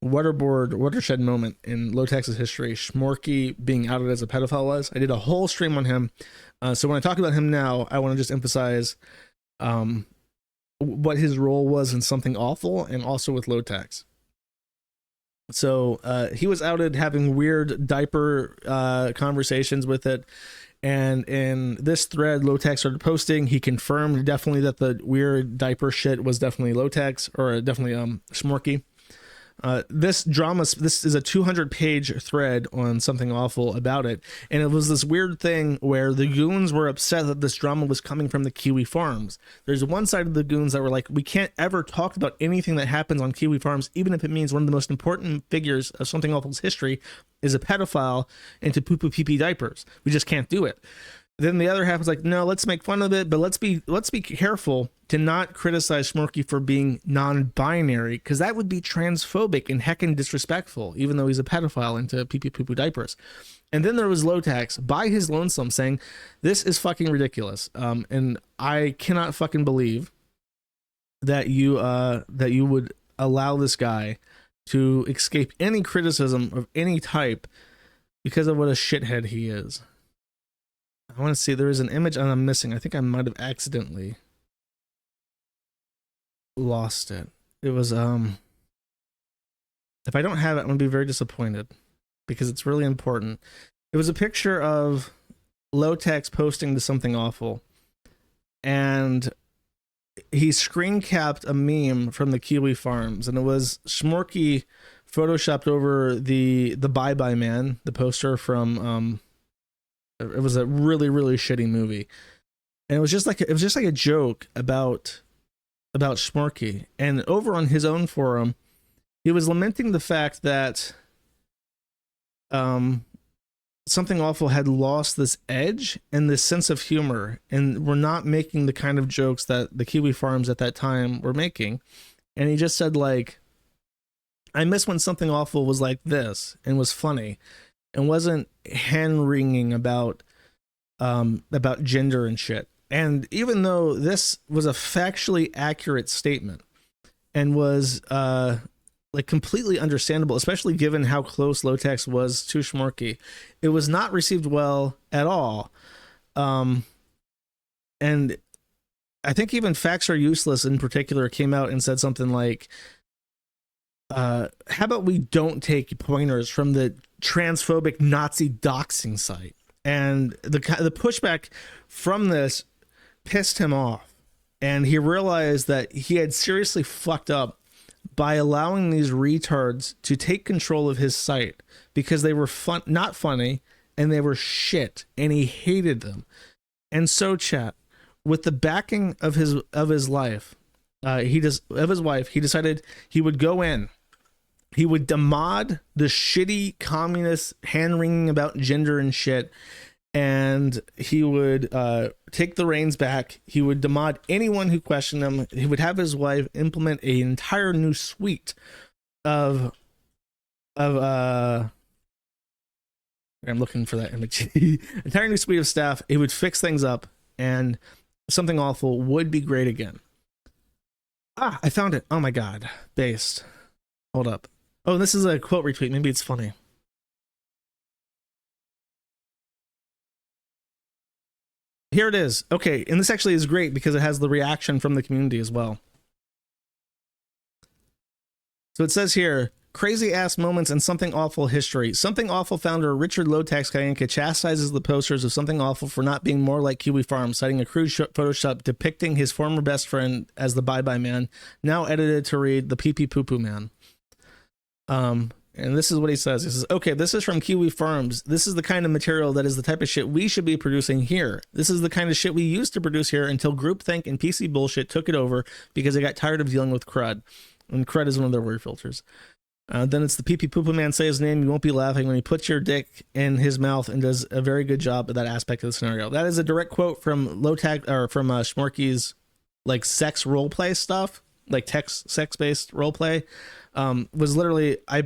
watershed moment in Lowtax's history Schmorky being outed as a pedophile was. I did a whole stream on him. So when I talk about him now, I want to just emphasize what his role was in Something Awful and also with Lowtax. So he was outed having weird diaper conversations with it. And in this thread, Lowtax started posting. He confirmed definitely that the weird diaper shit was definitely Lowtax, or definitely Schmorky. This is a 200-page thread on Something Awful about it, and it was this weird thing where the goons were upset that this drama was coming from the Kiwi Farms. There's one side of the goons that were like, we can't ever talk about anything that happens on Kiwi Farms, even if it means one of the most important figures of Something Awful's history is a pedophile into poo-poo pee-pee diapers. We just can't do it. Then the other half was like, no, let's make fun of it, but let's be careful to not criticize Schmorky for being non-binary, because that would be transphobic and heckin' disrespectful, even though he's a pedophile into pee-pee poo-poo diapers. And then there was Lowtax by his lonesome saying, this is fucking ridiculous. And I cannot fucking believe that you would allow this guy to escape any criticism of any type because of what a shithead he is. I want to see, there is an image and I'm missing. I think I might have accidentally lost it. It was, if I don't have it, I'm going to be very disappointed because it's really important. It was a picture of Lowtax posting to Something Awful, and he screen capped a meme from the Kiwi Farms, and it was Schmorky photoshopped over the Bye Bye Man, the poster from, it was a really, really shitty movie. And it was just like a joke about Schmorky. And over on his own forum, he was lamenting the fact that Something Awful had lost this edge and this sense of humor, and were not making the kind of jokes that the Kiwi Farms at that time were making. And he just said, like, I miss when Something Awful was like this and was funny and wasn't hand-wringing about gender and shit. And even though this was a factually accurate statement and was like completely understandable, especially given how close Lowtax was to Schmorky, it was not received well at all. And I think even Facts Are Useless in particular came out and said something like, how about we don't take pointers from the transphobic Nazi doxing site? And the pushback from this pissed him off, and he realized that he had seriously fucked up by allowing these retards to take control of his site because they were not funny, and they were shit, and he hated them. And so, chat, with the backing of his wife, he decided he would go in. He would demod the shitty communist hand-wringing about gender and shit, and he would take the reins back. He would demod anyone who questioned him. He would have his wife implement an entire new suite of I'm looking for that image. Entire new suite of staff. He would fix things up, and Something Awful would be great again. Ah, I found it. Oh my god. Based. Hold up. Oh, this is a quote retweet. Maybe it's funny. Here it is. Okay, and this actually is great because it has the reaction from the community as well. So it says here, crazy ass moments in Something Awful history. Something Awful founder Richard Lowtax Kayanka chastises the posters of Something Awful for not being more like Kiwi Farm, citing a crude Photoshop depicting his former best friend as the Bye Bye Man, now edited to read the Pee Pee Poo Poo Man. And this is what he says. He says, okay, this is from Kiwi Farms. This is the kind of material that is the type of shit we should be producing here. This is the kind of shit we used to produce here until groupthink and PC bullshit took it over because they got tired of dealing with crud. And crud is one of their word filters. Then it's the pee pee poo poo man. Say his name. You won't be laughing when he puts your dick in his mouth and does a very good job at that aspect of the scenario. That is a direct quote from Lowtax or from Schmorky's like sex role play stuff, like sex based role play. Was literally I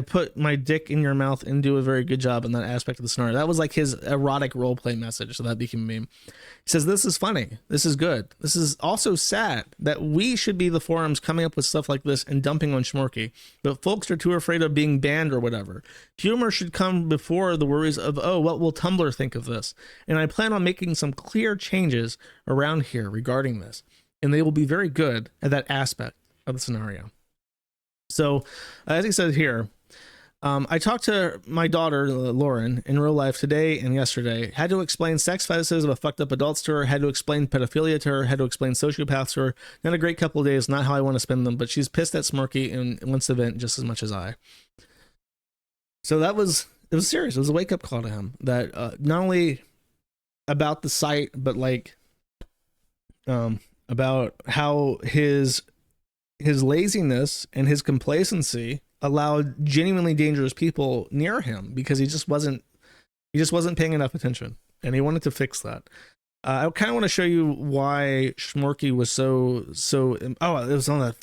put my dick in your mouth and do a very good job in that aspect of the scenario. That was like his erotic role play message. So that became a meme. He says, this is funny. This is good. This is also sad that we should be the forums coming up with stuff like this and dumping on Schmorky, but folks are too afraid of being banned or whatever. Humor should come before the worries of, oh, what will Tumblr think of this? And I plan on making some clear changes around here regarding this. And they will be very good at that aspect of the scenario. So, as he said here, I talked to my daughter, Lauren, in real life today and yesterday, had to explain sex fetishes of fucked up adults to her, had to explain pedophilia to her, had to explain sociopaths to her. Not a great couple of days, not how I want to spend them, but she's pissed at Smurky and wants to vent just as much as I. So it was serious. It was a wake-up call to him that not only about the site, but like about how his laziness and his complacency allowed genuinely dangerous people near him because he just wasn't paying enough attention, and he wanted to fix that. I kind of want to show you why Schmorky was so oh, it was on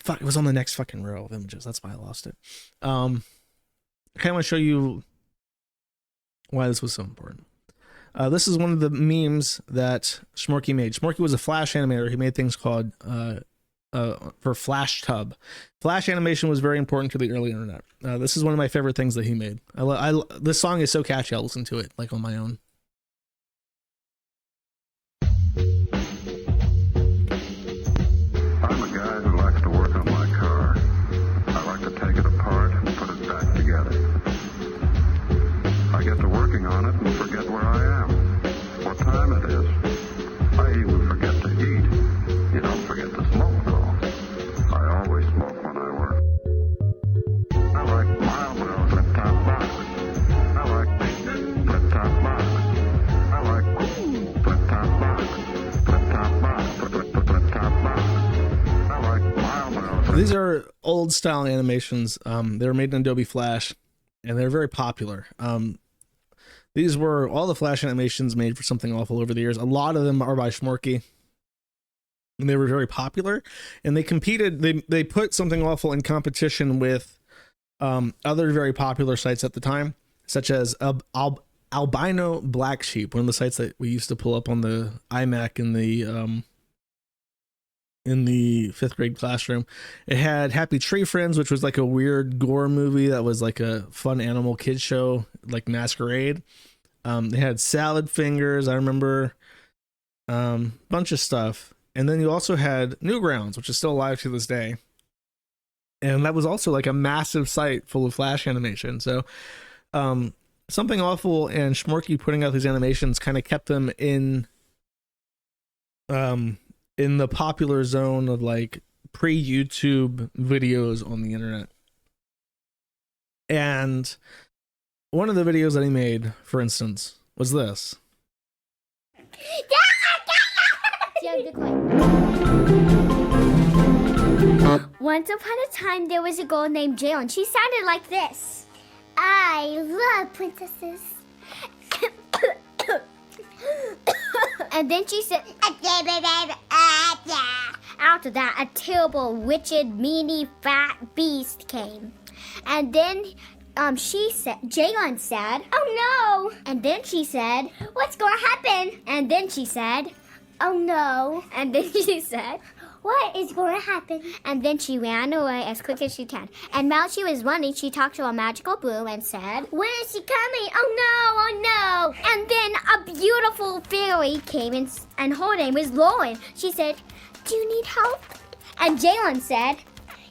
the next fucking row of images. That's why I lost it. I kind of want to show you why this was so important. This is one of the memes that Schmorky made. Schmorky was a Flash animator. He made things called for Flash Tub. Flash animation was very important to the early internet. This is one of my favorite things that he made. This song is so catchy. I'll listen to it like on my own. I'm a guy who likes to work on my car. I like to take it apart and put it back together. I get to working on it and forget where I am, what time it is. I even forget to eat. You don't forget to smoke, though. I always smoke when I work. I like Marlboro flip-top box. I like flip-top box. I like flip-top box. Flip-top box. Flip-top box. I like Marlboro. These are old style animations. They were made in Adobe Flash, and they're very popular. These were all the Flash animations made for Something Awful over the years. A lot of them are by Schmorky, and they were very popular. And they competed. They put Something Awful in competition with other very popular sites at the time, such as Albino Black Sheep, one of the sites that we used to pull up on the iMac in the 5th grade classroom. It had Happy Tree Friends, which was like a weird gore movie that was like a fun animal kids show, like Masquerade. They had Salad Fingers, I remember, bunch of stuff. And then you also had Newgrounds, which is still alive to this day. And that was also like a massive site full of Flash animation. So Something Awful and Schmorky putting out these animations kind of kept them in the popular zone of like pre-YouTube videos on the internet. And one of the videos that he made, for instance, was this. Once upon a time, there was a girl named Jill, and she sounded like this. I love princesses. And then she said, after that, a terrible, wicked, meanie, fat beast came. And then she said, Jalen said, oh no. And then she said, what's going to happen? And then she said, oh no. And then she said, what is going to happen? And then she ran away as quick as she can. And while she was running, she talked to a magical broom and said, where is she coming? Oh no, oh no. And then a beautiful fairy came in, and her name was Lauren. She said, do you need help? And Jalen said,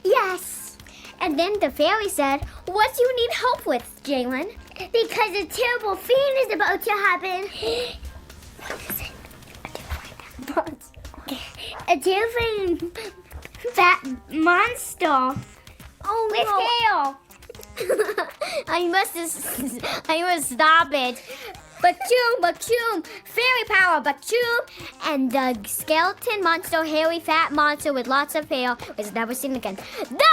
yes. And then the fairy said, what do you need help with, Jalen? Because a terrible thing is about to happen. What is it? A terrifying fat monster. Oh, with hair. I must stop it. Bachoom, fairy power, bachoom. And the skeleton monster, hairy fat monster with lots of hair, was never seen again. The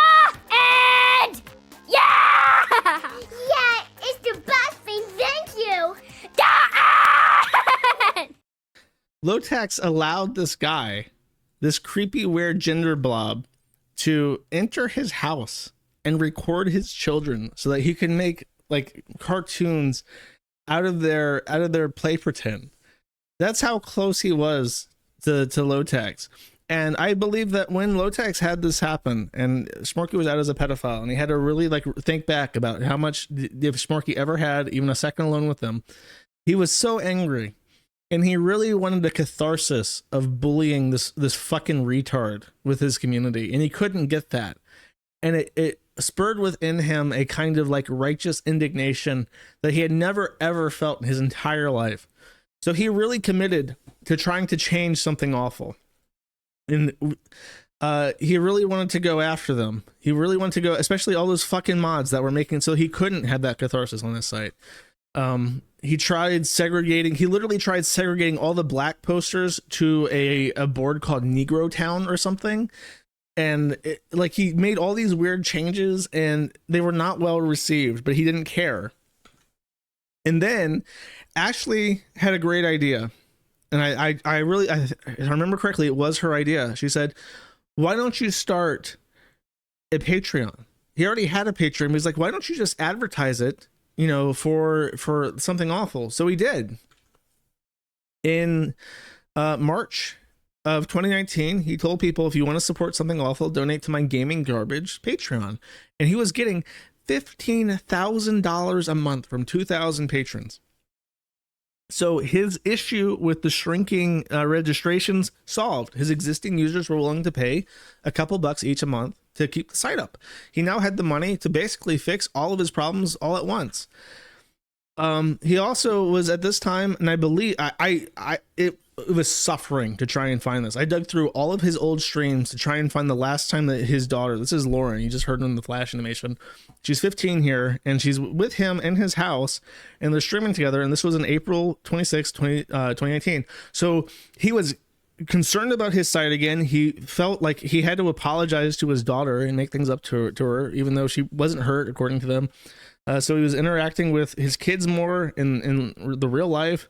Lowtax allowed this guy, this creepy, weird gender blob, to enter his house and record his children so that he can make like cartoons out of their play pretend. That's how close he was to Lowtax. And I believe that when Lowtax had this happen and Smorky was out as a pedophile and he had to really like think back about how much if Smorky ever had even a second alone with them, he was so angry and he really wanted a catharsis of bullying this fucking retard with his community, and he couldn't get that. And it spurred within him a kind of like righteous indignation that he had never ever felt in his entire life. So he really committed to trying to change something awful. And he really wanted to go after them. He really wanted to go, especially all those fucking mods that were making so he couldn't have that catharsis on his site. He tried segregating, he literally tried segregating all the black posters to a board called Negro Town or something. And like he made all these weird changes and they were not well received, but he didn't care. And then Ashley had a great idea. And I really, if I remember correctly, it was her idea. She said, why don't you start a Patreon? He already had a Patreon. He's like, why don't you just advertise it, you know, for something awful? So he did. In March of 2019, he told people, if you want to support something awful, donate to my gaming garbage Patreon. And he was getting $15,000 a month from 2,000 patrons. So his issue with the shrinking registrations solved. His existing users were willing to pay a couple bucks each a month to keep the site up. He now had the money to basically fix all of his problems all at once. He also was at this time, and I believe it was suffering to try and find this. I dug through all of his old streams to try and find the last time that his daughter, this is Lauren, you just heard her in the flash animation. She's 15 here, and she's with him in his house, and they're streaming together, and this was in April 26, 2019. So he was concerned about his site again. He felt like he had to apologize to his daughter and make things up to her, even though she wasn't hurt, according to them. So he was interacting with his kids more in the real life,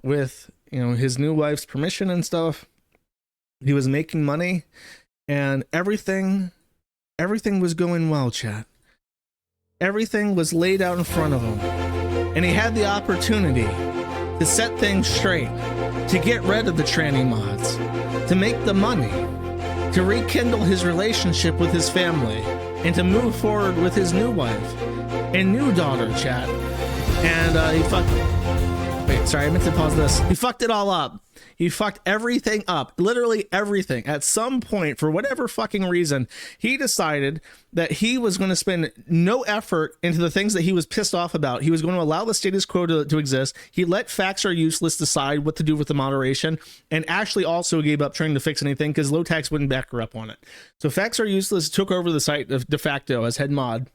with, you know, his new wife's permission and stuff. He was making money, and everything was going well, chat. Everything was laid out in front of him, and he had the opportunity to set things straight, to get rid of the tranny mods, to make the money, to rekindle his relationship with his family, and to move forward with his new wife and new daughter, chat. And he fucked. Wait, sorry, I meant to pause this. He fucked it all up. He fucked everything up. Literally everything. At some point, for whatever fucking reason, he decided that he was going to spend no effort into the things that he was pissed off about. He was going to allow the status quo to exist. He let Facts Are Useless decide what to do with the moderation, and Ashley also gave up trying to fix anything because Lowtax wouldn't back her up on it. So Facts Are Useless took over the site de facto as head mod.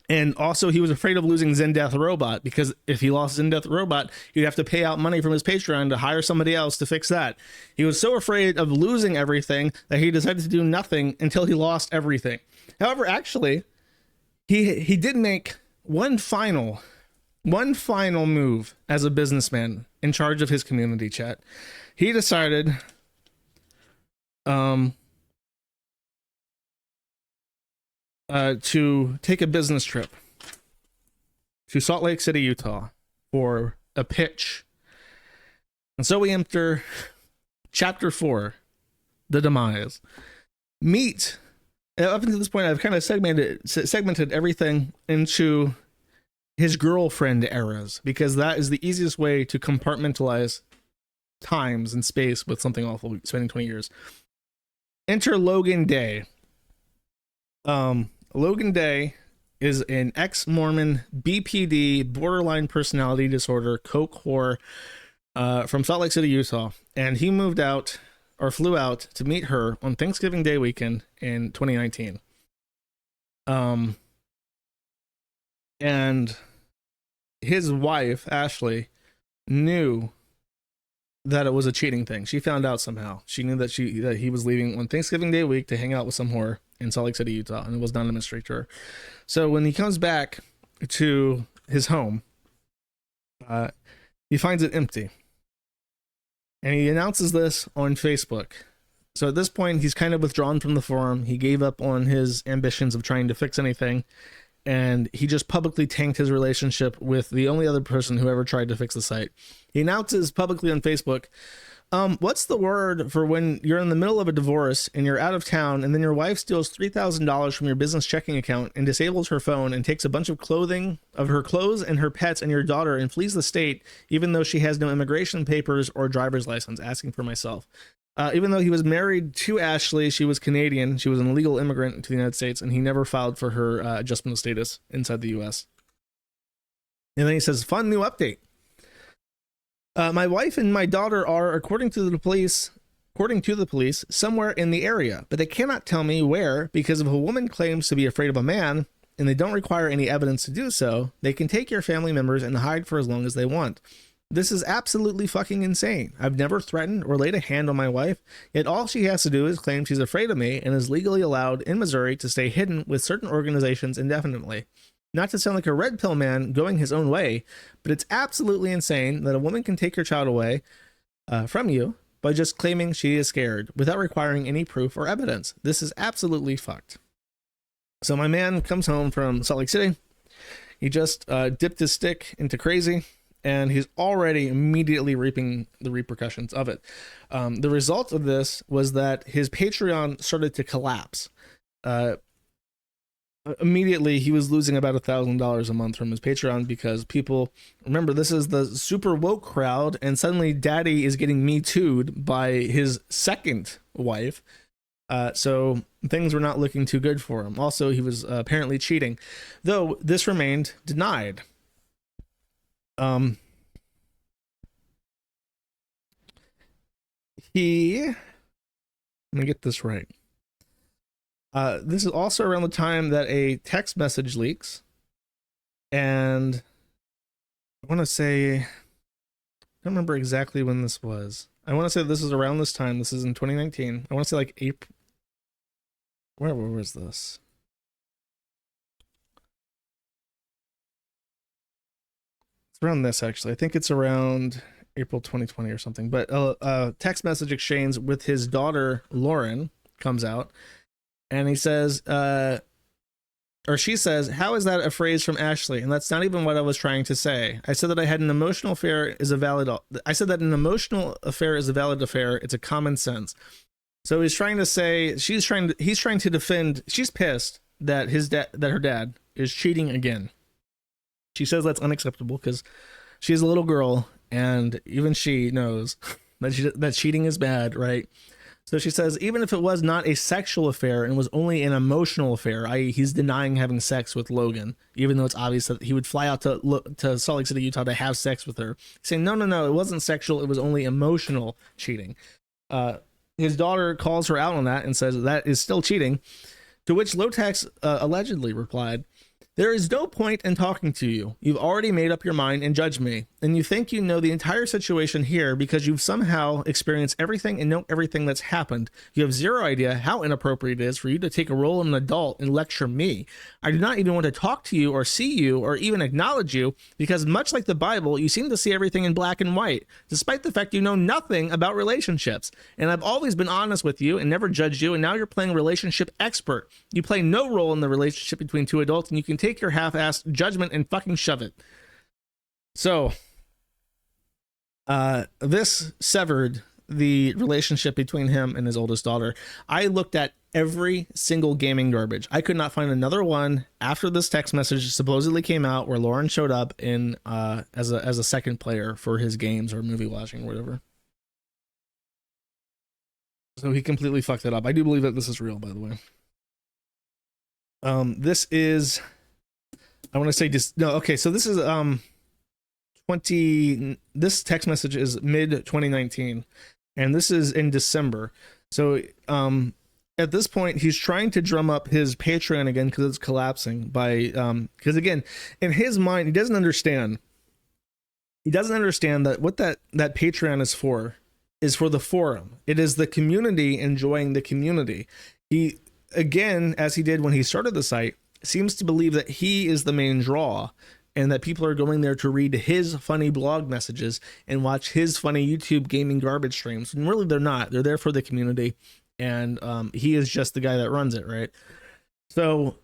And also, he was afraid of losing Zen Death Robot, because if he lost Zen Death Robot, he'd have to pay out money from his Patreon to hire somebody else to fix that. He was so afraid of losing everything that he decided to do nothing until he lost everything. However, actually, he did make one final move as a businessman in charge of his community, chat. He decided to take a business trip to Salt Lake City, Utah for a pitch. And so we enter chapter 4, the demise. Meet, up until this point, I've kind of segmented everything into his girlfriend eras, because that is the easiest way to compartmentalize times and space with something awful, spending 20 years. Enter Logan Day. Logan Day is an ex-Mormon, BPD, borderline personality disorder, coke whore, from Salt Lake City, Utah. And he moved out, or flew out, to meet her on Thanksgiving Day weekend in 2019. And his wife, Ashley, knew that it was a cheating thing. She found out somehow. She knew that he was leaving on Thanksgiving Day week to hang out with some whore in Salt Lake City, Utah, and it was not a mystery to her. So when he comes back to his home, he finds it empty. And he announces this on Facebook. So at this point, he's kind of withdrawn from the forum. He gave up on his ambitions of trying to fix anything. And he just publicly tanked his relationship with the only other person who ever tried to fix the site. He announces publicly on Facebook, what's the word for when you're in the middle of a divorce and you're out of town and then your wife steals $3,000 from your business checking account and disables her phone and takes a bunch of her clothes and her pets and your daughter and flees the state, even though she has no immigration papers or driver's license? Asking for myself. Even though he was married to Ashley, she was Canadian. She was an illegal immigrant to the United States, and he never filed for her adjustment of status inside the U.S. And then he says, fun new update. My wife and my daughter are, according to the police, somewhere in the area, but they cannot tell me where because if a woman claims to be afraid of a man and they don't require any evidence to do so, they can take your family members and hide for as long as they want. This is absolutely fucking insane. I've never threatened or laid a hand on my wife, yet all she has to do is claim she's afraid of me and is legally allowed in Missouri to stay hidden with certain organizations indefinitely. Not to sound like a red pill man going his own way, but it's absolutely insane that a woman can take your child away from you by just claiming she is scared without requiring any proof or evidence. This is absolutely fucked. So my man comes home from Salt Lake City. He just dipped his stick into crazy, and he's already immediately reaping the repercussions of it. The result of this was that his Patreon started to collapse. Immediately, he was losing about $1,000 a month from his Patreon because people, remember, this is the super woke crowd, and suddenly daddy is getting Me Too'd by his second wife. So things were not looking too good for him. Also, he was apparently cheating, though this remained denied. Let me get this right. This is also around the time that a text message leaks, and I want to say, I don't remember exactly when this was. I want to say this is around this time. This is in 2019. I want to say like April. Where was this? It's around this, actually. I think it's around April 2020 or something. But a text message exchange with his daughter, Lauren, comes out. And he says, or she says, how is that a phrase from Ashley? And that's not even what I was trying to say. I said that an emotional affair is a valid affair. It's a common sense. So he's trying to say, he's trying to defend, she's pissed that her dad is cheating again. She says that's unacceptable because she's a little girl and even she knows that cheating is bad, right? So she says, even if it was not a sexual affair and was only an emotional affair, i.e. he's denying having sex with Logan, even though it's obvious that he would fly out to Salt Lake City, Utah to have sex with her. He's saying, no, it wasn't sexual. It was only emotional cheating. His daughter calls her out on that and says that is still cheating, to which Lowtax allegedly replied, there is no point in talking to you. You've already made up your mind and judged me. And you think you know the entire situation here because you've somehow experienced everything and know everything that's happened. You have zero idea how inappropriate it is for you to take a role of an adult and lecture me. I do not even want to talk to you or see you or even acknowledge you because much like the Bible, you seem to see everything in black and white, despite the fact you know nothing about relationships. And I've always been honest with you and never judged you, and now you're playing relationship expert. You play no role in the relationship between two adults, and you can take your half-assed judgment and fucking shove it. So this severed the relationship between him and his oldest daughter. I looked at every single gaming garbage. I could not find another one after this text message supposedly came out where Lauren showed up in as a second player for his games or movie watching or whatever. So he completely fucked it up. I do believe that this is real, by the way. This is, I want to say just no. Okay, so this is this text message is mid 2019, and this is in December. So at this point, he's trying to drum up his Patreon again because it's collapsing by because again, in his mind, he doesn't understand. He doesn't understand that what that Patreon is for the forum. It is the community enjoying the community. He, again, as he did when he started the site, seems to believe that he is the main draw, and that people are going there to read his funny blog messages and watch his funny YouTube gaming garbage streams. And really, they're not. They're there for the community, and he is just the guy that runs it, right? So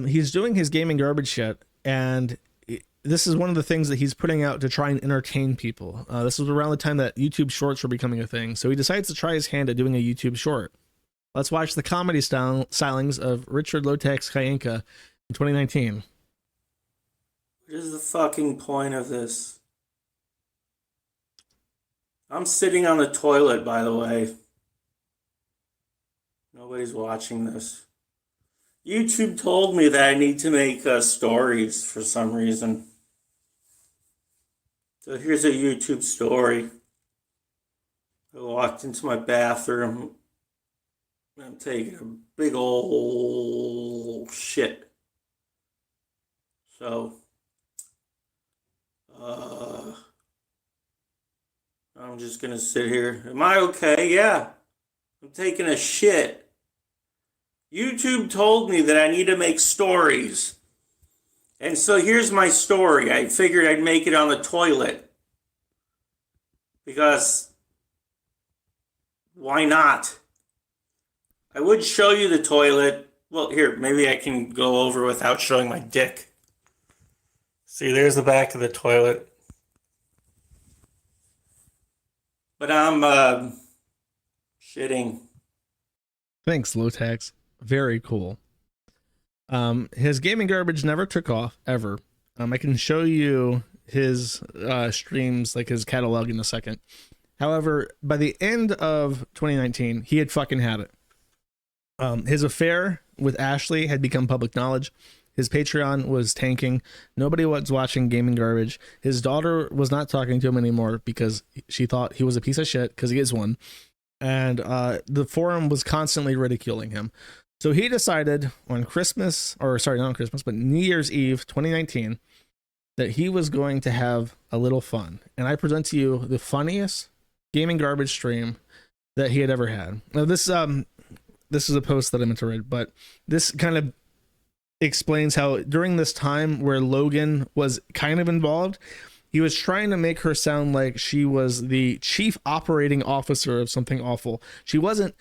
he's doing his gaming garbage shit, and this is one of the things that he's putting out to try and entertain people. This was around the time that YouTube Shorts were becoming a thing, so he decides to try his hand at doing a YouTube Short. Let's watch the comedy stylings of Richard Lowtax Kayenka in 2019. What is the fucking point of this? I'm sitting on the toilet, by the way. Nobody's watching this. YouTube told me that I need to make stories for some reason. So here's a YouTube story. I walked into my bathroom. I'm taking a big old shit. So, I'm just gonna sit here. Am I okay? Yeah. I'm taking a shit. YouTube told me that I need to make stories. And so here's my story. I figured I'd make it on the toilet. Because why not? I would show you the toilet. Well, here, maybe I can go over without showing my dick. See, there's the back of the toilet. But I'm shitting. Thanks, Lowtax. Very cool. His gaming garbage never took off, ever. I can show you his streams, like his catalog, in a second. However, by the end of 2019, he had fucking had it. His affair with Ashley had become public knowledge. His Patreon was tanking. Nobody was watching gaming garbage. His daughter was not talking to him anymore because she thought he was a piece of shit, because he is one. And the forum was constantly ridiculing him. So he decided on Christmas, or sorry, not on Christmas, but New Year's Eve 2019, that he was going to have a little fun. And I present to you the funniest gaming garbage stream that he had ever had. Now this is a post that I meant to read, but this kind of explains how during this time where Logan was kind of involved, he was trying to make her sound like she was the chief operating officer of something awful. She wasn't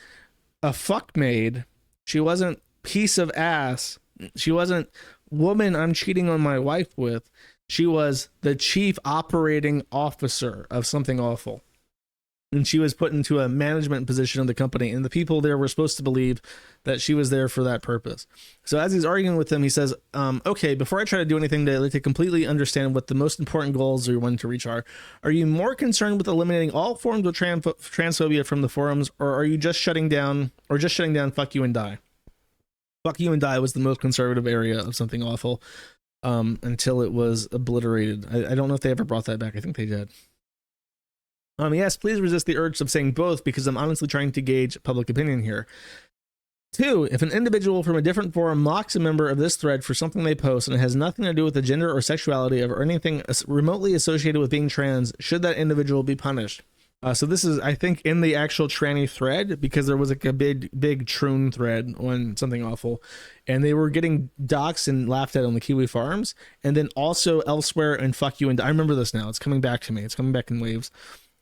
a fuck maid. She wasn't piece of ass. She wasn't woman I'm cheating on my wife with. She was the chief operating officer of something awful. And she was put into a management position of the company, and the people there were supposed to believe that she was there for that purpose. So as he's arguing with them, he says, okay, before I try to do anything to, like, to completely understand what the most important goals you want to reach are you more concerned with eliminating all forms of transphobia from the forums, or are you just shutting down fuck you and die? Fuck you and die was the most conservative area of something awful until it was obliterated. I don't know if they ever brought that back. I think they did. Yes, please resist the urge of saying both, because I'm honestly trying to gauge public opinion here. 2, if an individual from a different forum mocks a member of this thread for something they post and it has nothing to do with the gender or sexuality of or anything remotely associated with being trans, should that individual be punished? So this is, I think, in the actual tranny thread, because there was like a big troon thread on something awful, and they were getting doxxed and laughed at on the Kiwi Farms, and then also elsewhere in Fuck You and I remember this now. It's coming back to me. It's coming back in waves.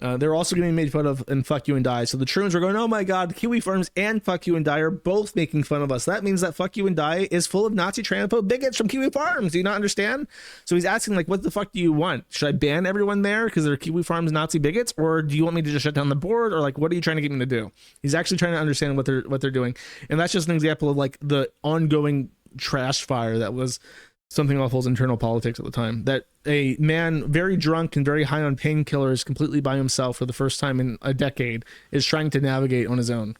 They're also getting made fun of in Fuck You and Die. So the Troons are going, oh my god, Kiwi Farms and Fuck You and Die are both making fun of us. That means that Fuck You and Die is full of Nazi transphobe bigots from Kiwi Farms. Do you not understand? So he's asking, like, what the fuck do you want? Should I ban everyone there because they're Kiwi Farms Nazi bigots? Or do you want me to just shut down the board? Or, like, what are you trying to get me to do? He's actually trying to understand what they're doing. And that's just an example of, like, the ongoing trash fire that was Something Awful's internal politics at the time, that a man very drunk and very high on painkillers, completely by himself for the first time in a decade, is trying to navigate on his own.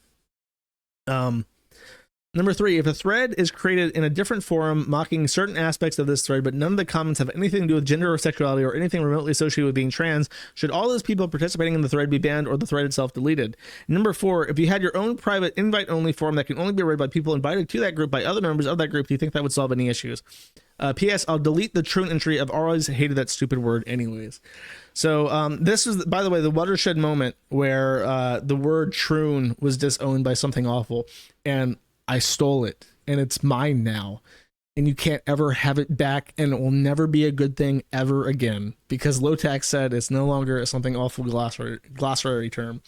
Number 3, if a thread is created in a different forum mocking certain aspects of this thread, but none of the comments have anything to do with gender or sexuality or anything remotely associated with being trans, should all those people participating in the thread be banned or the thread itself deleted? Number 4, if you had your own private invite-only forum that can only be read by people invited to that group by other members of that group, do you think that would solve any issues? P.S. I'll delete the troon entry. I've always hated that stupid word anyways. So this is, by the way, the watershed moment where the word troon was disowned by Something Awful, and I stole it, and it's mine now. and you can't ever have it back, and it will never be a good thing ever again, because Lowtax said it's no longer something awful glossary term.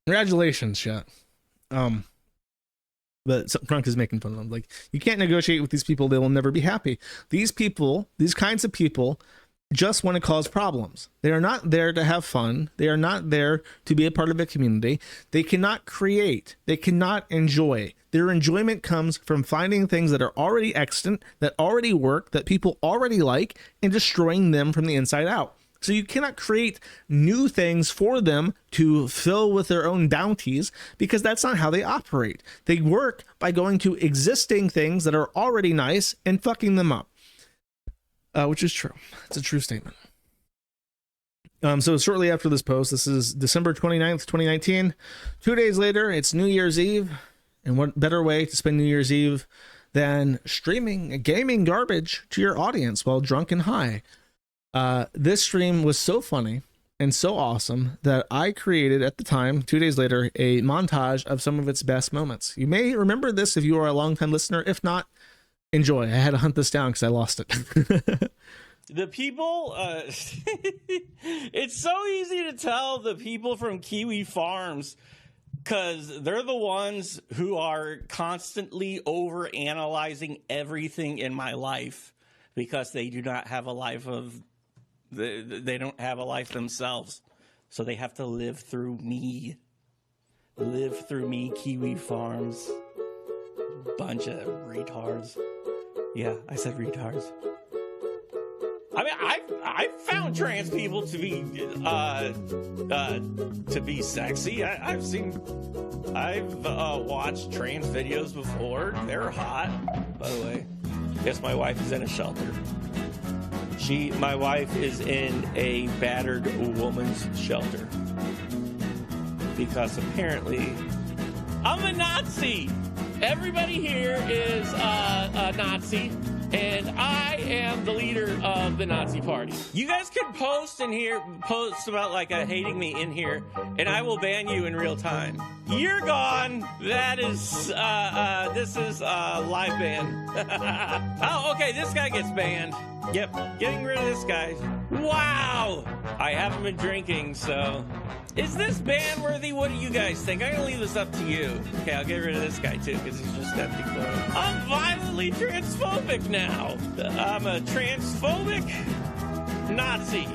Congratulations, chat. But Crunk is making fun of them. Like, you can't negotiate with these people. They will never be happy. These people, these kinds of people, just want to cause problems. They are not there to have fun. They are not there to be a part of a community. They cannot create. They cannot enjoy. Their enjoyment comes from finding things that are already extant, that already work, that people already like, and destroying them from the inside out. So you cannot create new things for them to fill with their own bounties, because that's not how they operate. They work by going to existing things that are already nice and fucking them up, which is true. It's a true statement. So shortly after this post, this is December 29th, 2019. 2 days later, it's New Year's Eve. And what better way to spend New Year's Eve than streaming gaming garbage to your audience while drunk and high? This stream was so funny and so awesome that I created, at the time, 2 days later, a montage of some of its best moments. You may remember this if you are a longtime listener. If not, enjoy. I had to hunt this down because I lost it. The people, it's so easy to tell the people from Kiwi Farms, because they're the ones who are constantly over analyzing everything in my life, because they do not have a life of, they don't have a life themselves. So they have to live through me. Live through me, Kiwi Farms. Bunch of retards. Yeah, I said retards. I mean, I've found trans people to be sexy. I've watched trans videos before. They're hot, by the way. Yes, my wife is in a shelter. My wife is in a battered woman's shelter, because apparently I'm a Nazi. Everybody here is a Nazi. And I am the leader of the Nazi party. You guys can post about like hating me in here, and I will ban you in real time. You're gone. That is, this is live ban. Oh, okay, this guy gets banned. Yep, getting rid of this guy. Wow! I haven't been drinking, so... Is this ban worthy? What do you guys think? I'm gonna leave this up to you. Okay, I'll get rid of this guy too, because he's just empty clothes. I'm violently transphobic now. I'm a transphobic Nazi.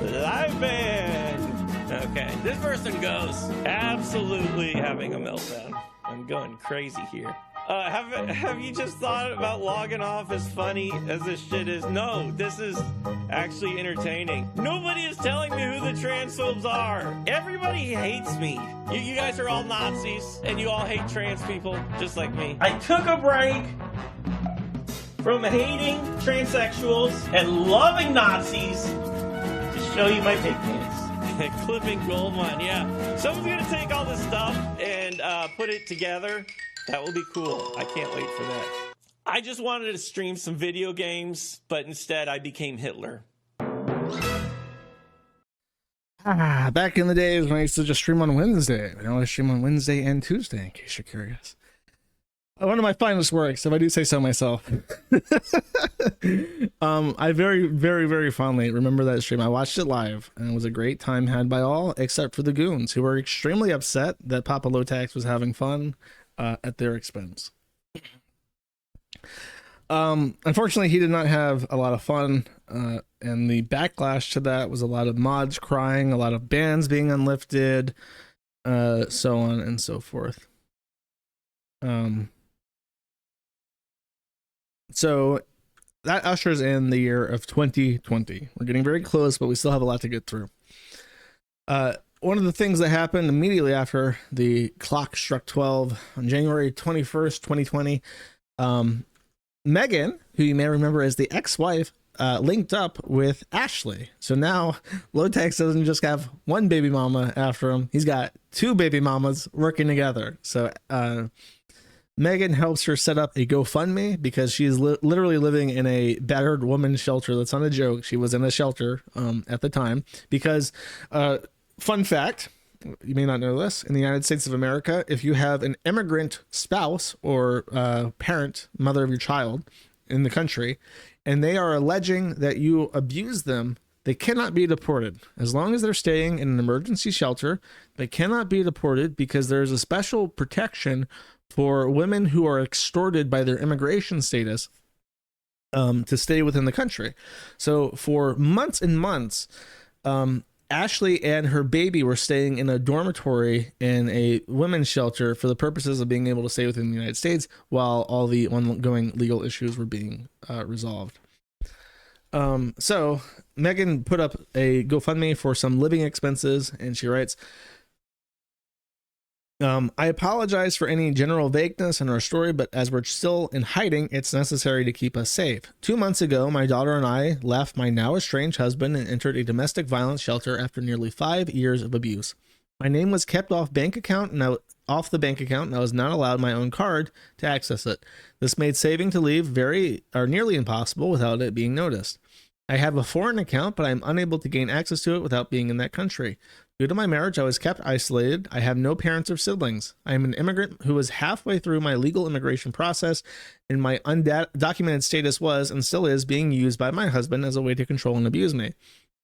Live ban. Okay, this person goes absolutely having a meltdown. I'm going crazy here. Have you just thought about logging off, as funny as this shit is? No, this is actually entertaining. Nobody is telling me who the transphobes are. Everybody hates me. You guys are all Nazis, and you all hate trans people, just like me. I took a break from hating transsexuals and loving Nazis to show you my pig pants. Clipping gold mine, yeah. Someone's gonna take all this stuff and put it together. That will be cool. I can't wait for that. I just wanted to stream some video games, but instead I became Hitler. Back in the days when I used to just stream on Wednesday. Now I stream on Wednesday and Tuesday, in case you're curious. One of my finest works, if I do say so myself. I very, very, very fondly remember that stream. I watched it live, and it was a great time had by all, except for the goons, who were extremely upset that Papa Lowtax was having fun at their expense. Unfortunately, he did not have a lot of fun, and the backlash to that was a lot of mods crying, a lot of bans being unlifted, so on and so forth. So that ushers in the year of 2020. We're getting very close, but we still have a lot to get through. One of the things that happened immediately after the clock struck 12 on January 21st, 2020, Megan, who you may remember as the ex-wife, linked up with Ashley. So now Lowtax doesn't just have one baby mama after him. He's got two baby mamas working together. So Megan helps her set up a GoFundMe, because she is literally living in a battered woman's shelter. That's not a joke. She was in a shelter at the time because... fun fact, you may not know this, in the United States of America, if you have an immigrant spouse or parent, mother of your child in the country, and they are alleging that you abuse them, they cannot be deported. As long as they're staying in an emergency shelter, they cannot be deported because there's a special protection for women who are extorted by their immigration status to stay within the country. So for months and months, Ashley and her baby were staying in a dormitory in a women's shelter for the purposes of being able to stay within the United States while all the ongoing legal issues were being resolved. So Megan put up a GoFundMe for some living expenses, and she writes, I apologize for any general vagueness in our story, but as we're still in hiding, it's necessary to keep us safe. 2 months ago, my daughter and I left my now estranged husband and entered a domestic violence shelter after nearly 5 years of abuse. My name was kept off the bank account, and I was not allowed my own card to access it. This made saving to leave nearly impossible without it being noticed. I have a foreign account, but I am unable to gain access to it without being in that country. Due to my marriage, I was kept isolated. I have no parents or siblings. I am an immigrant who was halfway through my legal immigration process, and my undocumented status was, and still is, being used by my husband as a way to control and abuse me.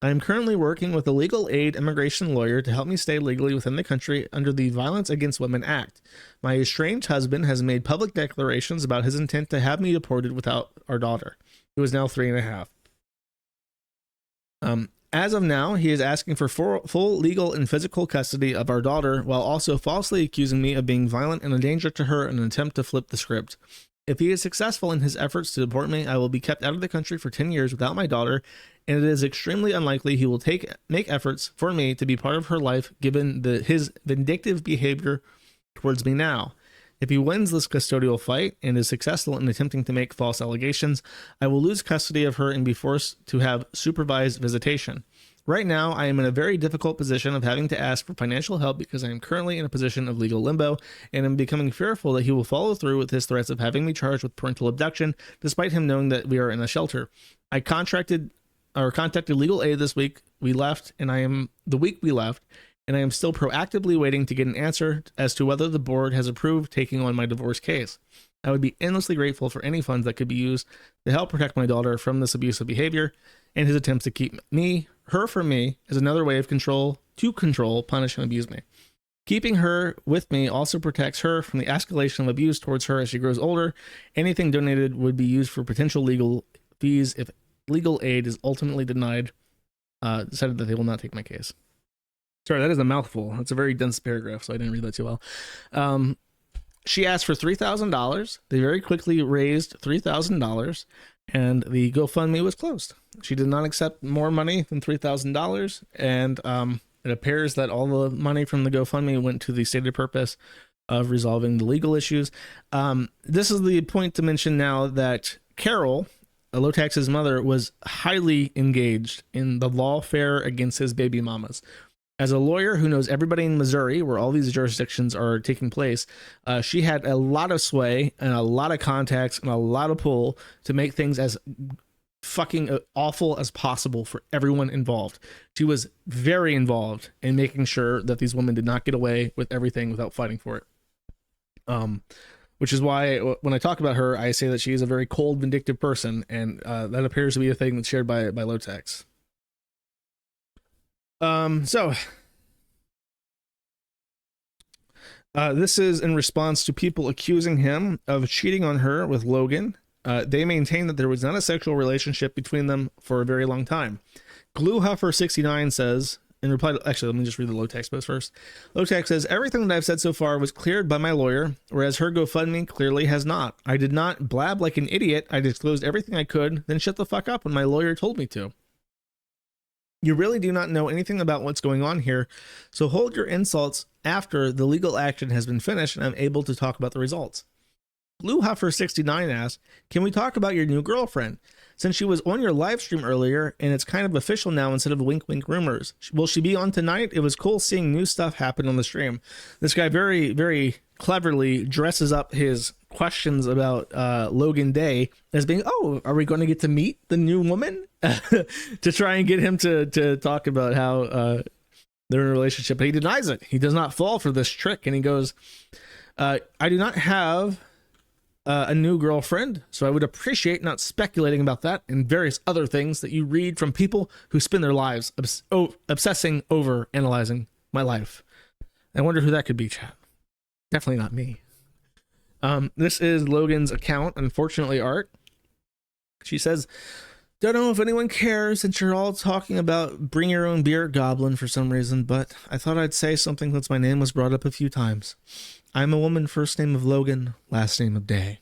I am currently working with a legal aid immigration lawyer to help me stay legally within the country under the Violence Against Women Act. My estranged husband has made public declarations about his intent to have me deported without our daughter, who is now 3.5. As of now, he is asking for full legal and physical custody of our daughter while also falsely accusing me of being violent and a danger to her in an attempt to flip the script. If he is successful in his efforts to deport me, I will be kept out of the country for 10 years without my daughter, and it is extremely unlikely he will make efforts for me to be part of her life given his vindictive behavior towards me now. If he wins this custodial fight and is successful in attempting to make false allegations, I will lose custody of her and be forced to have supervised visitation. Right now, I am in a very difficult position of having to ask for financial help because I am currently in a position of legal limbo, and am becoming fearful that he will follow through with his threats of having me charged with parental abduction, despite him knowing that we are in a shelter. I contacted legal aid this week. We left, and I am still proactively waiting to get an answer as to whether the board has approved taking on my divorce case. I would be endlessly grateful for any funds that could be used to help protect my daughter from this abusive behavior, and his attempts to keep her from me is another way of control, punish, and abuse me. Keeping her with me also protects her from the escalation of abuse towards her as she grows older. Anything donated would be used for potential legal fees if legal aid is ultimately denied. Decided that they will not take my case. Sorry, that is a mouthful. It's a very dense paragraph, so I didn't read that too well. She asked for $3,000. They very quickly raised $3,000, and the GoFundMe was closed. She did not accept more money than $3,000, and it appears that all the money from the GoFundMe went to the stated purpose of resolving the legal issues. This is the point to mention now that Carol, Lowtax's mother, was highly engaged in the lawfare against his baby mamas. As a lawyer who knows everybody in Missouri, where all these jurisdictions are taking place, she had a lot of sway and a lot of contacts and a lot of pull to make things as fucking awful as possible for everyone involved. She was very involved in making sure that these women did not get away with everything without fighting for it. Which is why when I talk about her, I say that she is a very cold, vindictive person, and that appears to be a thing that's shared by Lowtax. This is in response to people accusing him of cheating on her with Logan. They maintain that there was not a sexual relationship between them for a very long time. Gluehuffer69 says, in reply to, actually, let me just read the Lowtax post first. Lowtax says, everything that I've said so far was cleared by my lawyer, whereas her GoFundMe clearly has not. I did not blab like an idiot. I disclosed everything I could, then shut the fuck up when my lawyer told me to. You really do not know anything about what's going on here, so hold your insults after the legal action has been finished and I'm able to talk about the results. Bluehuffer69 asks, can we talk about your new girlfriend? Since she was on your live stream earlier and it's kind of official now instead of wink wink rumors. Will she be on tonight? It was cool seeing new stuff happen on the stream. This guy very, very cleverly dresses up his questions about Logan Day as being, oh, are we going to get to meet the new woman? To try and get him to talk about how they're in a relationship, but he denies it. He does not fall for this trick, and he goes, I do not have a new girlfriend, so I would appreciate not speculating about that and various other things that you read from people who spend their lives obsessing over analyzing my life. I wonder who that could be, chat. Definitely not me. This is Logan's account. Unfortunately, Art. She says, don't know if anyone cares since you're all talking about bring your own beer goblin for some reason, but I thought I'd say something since my name was brought up a few times. I'm a woman, first name of Logan, last name of Day.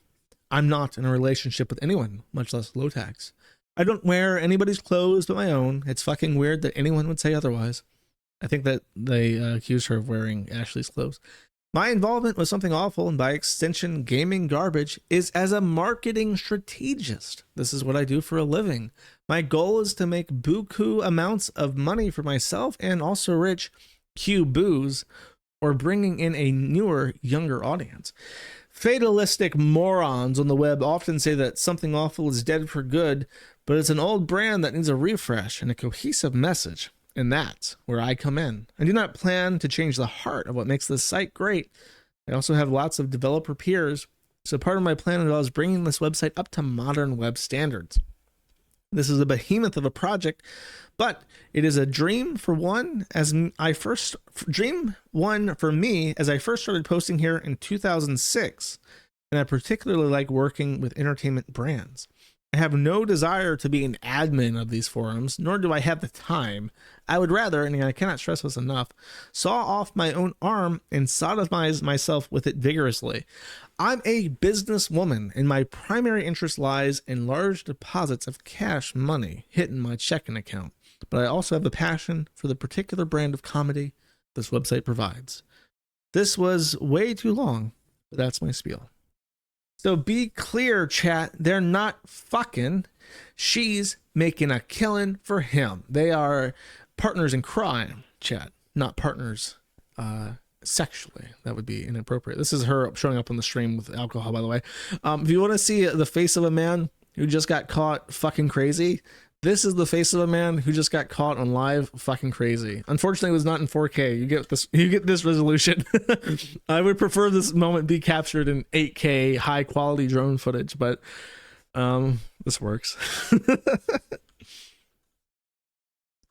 I'm not in a relationship with anyone, much less Lowtax. I don't wear anybody's clothes but my own. It's fucking weird that anyone would say otherwise. I think that they accused her of wearing Ashley's clothes. My involvement with something awful, and by extension, gaming garbage, is as a marketing strategist. This is what I do for a living. My goal is to make buku amounts of money for myself and also rich Q booze, or bringing in a newer, younger audience. Fatalistic morons on the web often say that something awful is dead for good, but it's an old brand that needs a refresh and a cohesive message. And that's where I come in. I do not plan to change the heart of what makes this site great. I also have lots of developer peers, so part of my plan involves bringing this website up to modern web standards. This is a behemoth of a project, but it is a dream for one for me as I first started posting here in 2006, and I particularly like working with entertainment brands. I have no desire to be an admin of these forums, nor do I have the time. I would rather, and I cannot stress this enough, saw off my own arm and sodomize myself with it vigorously. I'm a businesswoman, and my primary interest lies in large deposits of cash money hitting my checking account. But I also have a passion for the particular brand of comedy this website provides. This was way too long, but that's my spiel. So be clear, chat. They're not fucking. She's making a killing for him. They are partners in crime, chat, not partners sexually. That would be inappropriate. This is her showing up on the stream with alcohol, by the way. If you want to see the face of a man who just got caught fucking crazy, this is the face of a man who just got caught on live fucking crazy. Unfortunately, it was not in 4K. You get this resolution. I would prefer this moment be captured in 8K high quality drone footage, but this works.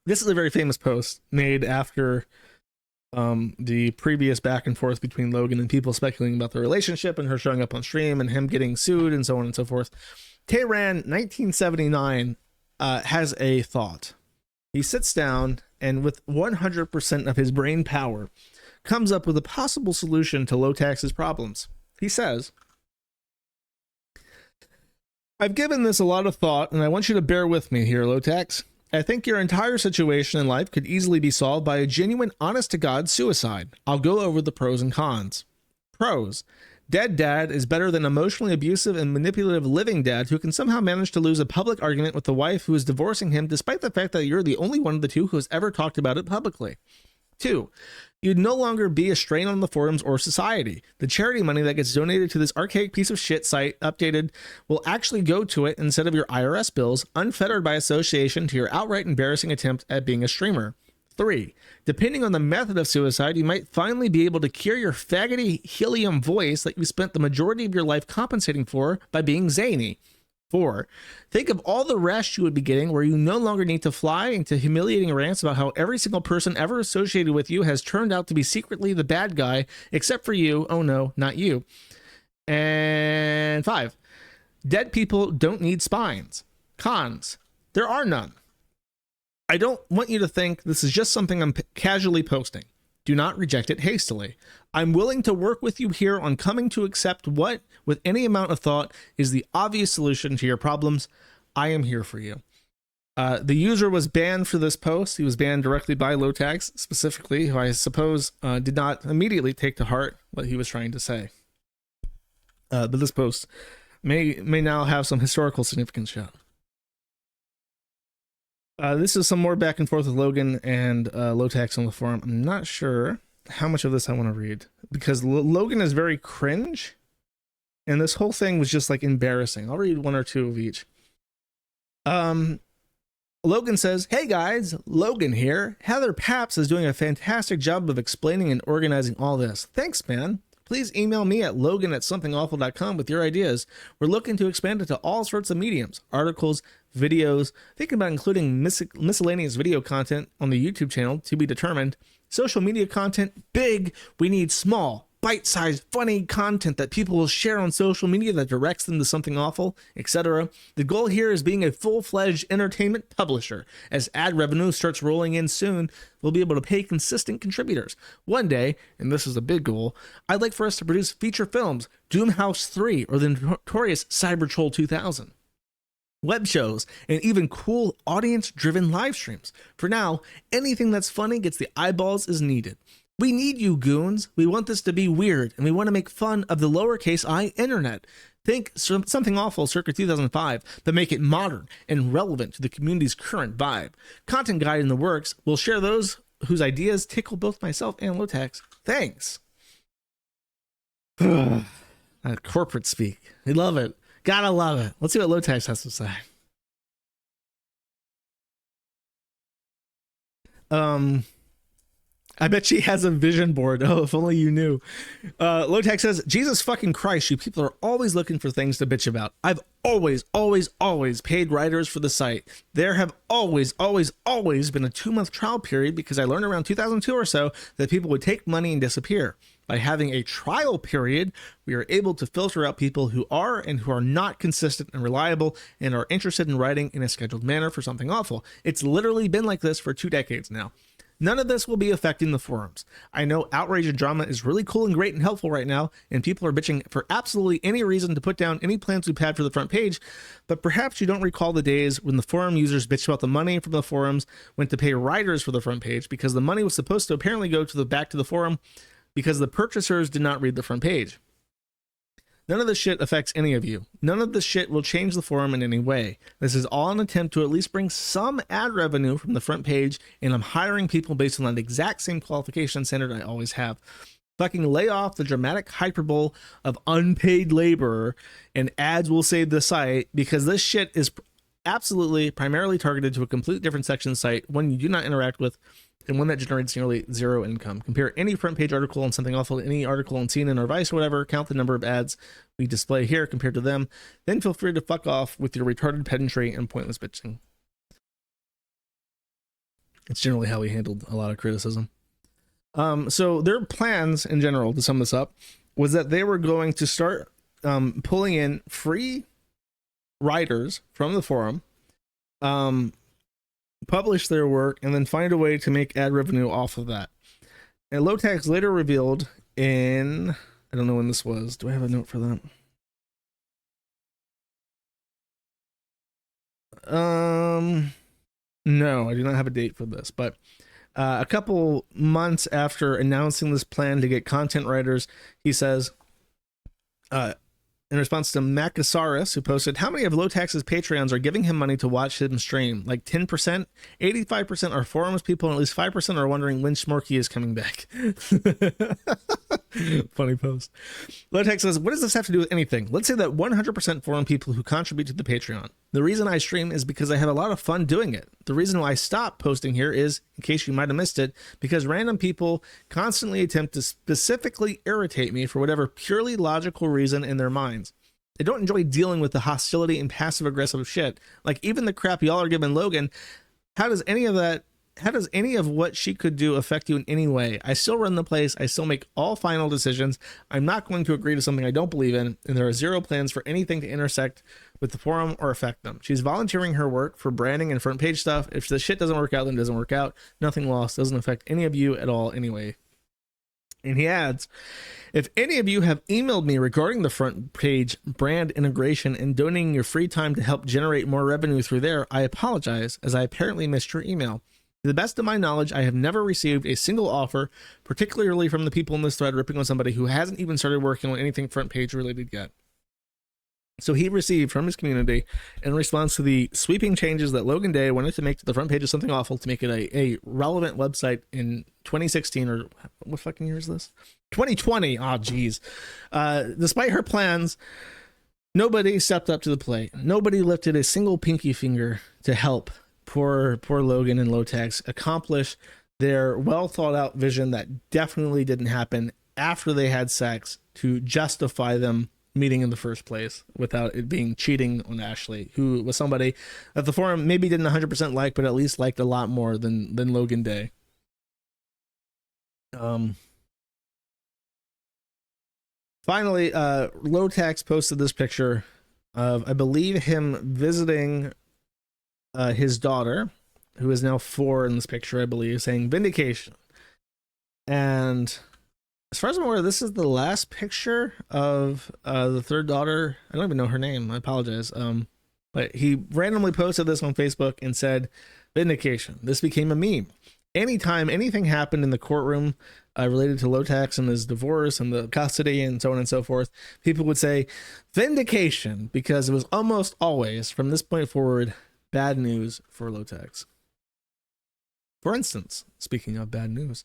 This is a very famous post made after the previous back and forth between Logan and people speculating about the relationship and her showing up on stream and him getting sued and so on and so forth. Tehran 1979 has a thought. He sits down and with 100% of his brain power comes up with a possible solution to Lowtax's problems. He says, I've given this a lot of thought and I want you to bear with me here, Lowtax. I think your entire situation in life could easily be solved by a genuine, honest-to-God suicide. I'll go over the pros and cons. Pros. Dead dad is better than emotionally abusive and manipulative living dad who can somehow manage to lose a public argument with the wife who is divorcing him despite the fact that you're the only one of the two who has ever talked about it publicly. 2. You'd no longer be a strain on the forums or society. The charity money that gets donated to this archaic piece of shit site, updated, will actually go to it instead of your IRS bills, unfettered by association to your outright embarrassing attempt at being a streamer. 3. Depending on the method of suicide, you might finally be able to cure your faggoty helium voice that you spent the majority of your life compensating for by being zany. 4. Think of all the rest you would be getting where you no longer need to fly into humiliating rants about how every single person ever associated with you has turned out to be secretly the bad guy, except for you. Oh no, not you. And 5. Dead people don't need spines. Cons. There are none. I don't want you to think this is just something I'm casually posting. Do not reject it hastily. I'm willing to work with you here on coming to accept what, with any amount of thought, is the obvious solution to your problems. I am here for you. The user was banned for this post. He was banned directly by Lowtax, specifically, who I suppose did not immediately take to heart what he was trying to say. But this post may now have some historical significance, Sean. This is some more back and forth with Logan and Lowtax on the forum. I'm not sure how much of this I want to read because Logan is very cringe and this whole thing was just like embarrassing. I'll read one or two of each. Logan says, "Hey guys, Logan here. Heather Paps is doing a fantastic job of explaining and organizing all this. Thanks, man. Please email me at logan@somethingawful.com with your ideas. We're looking to expand it to all sorts of mediums, articles, videos, thinking about including miscellaneous video content on the YouTube channel to be determined. Social media content, big. We need small, bite-sized, funny content that people will share on social media that directs them to something awful, etc. The goal here is being a full-fledged entertainment publisher. As ad revenue starts rolling in soon, we'll be able to pay consistent contributors. One day, and this is a big goal, I'd like for us to produce feature films, Doomhouse 3 or the notorious Cybertroll 2000. Web shows, and even cool audience-driven live streams. For now, anything that's funny gets the eyeballs is needed. We need you, goons. We want this to be weird, and we want to make fun of the lowercase I internet. Think something awful circa 2005, but make it modern and relevant to the community's current vibe. Content guide in the works. We'll share those whose ideas tickle both myself and Lowtax. Thanks." Corporate speak. We love it. Gotta love it. Let's see what Lowtax has to say. I bet she has a vision board. Oh, if only you knew. Lowtax says, "Jesus fucking Christ, you people are always looking for things to bitch about. I've always paid writers for the site. There have always been a 2-month trial period because I learned around 2002 or so that people would take money and disappear. By having a trial period, we are able to filter out people who are and who are not consistent and reliable and are interested in writing in a scheduled manner for something awful. It's literally been like this for 2 decades now. None of this will be affecting the forums. I know outrage and drama is really cool and great and helpful right now, and people are bitching for absolutely any reason to put down any plans we've had for the front page, but perhaps you don't recall the days when the forum users bitched about the money from the forums went to pay writers for the front page because the money was supposed to apparently go to the back to the forum because the purchasers did not read the front page. None of this shit affects any of you. None of this shit will change the forum in any way. This is all an attempt to at least bring some ad revenue from the front page, and I'm hiring people based on that exact same qualification standard I always have. Fucking lay off the dramatic hyperbole of unpaid labor and ads will save the site, because this shit is absolutely primarily targeted to a completely different section of the site, one you do not interact with, and one that generates nearly zero income. Compare any front page article on Something Awful to any article on CNN or Vice or whatever, count the number of ads we display here compared to them, then feel free to fuck off with your retarded pedantry and pointless bitching. It's generally how we handled a lot of criticism. So their plans in general, to sum this up, was that they were going to start pulling in free writers from the forum, publish their work, and then find a way to make ad revenue off of that. And Lowtax later revealed in, I don't know when this was. Do I have a note for that? No, I do not have a date for this, but a couple months after announcing this plan to get content writers, he says, in response to Macasaurus, who posted, "How many of Lowtax's Patreons are giving him money to watch him stream? Like 10%? 85% are forums people, and at least 5% are wondering when Smorky is coming back." Funny post. Lowtax says, "What does this have to do with anything? Let's say that 100% forum people who contribute to the Patreon. The reason I stream is because I have a lot of fun doing it. The reason why I stopped posting here is, in case you might have missed it, because random people constantly attempt to specifically irritate me for whatever purely logical reason in their minds. I don't enjoy dealing with the hostility and passive aggressive shit. Like even the crap y'all are giving Logan. How does any of what she could do affect you in any way? I still run the place. I still make all final decisions. I'm not going to agree to something I don't believe in, and there are zero plans for anything to intersect with the forum or affect them. She's volunteering her work for branding and front page stuff. If the shit doesn't work out, then it doesn't work out. Nothing lost. Doesn't affect any of you at all anyway." And he adds, "If any of you have emailed me regarding the front page brand integration and donating your free time to help generate more revenue through there, I apologize, as I apparently missed your email. To the best of my knowledge, I have never received a single offer, particularly from the people in this thread ripping on somebody who hasn't even started working on anything front page related yet." So he received from his community, in response to the sweeping changes that Logan Day wanted to make to the front page of Something Awful to make it a relevant website in 2016, or what fucking year is this? 2020. Oh, geez. Despite her plans, nobody stepped up to the plate. Nobody lifted a single pinky finger to help poor Logan and Lowtax accomplish their well thought out vision that definitely didn't happen after they had sex to justify them meeting in the first place without it being cheating on Ashley, who was somebody that the forum maybe didn't 100% like, but at least liked a lot more than Logan Day. Finally, Lowtax posted this picture of, I believe, him visiting his daughter, who is now 4 in this picture, I believe, saying vindication. And as far as I'm aware, this is the last picture of the third daughter. I don't even know her name. I apologize. But he randomly posted this on Facebook and said, vindication. This became a meme. Anytime anything happened in the courtroom related to Lowtax and his divorce and the custody and so on and so forth, people would say vindication, because it was almost always, from this point forward, bad news for Lowtax. For instance, speaking of bad news,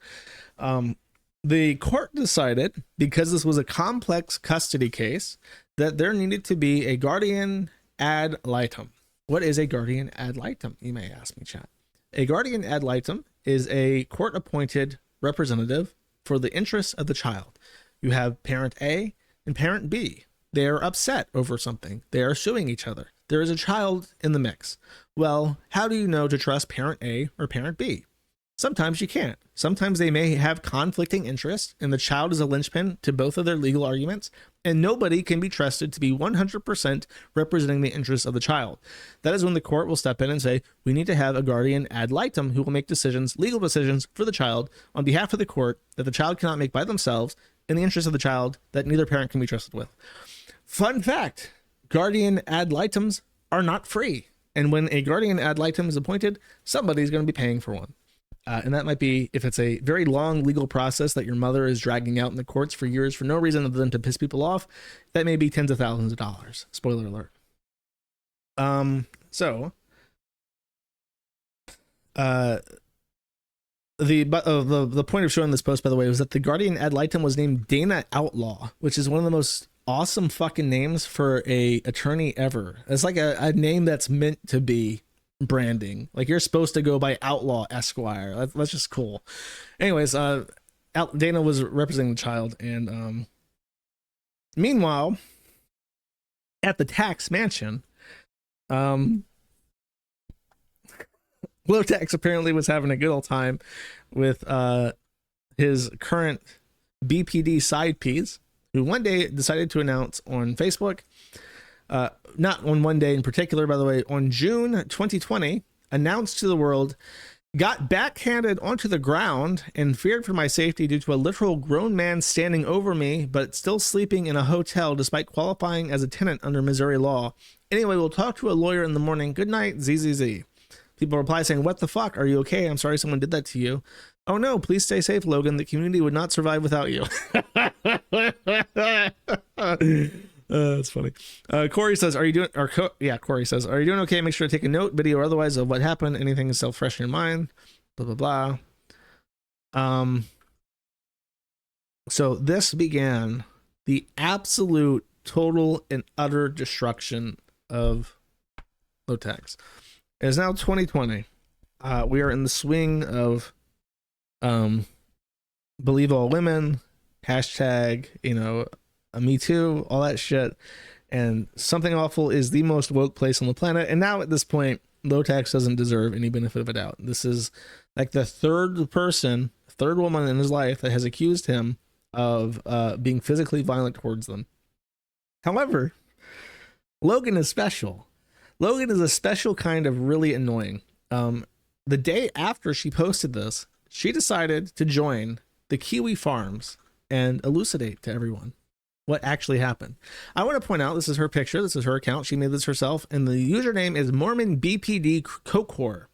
the court decided, because this was a complex custody case, that there needed to be a guardian ad litem. What is a guardian ad litem, you may ask me, chat? A guardian ad litem is a court-appointed representative for the interests of the child. You have parent A and parent B. They are upset over something. They are suing each other. There is a child in the mix. Well, how do you know to trust parent A or parent B? Sometimes you can't. Sometimes they may have conflicting interests, and the child is a linchpin to both of their legal arguments, and nobody can be trusted to be 100% representing the interests of the child. That is when the court will step in and say, we need to have a guardian ad litem who will make decisions, legal decisions for the child on behalf of the court that the child cannot make by themselves in the interest of the child that neither parent can be trusted with. Fun fact, guardian ad litems are not free. And when a guardian ad litem is appointed, somebody's going to be paying for one. And that might be, if it's a very long legal process that your mother is dragging out in the courts for years for no reason other than to piss people off, that may be tens of thousands of dollars. Spoiler alert. The point of showing this post, by the way, was that the guardian ad litem was named Dana Outlaw, which is one of the most awesome fucking names for a attorney ever. It's like a name that's meant to be branding. Like, you're supposed to go by Outlaw Esquire. That's just cool. Anyways, Dana was representing the child, and meanwhile, at the tax mansion, Lowtax apparently was having a good old time with his current BPD side piece, who one day decided to announce on Facebook, not on one day in particular, by the way, on June 2020, announced to the world, got backhanded onto the ground and feared for my safety due to a literal grown man standing over me, but still sleeping in a hotel despite qualifying as a tenant under Missouri law. Anyway, we'll talk to a lawyer in the morning. Good night, ZZZ. People reply saying, what the fuck? Are you okay? I'm sorry someone did that to you. Oh no, please stay safe, Logan. The community would not survive without you. That's funny. Corey says, are you doing, Corey says, are you doing okay? Make sure to take a note, video or otherwise, of what happened. Anything is still fresh in your mind. Blah, blah, blah. So this began the absolute total and utter destruction of Lowtax. It is now 2020. We are in the swing of believe all women, hashtag, Me Too, all that shit. And Something Awful is the most woke place on the planet. And now at this point, Lowtax doesn't deserve any benefit of a doubt. This is like the third woman in his life that has accused him of being physically violent towards them. However, Logan is special. Logan is a special kind of really annoying. The day after she posted this, she decided to join the Kiwi Farms and elucidate to everyone what actually happened. I want to point out, this is her picture. This is her account. She made this herself. And the username is Mormon BPD Coke Whore.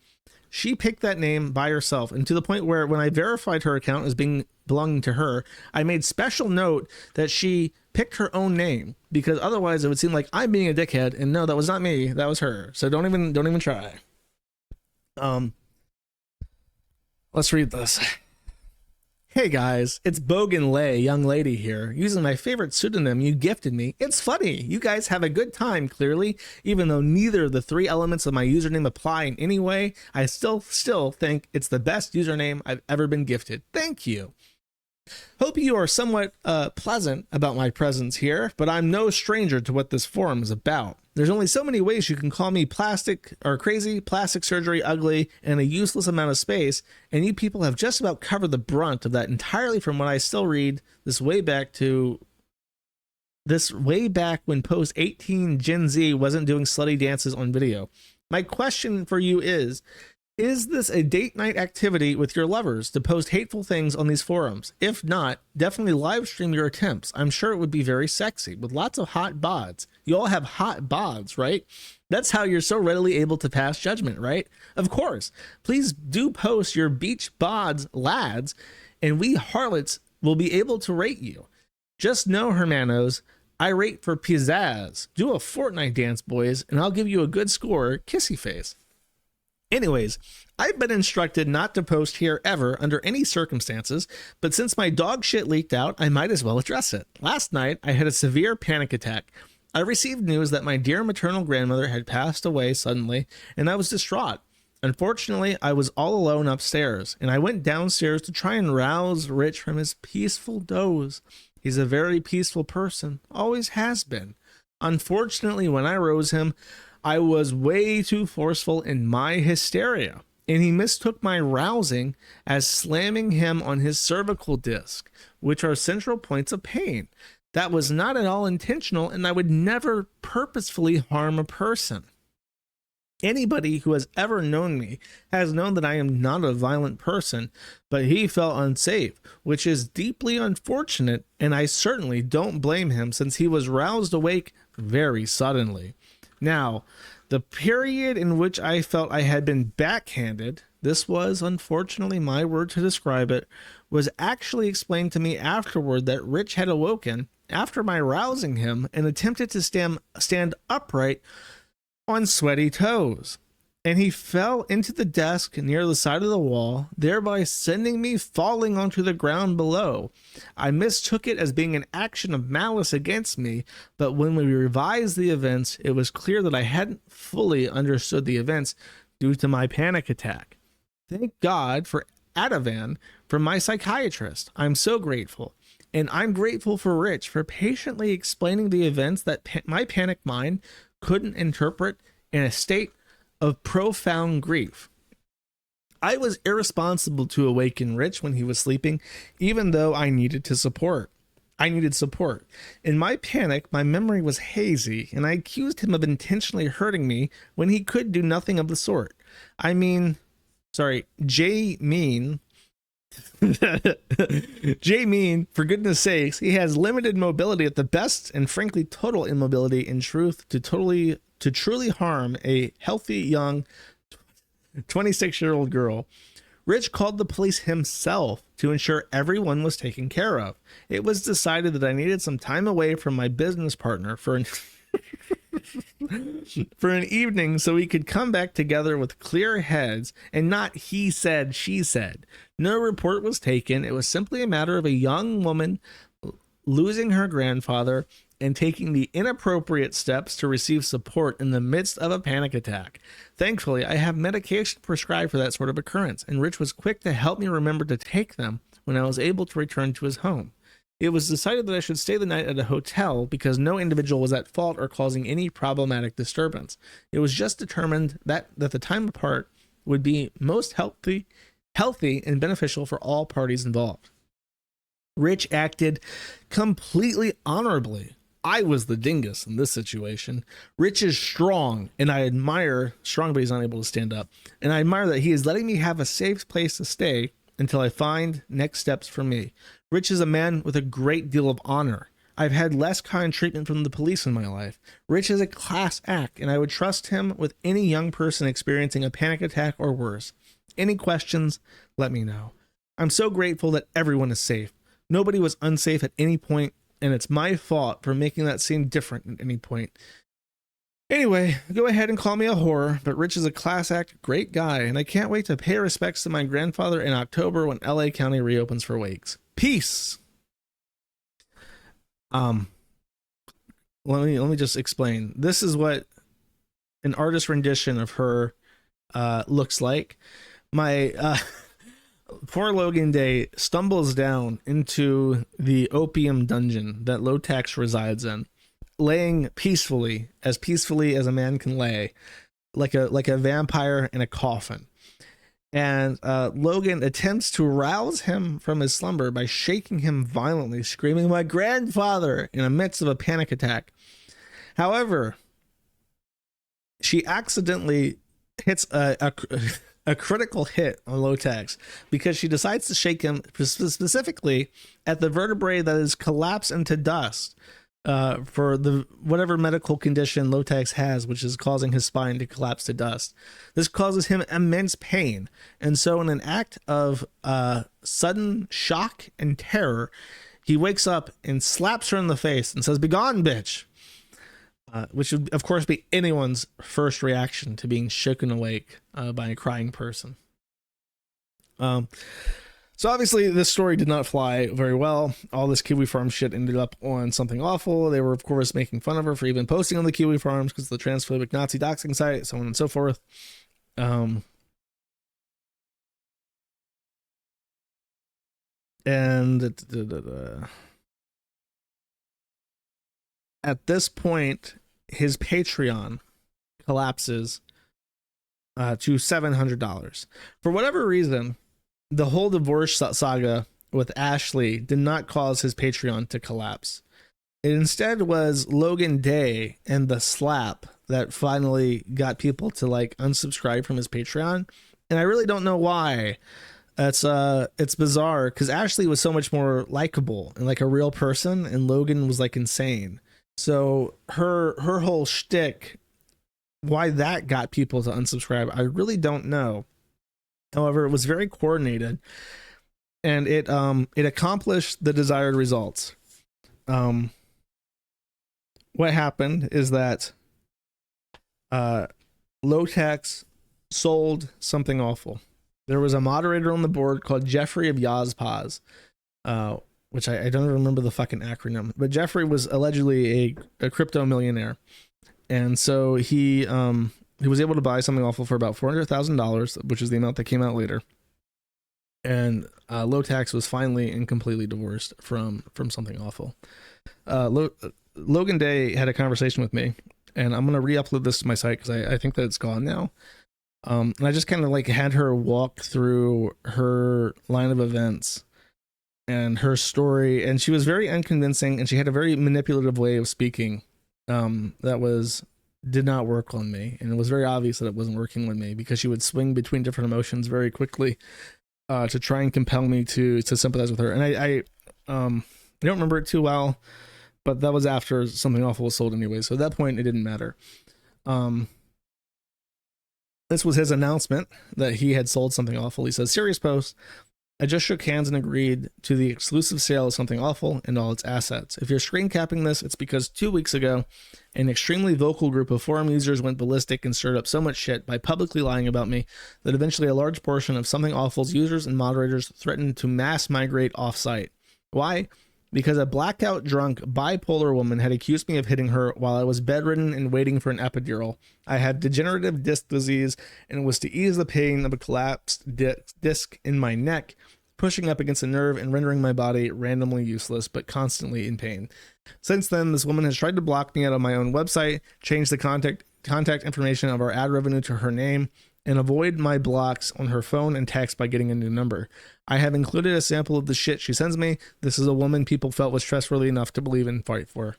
She picked that name by herself. And to the point where when I verified her account as belonging to her, I made special note that she picked her own name, because otherwise it would seem like I'm being a dickhead. And no, that was not me. That was her. So don't even try. Let's read this. Hey guys, it's Bogan Lay, young lady here, using my favorite pseudonym you gifted me. It's funny, you guys have a good time, clearly. Even though neither of the three elements of my username apply in any way, I still think it's the best username I've ever been gifted. Thank you. Hope you are somewhat pleasant about my presence here, but I'm no stranger to what this forum is about. There's only so many ways you can call me plastic or crazy, plastic surgery, ugly, and a useless amount of space, and you people have just about covered the brunt of that entirely from what I still read this way back when post 18 Gen Z wasn't doing slutty dances on video. My question for you is this a date night activity with your lovers to post hateful things on these forums? If not, definitely live stream your attempts. I'm sure it would be very sexy with lots of hot bods. You all have hot bods, right? That's how you're so readily able to pass judgment, right? Of course. Please do post your beach bods, lads, and we harlots will be able to rate you. Just know, hermanos, I rate for pizzazz. Do a Fortnite dance, boys, and I'll give you a good score, kissy face. Anyways, I've been instructed not to post here ever under any circumstances, but since my dog shit leaked out, I might as well address it. Last night, I had a severe panic attack. I received news that my dear maternal grandmother had passed away suddenly, and I was distraught. Unfortunately, I was all alone upstairs, and I went downstairs to try and rouse Rich from his peaceful doze. He's a very peaceful person, always has been. Unfortunately, when I rose him, I was way too forceful in my hysteria, and he mistook my rousing as slamming him on his cervical disc, which are central points of pain. That was not at all intentional, and I would never purposefully harm a person. Anybody who has ever known me has known that I am not a violent person, but he felt unsafe, which is deeply unfortunate, and I certainly don't blame him since he was roused awake very suddenly. Now, the period in which I felt I had been backhanded, this was unfortunately my word to describe it, was actually explained to me afterward that Rich had awoken after my rousing him and attempted to stand upright on sweaty toes. And he fell into the desk near the side of the wall, thereby sending me falling onto the ground below. I mistook it as being an action of malice against me, but when we revised the events, it was clear that I hadn't fully understood the events due to my panic attack. Thank God for Ativan from my psychiatrist. I'm so grateful. And I'm grateful for Rich for patiently explaining the events that my panic mind couldn't interpret in a state of profound grief. I was irresponsible to awaken Rich when he was sleeping, even though I needed support. In my panic, my memory was hazy, and I accused him of intentionally hurting me when he could do nothing of the sort. Jay Mean, for goodness sakes, he has limited mobility at the best and frankly total immobility in truth to truly harm a healthy young 26-year-old girl. Rich called the police himself to ensure everyone was taken care of. It was decided that I needed some time away from my business partner for an evening so we could come back together with clear heads and not he said, she said. No report was taken. It was simply a matter of a young woman losing her grandfather and taking the inappropriate steps to receive support in the midst of a panic attack. Thankfully, I have medication prescribed for that sort of occurrence, and Rich was quick to help me remember to take them when I was able to return to his home. It was decided that I should stay the night at a hotel because no individual was at fault or causing any problematic disturbance. It was just determined that the time apart would be most healthy and beneficial for all parties involved. Rich acted completely honorably. I was the dingus in this situation. Rich is strong, and I admire strong, but he's unable to stand up. And I admire that he is letting me have a safe place to stay until I find next steps for me. Rich is a man with a great deal of honor. I've had less kind treatment from the police in my life. Rich is a class act, and I would trust him with any young person experiencing a panic attack or worse. Any questions, let me know. I'm so grateful that everyone is safe. Nobody was unsafe at any point, and it's my fault for making that seem different at any point. Anyway, go ahead and call me a whore, but Rich is a class act great guy, and I can't wait to pay respects to my grandfather in October when LA County reopens for wakes. Peace. Let me just explain. This is what an artist rendition of her looks like. My poor Logan Day stumbles down into the opium dungeon that Lowtax resides in, laying peacefully as a man can lay, like a vampire in a coffin. And Logan attempts to rouse him from his slumber by shaking him violently, screaming, "My grandfather!" in the midst of a panic attack. However, she accidentally hits a critical hit on Lowtax because she decides to shake him specifically at the vertebrae that is collapsed into dust for the whatever medical condition Lowtax has, which is causing his spine to collapse to dust. This causes him immense pain, and so in an act of sudden shock and terror, he wakes up and slaps her in the face and says, "Begone, bitch!" Which would, of course, be anyone's first reaction to being shaken awake by a crying person. So obviously this story did not fly very well. All this Kiwi Farm shit ended up on Something Awful. They were, of course, making fun of her for even posting on the Kiwi Farms because of the transphobic Nazi doxing site, so on and so forth. At this point, his Patreon collapses to $700. For whatever reason, the whole divorce saga with Ashley did not cause his Patreon to collapse. It instead was Logan Day and the slap that finally got people to like unsubscribe from his Patreon. And I really don't know why. It's bizarre because Ashley was so much more likable and like a real person, and Logan was like insane. So her whole shtick, why that got people to unsubscribe, I really don't know. However, it was very coordinated, and it accomplished the desired results. What happened is that Lowtax sold Something Awful. There was a moderator on the board called Jeffrey of Yazpaz, which I don't remember the fucking acronym, but Jeffrey was allegedly a crypto millionaire. And so he was able to buy Something Awful for about $400,000, which is the amount that came out later. And Lowtax was finally and completely divorced from Something Awful. Logan Day had a conversation with me, and I'm going to re-upload this to my site because I think that it's gone now. And I just kind of like had her walk through her line of events and her story, and she was very unconvincing, and she had a very manipulative way of speaking that did not work on me, and it was very obvious that it wasn't working with me because she would swing between different emotions very quickly to try and compel me to sympathize with her. And I don't remember it too well, but that was after Something Awful was sold anyway, so at that point it didn't matter. This was his announcement that he had sold Something Awful. He says, "Serious post. I just shook hands and agreed to the exclusive sale of Something Awful and all its assets. If you're screen capping this, it's because 2 weeks ago, an extremely vocal group of forum users went ballistic and stirred up so much shit by publicly lying about me that eventually a large portion of Something Awful's users and moderators threatened to mass migrate off-site. Why? Because a blackout drunk bipolar woman had accused me of hitting her while I was bedridden and waiting for an epidural. I had degenerative disc disease, and it was to ease the pain of a collapsed disc in my neck, pushing up against a nerve and rendering my body randomly useless but constantly in pain. Since then, this woman has tried to block me out of my own website, change the contact information of our ad revenue to her name, and avoid my blocks on her phone and text by getting a new number. I have included a sample of the shit she sends me. This is a woman people felt was trustworthy enough to believe and fight for.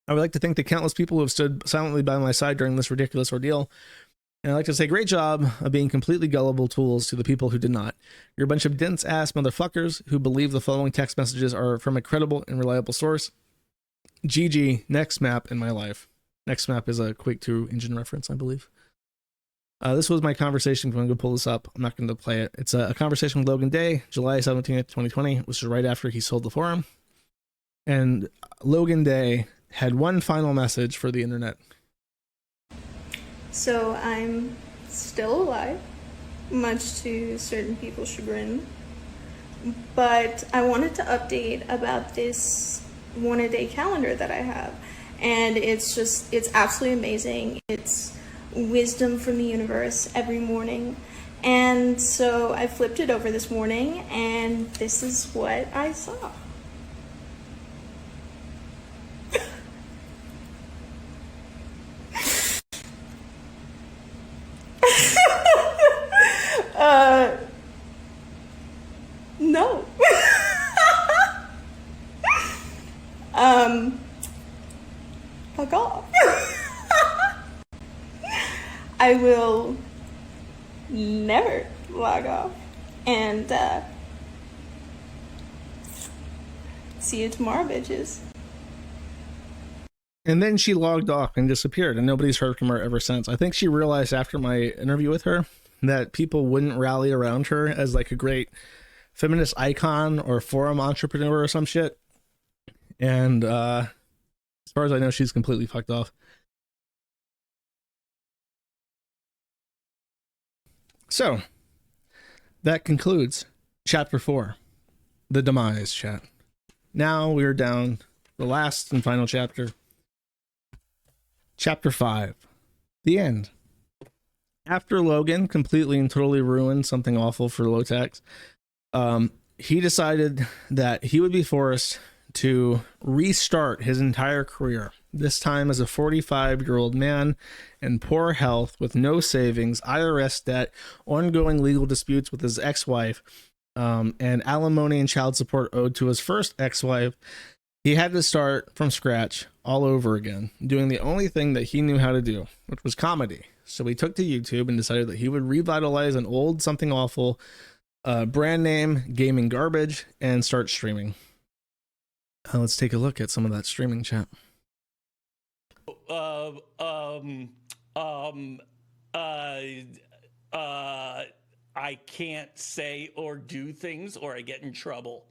I would like to thank the countless people who have stood silently by my side during this ridiculous ordeal. And I'd like to say great job of being completely gullible tools to the people who did not. You're a bunch of dense-ass motherfuckers who believe the following text messages are from a credible and reliable source. GG, next map in my life." Next map is a Quake 2 engine reference, I believe. This was my conversation. I'm going to go pull this up. I'm not going to play it. It's a conversation with Logan Day, July 17th, 2020, which is right after he sold the forum. And Logan Day had one final message for the internet. So I'm still alive, much to certain people's chagrin. But I wanted to update about this 1-a-day calendar that I have. And it's absolutely amazing. It's wisdom from the universe every morning. And so I flipped it over this morning, and this is what I saw. No. Fuck off. I will never log off. And, see you tomorrow, bitches. And then she logged off and disappeared, and nobody's heard from her ever since. I think she realized after my interview with her that people wouldn't rally around her as like a great feminist icon or forum entrepreneur or some shit. And as far as I know, she's completely fucked off. So that concludes chapter 4, the demise chat. Now we're down the last and final chapter. Chapter 5, the end. After Logan completely and totally ruined something awful for Lowtax, he decided that he would be forced to restart his entire career, this time as a 45-year-old man in poor health with no savings, IRS debt, ongoing legal disputes with his ex-wife, and alimony and child support owed to his first ex-wife. He had to start from scratch all over again, doing the only thing that he knew how to do, which was comedy. So he took to YouTube and decided that he would revitalize an old something awful brand name gaming garbage and start streaming. Let's take a look at some of that streaming chat. I can't say or do things or I get in trouble.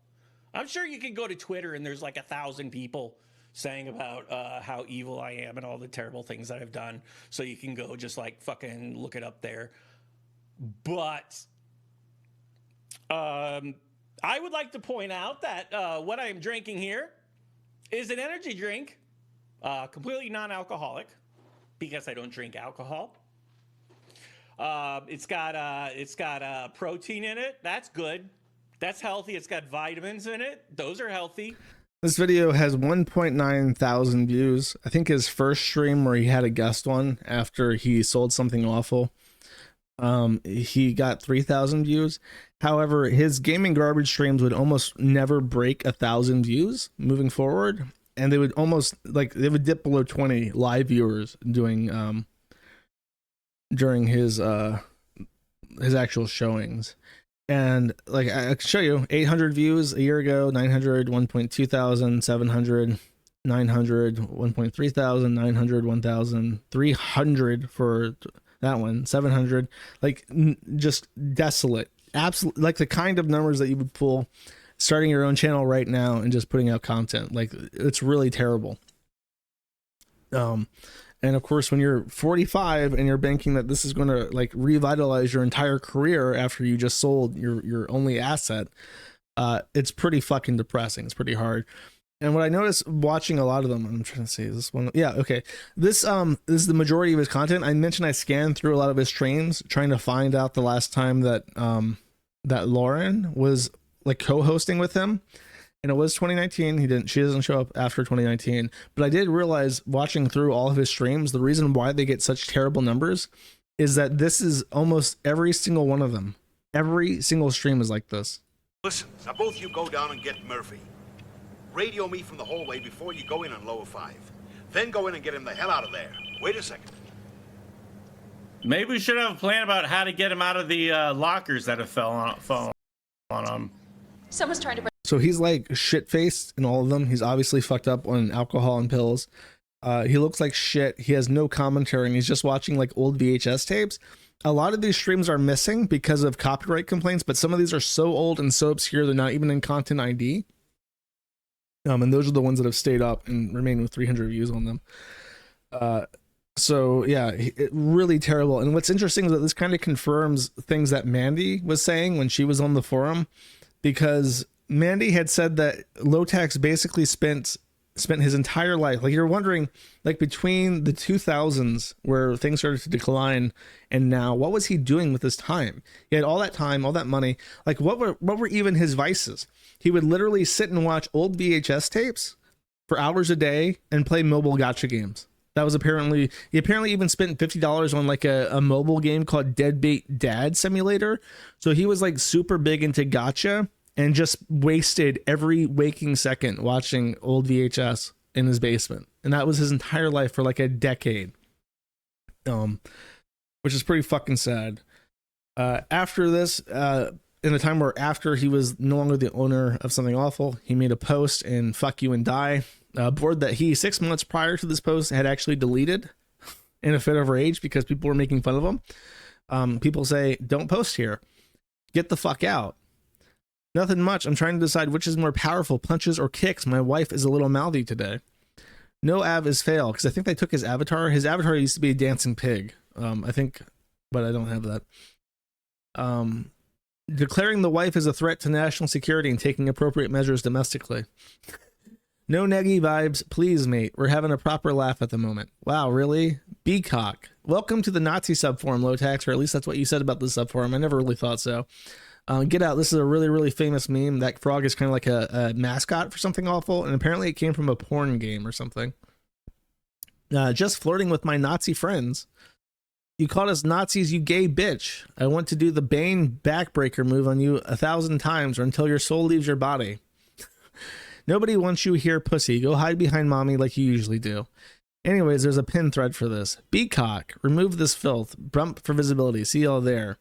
I'm sure you can go to Twitter and there's like 1,000 people saying about how evil I am and all the terrible things that I've done. So you can go just like fucking look it up there. But I would like to point out that what I am drinking here is an energy drink, completely non-alcoholic, because I don't drink alcohol. It's got protein in it. That's good. That's healthy. It's got vitamins in it. Those are healthy. This video has 1.9 thousand views. I think his first stream where he had a guest one after he sold something awful, he got 3,000 views. However, his gaming garbage streams would almost never break 1,000 views moving forward, and they would almost they would dip below 20 live viewers doing during his actual showings. And like I can show you 800 views a year ago, 900, 1.2 thousand, 700, 900, 1.3 thousand, 900, 1,000, 300 for that one, 700, just desolate. Absolutely, like the kind of numbers that you would pull starting your own channel right now and just putting out content. Like, it's really terrible. And of course, when you're 45 and you're banking that this is going to like revitalize your entire career after you just sold your only asset, it's pretty fucking depressing. It's pretty hard. And what I noticed watching a lot of them, I'm trying to see, is this one? Yeah, okay. This is the majority of his content. I mentioned I scanned through a lot of his streams trying to find out the last time that that Lauren was like co-hosting with him. And it was 2019. She doesn't show up after 2019. But I did realize watching through all of his streams, the reason why they get such terrible numbers is that this is almost every single one of them. Every single stream is like this. Listen, now both you go down and get Murphy. Radio me from the hallway before you go in on lower 5. Then go in and get him the hell out of there. Wait a second. Maybe we should have a plan about how to get him out of the lockers that have fell on him. Someone's trying to... So he's like shit-faced in all of them. He's obviously fucked up on alcohol and pills. He looks like shit. He has no commentary, and he's just watching like old VHS tapes. A lot of these streams are missing because of copyright complaints, but some of these are so old and so obscure they're not even in Content ID. And those are the ones that have stayed up and remain with 300 views on them. So yeah, really terrible. And what's interesting is that this kind of confirms things that Mandy was saying when she was on the forum, because Mandy had said that Lowtax basically spent his entire life, like you're wondering, like between the 2000s where things started to decline and now, what was he doing with his time? He had all that time, all that money. Like what were even his vices? He would literally sit and watch old VHS tapes for hours a day and play mobile gacha games. That was he apparently even spent $50 on like a mobile game called Deadbeat Dad Simulator. So he was like super big into gacha and just wasted every waking second watching old VHS in his basement. And that was his entire life for like a decade. Which is pretty fucking sad. After this, in the time where after he was no longer the owner of Something Awful, he made a post in Fuck You and Die, a board that he 6 months prior to this post had actually deleted in a fit of rage because people were making fun of him. People say, don't post here. Get the fuck out. Nothing much. I'm trying to decide which is more powerful, punches or kicks. My wife is a little mouthy today. No av is fail, because I think they took his avatar. His avatar used to be a dancing pig. I think, but I don't have that. Declaring the wife as a threat to national security and taking appropriate measures domestically. No neggy vibes, please, mate. We're having a proper laugh at the moment. Wow, really? Beacock. Welcome to the Nazi subforum, Lowtax, or at least that's what you said about the subforum. I never really thought so. Get out. This is a really, really famous meme. That frog is kind of like a mascot for Something Awful, and apparently it came from a porn game or something. Just flirting with my Nazi friends. You called us Nazis, you gay bitch. I want to do the Bane backbreaker move on you 1,000 times or until your soul leaves your body. Nobody wants you here, pussy. Go hide behind mommy like you usually do. Anyways, there's a pin thread for this. Beacock, remove this filth. Bump for visibility. See y'all there.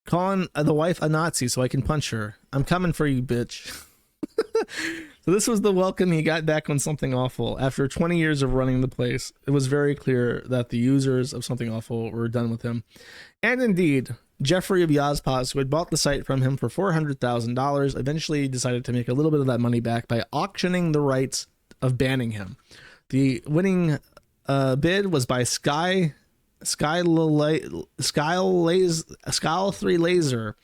Calling the wife a Nazi so I can punch her. I'm coming for you, bitch. So this was the welcome he got back on Something Awful. After 20 years of running the place, it was very clear that the users of Something Awful were done with him. And indeed, Jeffrey of Yazpaz, who had bought the site from him for $400,000, eventually decided to make a little bit of that money back by auctioning the rights of banning him. The winning bid was by Skyle 3 Laser,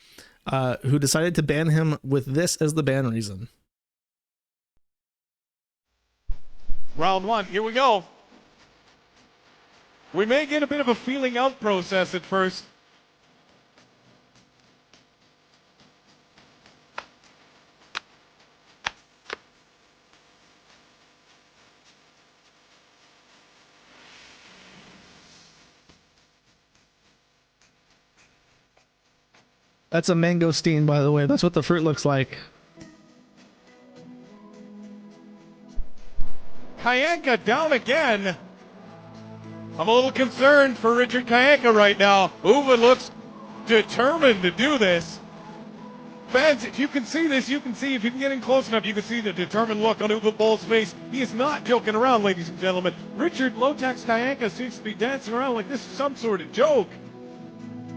who decided to ban him with this as the ban reason. Round one, here we go. We may get a bit of a feeling out process at first. That's a mangosteen, by the way. That's what the fruit looks like. Kayanka down again. I'm a little concerned for Richard Kayanka right now. Uva looks determined to do this. Fans, if you can see this, you can see, if you can get in close enough, you can see the determined look on Uva Bull's face. He is not joking around, ladies and gentlemen. Richard Lowtax Kayanka seems to be dancing around like this is some sort of joke.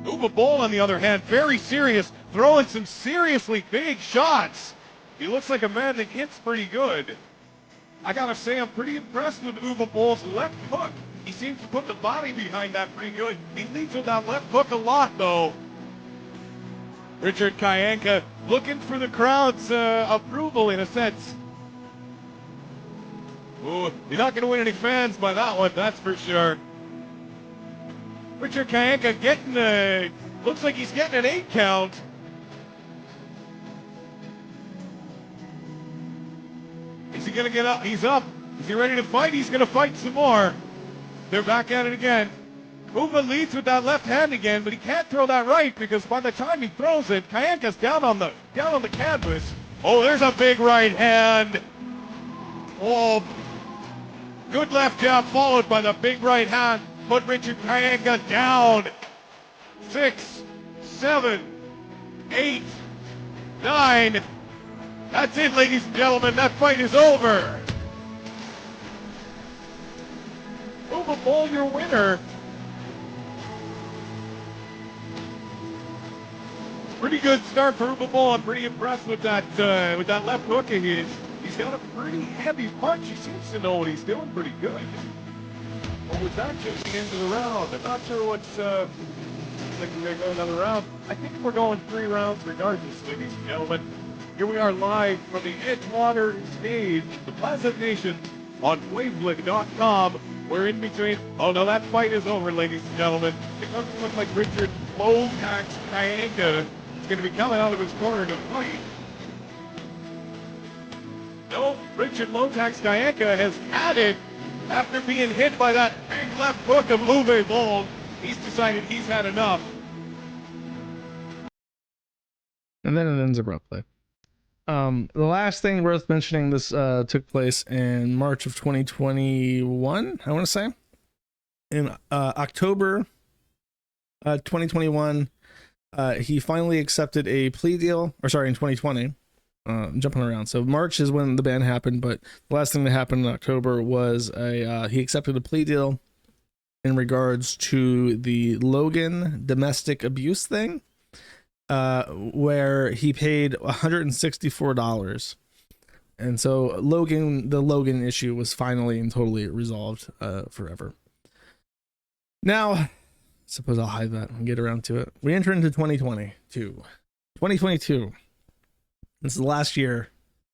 Uva Bull, on the other hand, very serious, throwing some seriously big shots. He looks like a man that hits pretty good. I gotta say, I'm pretty impressed with Uva Bull's left hook. He seems to put the body behind that pretty good. He leads with that left hook a lot, though. Richard Kayanka looking for the crowd's approval, in a sense. Ooh, you're not going to win any fans by that one, that's for sure. Richard Kayanka getting looks like he's getting an 8 count. Is he going to get up? He's up. Is he ready to fight? He's going to fight some more. They're back at it again. Uva leads with that left hand again, but he can't throw that right because by the time he throws it, Kayanka's down on the canvas. Oh, there's a big right hand. Oh, good left jab followed by the big right hand. Put Richard Kayanka down. 6, 7, 8, 9. That's it, ladies and gentlemen. That fight is over. Uva Bull, your winner. Pretty good start for Uva Bull. I'm pretty impressed with that left hook of his. He's got a pretty heavy punch. He seems to know what he's doing pretty good. was actually the end of the round. I'm not sure what's like we're going to go another round. I think we're going 3 rounds regardless, ladies and gentlemen. Here we are live from the Edgewater stage, the Plaza Nation, on wavelength.com. We're in between. Oh no, that fight is over, ladies and gentlemen. It doesn't look like Richard Lowtax Dianca is going to be coming out of his corner to fight. No, Richard Lowtax Dianca has had it after being hit by that big left hook of Uwe Boll. He's decided he's had enough. And then it ends abruptly. The last thing worth mentioning, this took place in March of 2021, I want to say. In October 2021, he finally accepted a plea deal, or sorry, in 2020. I'm jumping around. So March is when the ban happened, but the last thing that happened in October was he accepted a plea deal in regards to the Logan domestic abuse thing, where he paid $164. And so the Logan issue was finally and totally resolved forever. Now, I suppose I'll hide that and get around to it. We enter into 2022. 2022. This is the last year.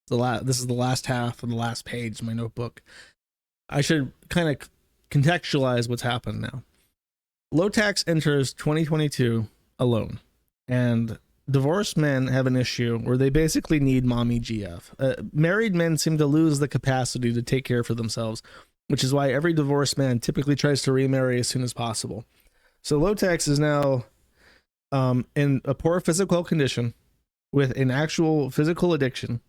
This is the last half of the last page of my notebook. I should kind of contextualize what's happened now. Lowtax enters 2022 alone, and divorced men have an issue where they basically need mommy GF. Married men seem to lose the capacity to take care for themselves, which is why every divorced man typically tries to remarry as soon as possible. So Lowtax is now in a poor physical condition with an actual physical addiction.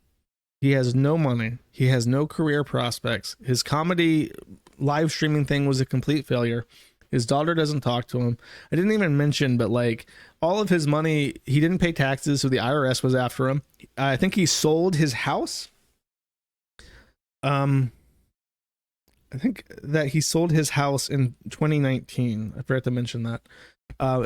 He has no money. He has no career prospects. His comedy live streaming thing was a complete failure. His daughter doesn't talk to him. I didn't even mention, but like all of his money, he didn't pay taxes, so the IRS was after him. I think he sold his house. I think that he sold his house in 2019. I forgot to mention that.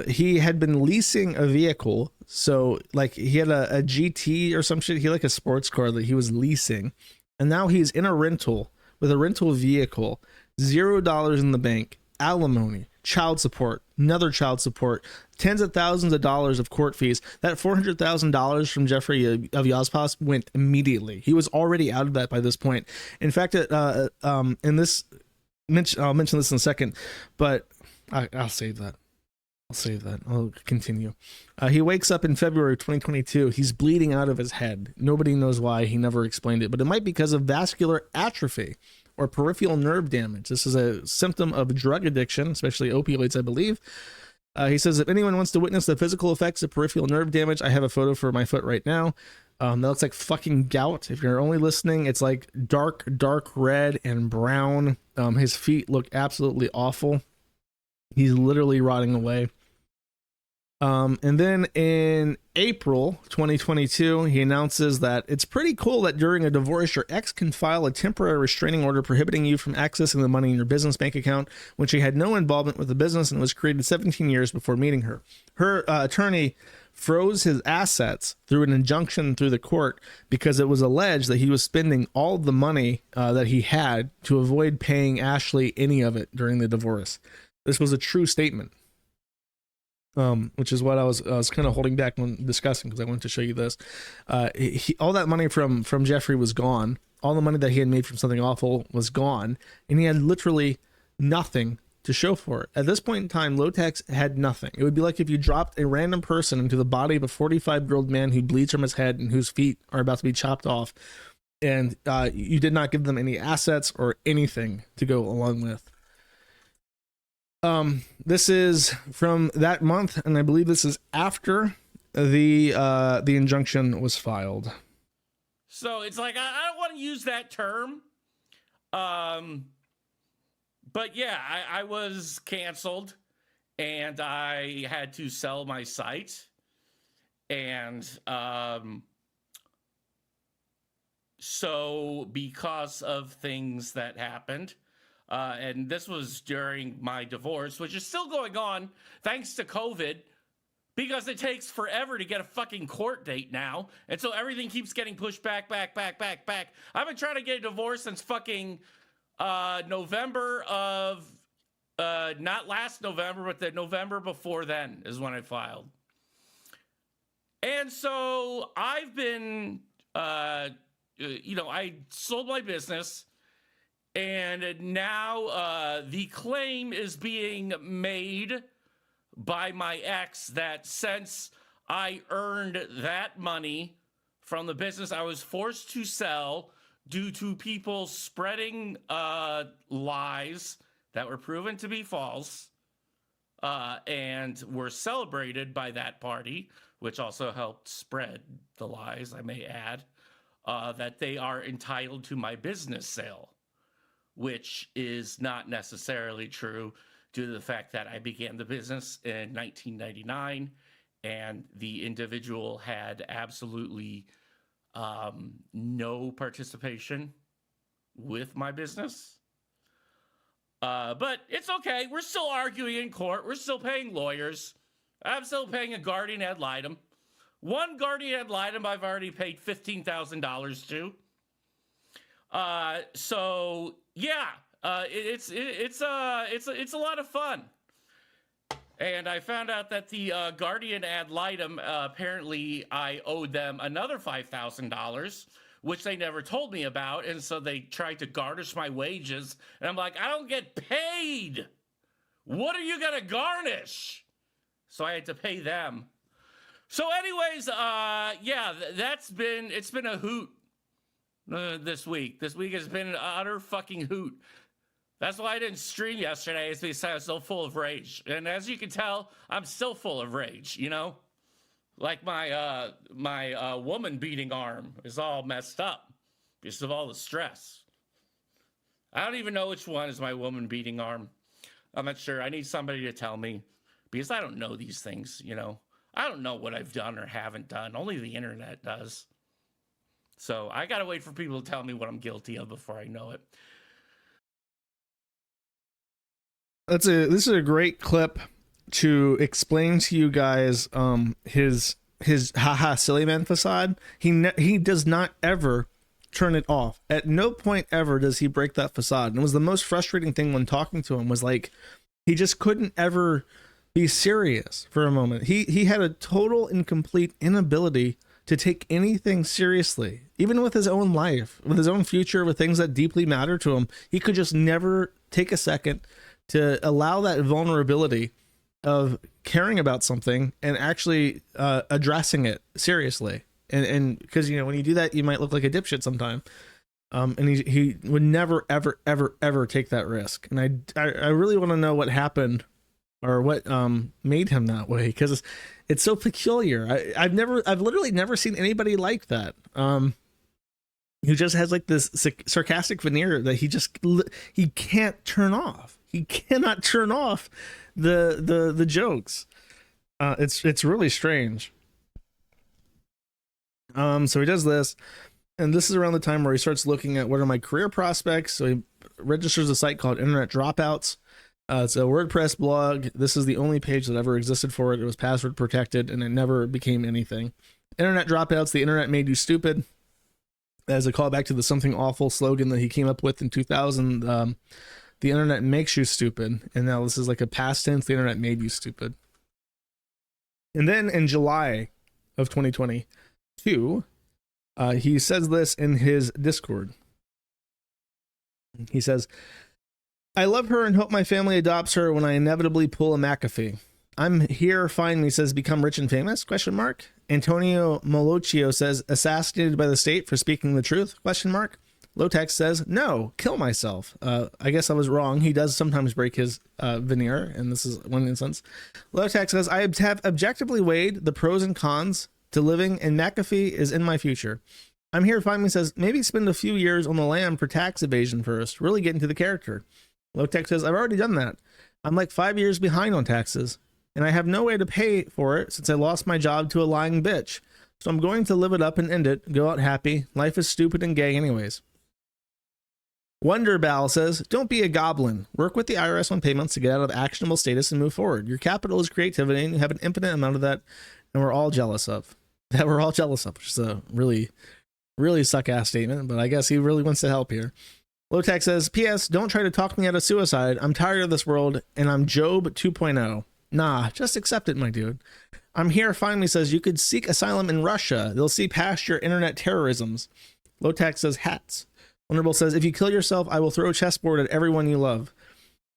He had been leasing a vehicle, so like he had a GT or some shit. He had like a sports car that he was leasing, and now he's in a rental with a rental vehicle, $0 in the bank, alimony, child support, another child support, tens of thousands of dollars of court fees. That $400,000 from Jeffrey of Yazpas went immediately. He was already out of that by this point. In fact, in this, I'll mention this in a second, but I'll save that. I'll continue. He wakes up in February 2022. He's bleeding out of his head. Nobody knows why. He never explained it, but it might be because of vascular atrophy or peripheral nerve damage. This is a symptom of drug addiction, especially opioids, I believe. He says, if anyone wants to witness the physical effects of peripheral nerve damage, I have a photo for my foot right now. That looks like fucking gout. If you're only listening, it's like dark red and brown. His feet look absolutely awful. He's literally rotting away. And then in April 2022, he announces that it's pretty cool that during a divorce, your ex can file a temporary restraining order prohibiting you from accessing the money in your business bank account when she had no involvement with the business and was created 17 years before meeting her. Her attorney froze his assets through an injunction through the court because it was alleged that he was spending all the money that he had to avoid paying Ashley any of it during the divorce. This was a true statement. Which is what I was kind of holding back when discussing, because I wanted to show you this. All that money from Jeffrey was gone. All the money that he had made from something awful was gone, and he had literally nothing to show for it. At this point in time, Lowtax had nothing. It would be like if you dropped a random person into the body of a 45-year-old man who bleeds from his head and whose feet are about to be chopped off, and you did not give them any assets or anything to go along with. This is from that month, and I believe this is after the injunction was filed. So it's like I don't want to use that term, but yeah, I was canceled, and I had to sell my site, and so because of things that happened. And this was during my divorce, which is still going on thanks to COVID, because it takes forever to get a fucking court date now. And so everything keeps getting pushed back. I've been trying to get a divorce since fucking November of Not last November, but the November before then is when I filed. And so I've been, I sold my business, and now the claim is being made by my ex that since I earned that money from the business I was forced to sell due to people spreading lies that were proven to be false and were celebrated by that party, which also helped spread the lies, I may add, that they are entitled to my business sale, which is not necessarily true due to the fact that I began the business in 1999 and the individual had absolutely no participation with my business. But it's okay. We're still arguing in court. We're still paying lawyers. I'm still paying a guardian ad litem. One guardian ad litem I've already paid $15,000 to. So yeah, it's a lot of fun. And I found out that the guardian ad litem apparently I owed them another $5,000, which they never told me about, and so they tried to garnish my wages. And I'm like, I don't get paid. What are you gonna garnish? So I had to pay them. So, anyways, yeah, it's been a hoot this week. This week has been an utter fucking hoot. That's why I didn't stream yesterday, is because I was so full of rage. And as you can tell, I'm still full of rage, you know? Like my woman beating arm is all messed up because of all the stress. I don't even know which one is my woman beating arm. I'm not sure. I need somebody to tell me because I don't know these things, you know? I don't know what I've done or haven't done. Only the internet does. So I gotta wait for people to tell me what I'm guilty of before I know it. This is a great clip to explain to you guys his haha silly man facade. He does not ever turn it off. At no point ever does he break that facade. And it was the most frustrating thing when talking to him was like he just couldn't ever be serious for a moment. He had a total and complete inability to take anything seriously, even with his own life, with his own future, with things that deeply matter to him. He could just never take a second to allow that vulnerability of caring about something and actually addressing it seriously. And because, you know, when you do that, you might look like a dipshit sometime. And he would never, ever, ever, ever take that risk. And I really want to know what happened or what made him that way, because it's so peculiar. I've literally never seen anybody like that. Who just has like this sarcastic veneer that he can't turn off. He cannot turn off the jokes. It's really strange. So he does this, and this is around the time where he starts looking at what are my career prospects. So he registers a site called Internet Dropouts. It's a WordPress blog. This is the only page that ever existed for it. It was password protected, and it never became anything. Internet Dropouts, the internet made you stupid. As a callback to the something awful slogan that he came up with in 2000, the internet makes you stupid. And now this is like a past tense, the internet made you stupid. And then in July of 2022, he says this in his Discord. He says, I love her and hope my family adopts her when I inevitably pull a McAfee. I'm here, find me, says become rich and famous, question mark. Antonio Molocchio says assassinated by the state for speaking the truth, question mark. Lowtax says no, kill myself. I guess I was wrong. He does sometimes break his veneer, and this is one instance. Lowtax says I have objectively weighed the pros and cons to living, and McAfee is in my future. I'm here, find me, says maybe spend a few years on the lam for tax evasion first, really get into the character. Lowtax says I've already done that. I'm like 5 years behind on taxes, and I have no way to pay for it since I lost my job to a lying bitch. So I'm going to live it up and end it, go out happy. Life is stupid and gay anyways. Wonderbal says, don't be a goblin. Work with the IRS on payments to get out of actionable status and move forward. Your capital is creativity, and you have an infinite amount of that, and we're all jealous of. That we're all jealous of, which is a really, really suck-ass statement, but I guess he really wants to help here. Lowtax says, P.S. Don't try to talk me out of suicide. I'm tired of this world, and I'm Job 2.0. Nah, just accept it, my dude. I'm here finally says, you could seek asylum in Russia. They'll see past your internet terrorisms. Lowtax says, hats. Vulnerable says, if you kill yourself, I will throw a chessboard at everyone you love.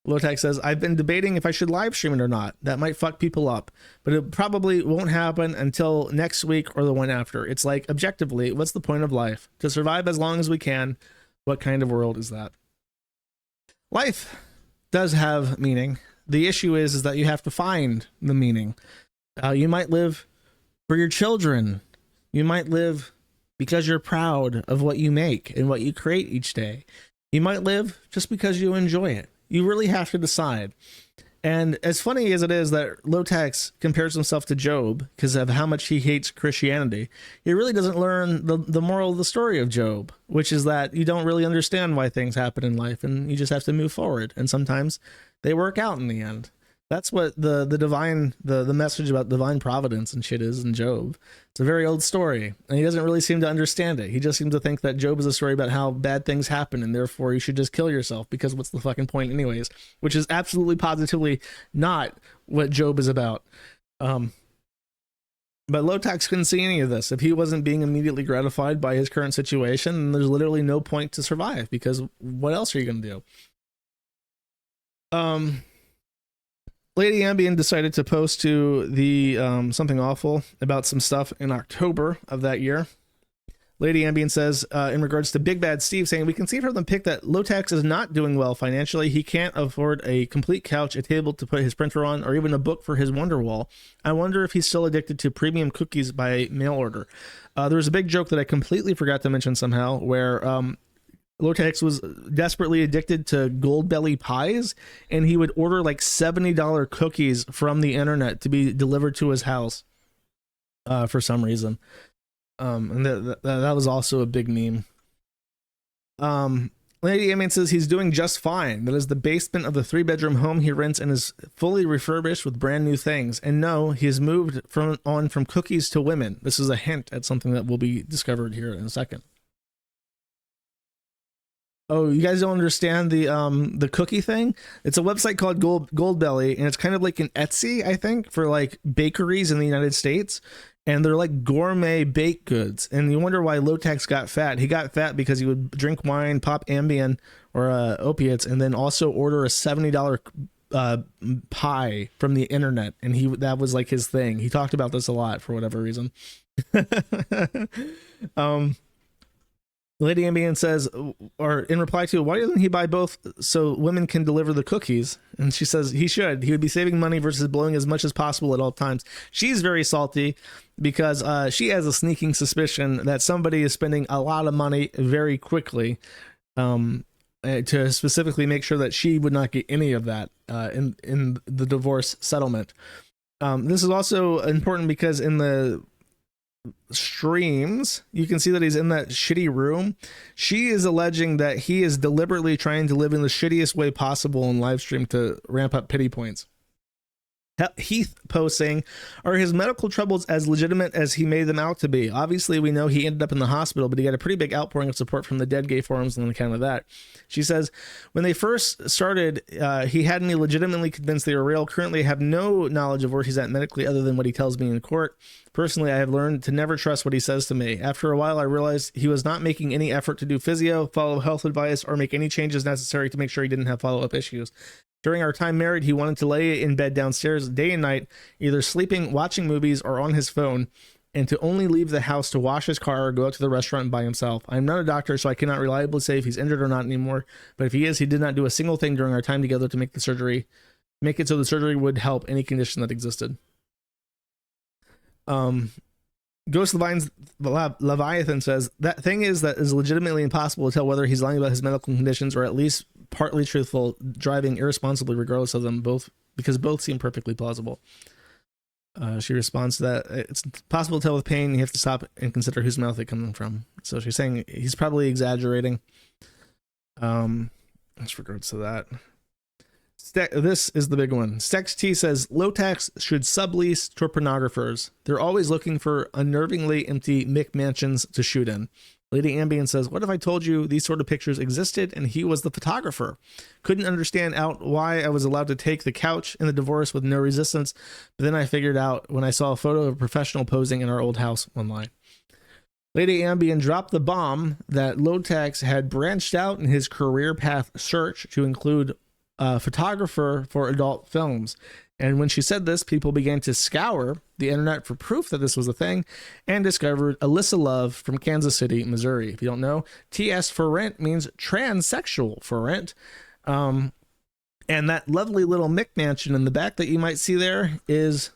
Lowtax says, I've been debating if I should live stream it or not. That might fuck people up, but it probably won't happen until next week or the one after. It's like, objectively, what's the point of life? To survive as long as we can. What kind of world is that? Life does have meaning. The issue is that you have to find the meaning. You might live for your children. You might live because you're proud of what you make and what you create each day. You might live just because you enjoy it. You really have to decide. And as funny as it is that Lowtax compares himself to Job because of how much he hates Christianity, he really doesn't learn the moral of the story of Job, which is that you don't really understand why things happen in life and you just have to move forward. And sometimes they work out in the end. That's what the divine, the message about divine providence and shit is in Job. It's a very old story, and he doesn't really seem to understand it. He just seems to think that Job is a story about how bad things happen, and therefore you should just kill yourself, because what's the fucking point anyways? Which is absolutely positively not what Job is about. But Lowtax couldn't see any of this. If he wasn't being immediately gratified by his current situation, then there's literally no point to survive, because what else are you going to do? Lady Ambien decided to post to the something awful about some stuff in October of that year. Lady Ambien says, in regards to Big Bad Steve, saying, we can see from the pic that Lowtax is not doing well financially. He can't afford a complete couch, a table to put his printer on, or even a book for his Wonderwall. I wonder if he's still addicted to premium cookies by mail order. There was a big joke that I completely forgot to mention somehow, where Lowtax was desperately addicted to Goldbelly pies, and he would order like $70 cookies from the internet to be delivered to his house for some reason. And that was also a big meme. Lady Ambien says he's doing just fine. That is the basement of the 3-bedroom home he rents and is fully refurbished with brand new things. And no, he has moved from cookies to women. This is a hint at something that will be discovered here in a second. Oh, you guys don't understand the cookie thing? It's a website called Goldbelly, and it's kind of like an Etsy, I think, for like bakeries in the United States. And they're like gourmet baked goods. And you wonder why Lowtax got fat. He got fat because he would drink wine, pop Ambien or opiates, and then also order a $70 pie from the internet. And that was like his thing. He talked about this a lot for whatever reason. Lady Ambien says, or in reply to, why doesn't he buy both so women can deliver the cookies? And she says he should. He would be saving money versus blowing as much as possible at all times. She's very salty because she has a sneaking suspicion that somebody is spending a lot of money very quickly to specifically make sure that she would not get any of that in the divorce settlement. This is also important because in the streams you can see that he's in that shitty room. She is alleging that he is deliberately trying to live in the shittiest way possible in live stream to ramp up pity points. Heath posting, are his medical troubles as legitimate as he made them out to be? Obviously, we know he ended up in the hospital, but he got a pretty big outpouring of support from the dead gay forums on account of that. She says, when they first started, he had me legitimately convinced they were real. Currently, I have no knowledge of where he's at medically other than what he tells me in court. Personally, I have learned to never trust what he says to me. After a while, I realized he was not making any effort to do physio, follow health advice, or make any changes necessary to make sure he didn't have follow-up issues. During our time married, he wanted to lay in bed downstairs day and night, either sleeping, watching movies, or on his phone, and to only leave the house to wash his car or go out to the restaurant by himself. I'm not a doctor, so I cannot reliably say if he's injured or not anymore, but if he is, he did not do a single thing during our time together to make it so the surgery would help any condition that existed. Ghost Leviathan says, that thing is that is legitimately impossible to tell whether he's lying about his medical conditions or at least partly truthful, driving irresponsibly regardless of them both, because both seem perfectly plausible. She responds to that it's possible to tell with pain. You have to stop and consider whose mouth it comes from. So she's saying he's probably exaggerating. As regards to that, this is the big one. Stex T says Lowtax should sublease to pornographers. They're always looking for unnervingly empty McMansions to shoot in. Lady Ambien says, what if I told you these sort of pictures existed and he was the photographer? Couldn't understand out why I was allowed to take the couch in the divorce with no resistance, but then I figured out when I saw a photo of a professional posing in our old house online. Lady Ambien dropped the bomb that Lowtax had branched out in his career path search to include a photographer for adult films. And when she said this, people began to scour the internet for proof that this was a thing and discovered Alyssa Love from Kansas City, Missouri. If you don't know, TS for rent means transsexual for rent. And that lovely little McMansion in the back that you might see there is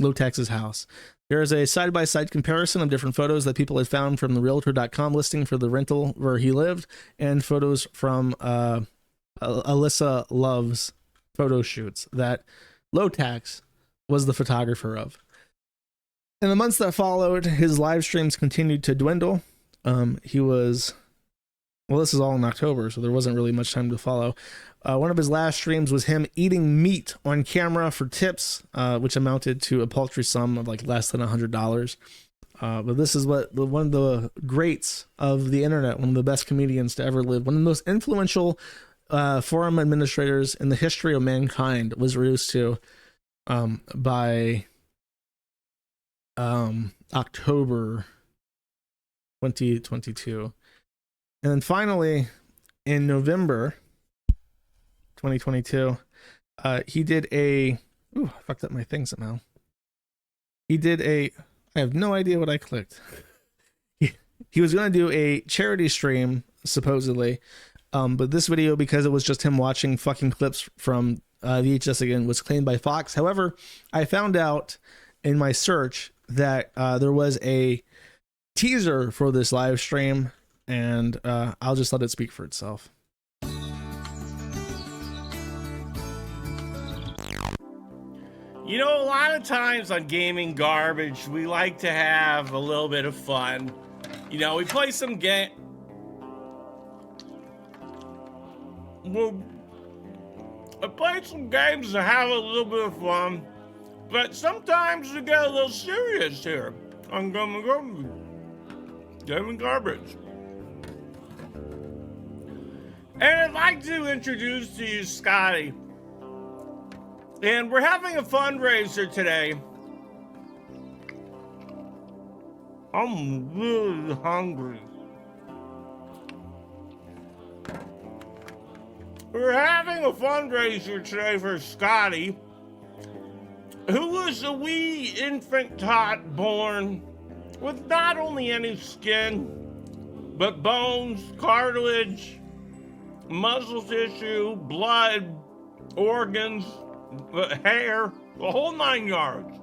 Lowtax's house. There is a side-by-side comparison of different photos that people had found from the Realtor.com listing for the rental where he lived and photos from Alyssa Love's photo shoots that Lowtax was the photographer of. In the months that followed, his live streams continued to dwindle. He was, well, this is all in October, so there wasn't really much time to follow. One of his last streams was him eating meat on camera for tips, which amounted to a paltry sum of like less than $100. But this is what one of the greats of the internet, one of the best comedians to ever live, one of the most influential forum administrators in the history of mankind was reduced to by October 2022. And then finally, in November 2022, he did a... Ooh, I fucked up my thing somehow. He did a... I have no idea what I clicked. He was going to do a charity stream, supposedly. But this video, because it was just him watching fucking clips from VHS again, was claimed by Fox. However, I found out in my search that there was a teaser for this live stream, and I'll just let it speak for itself. You know, a lot of times on Gaming Garbage, we like to have a little bit of fun. You know, we play some game. Well, I play some games to have a little bit of fun, but sometimes we get a little serious here on Gaming Garbage. And I'd like to introduce to you Scotty. And we're having a fundraiser today. I'm really hungry. We're having a fundraiser today for Scotty, who was a wee infant tot born with not only any skin, but bones, cartilage, muscle tissue, blood, organs, hair, the whole 9 yards.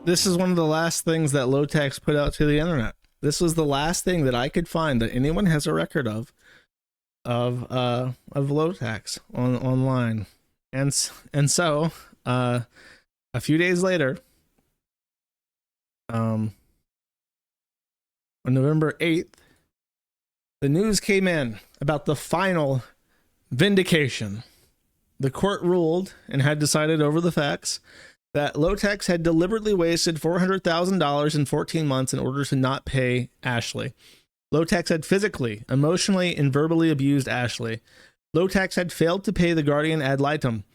This is one of the last things that Lowtax put out to the internet. This was the last thing that I could find that anyone has a record of Lowtax online. And so a few days later, on November 8th, the news came in about the final vindication. The court ruled and had decided over the facts that Lowtax had deliberately wasted $400,000 in 14 months in order to not pay Ashley. Lowtax had physically, emotionally, and verbally abused Ashley. Lowtax had failed to pay the guardian ad litem.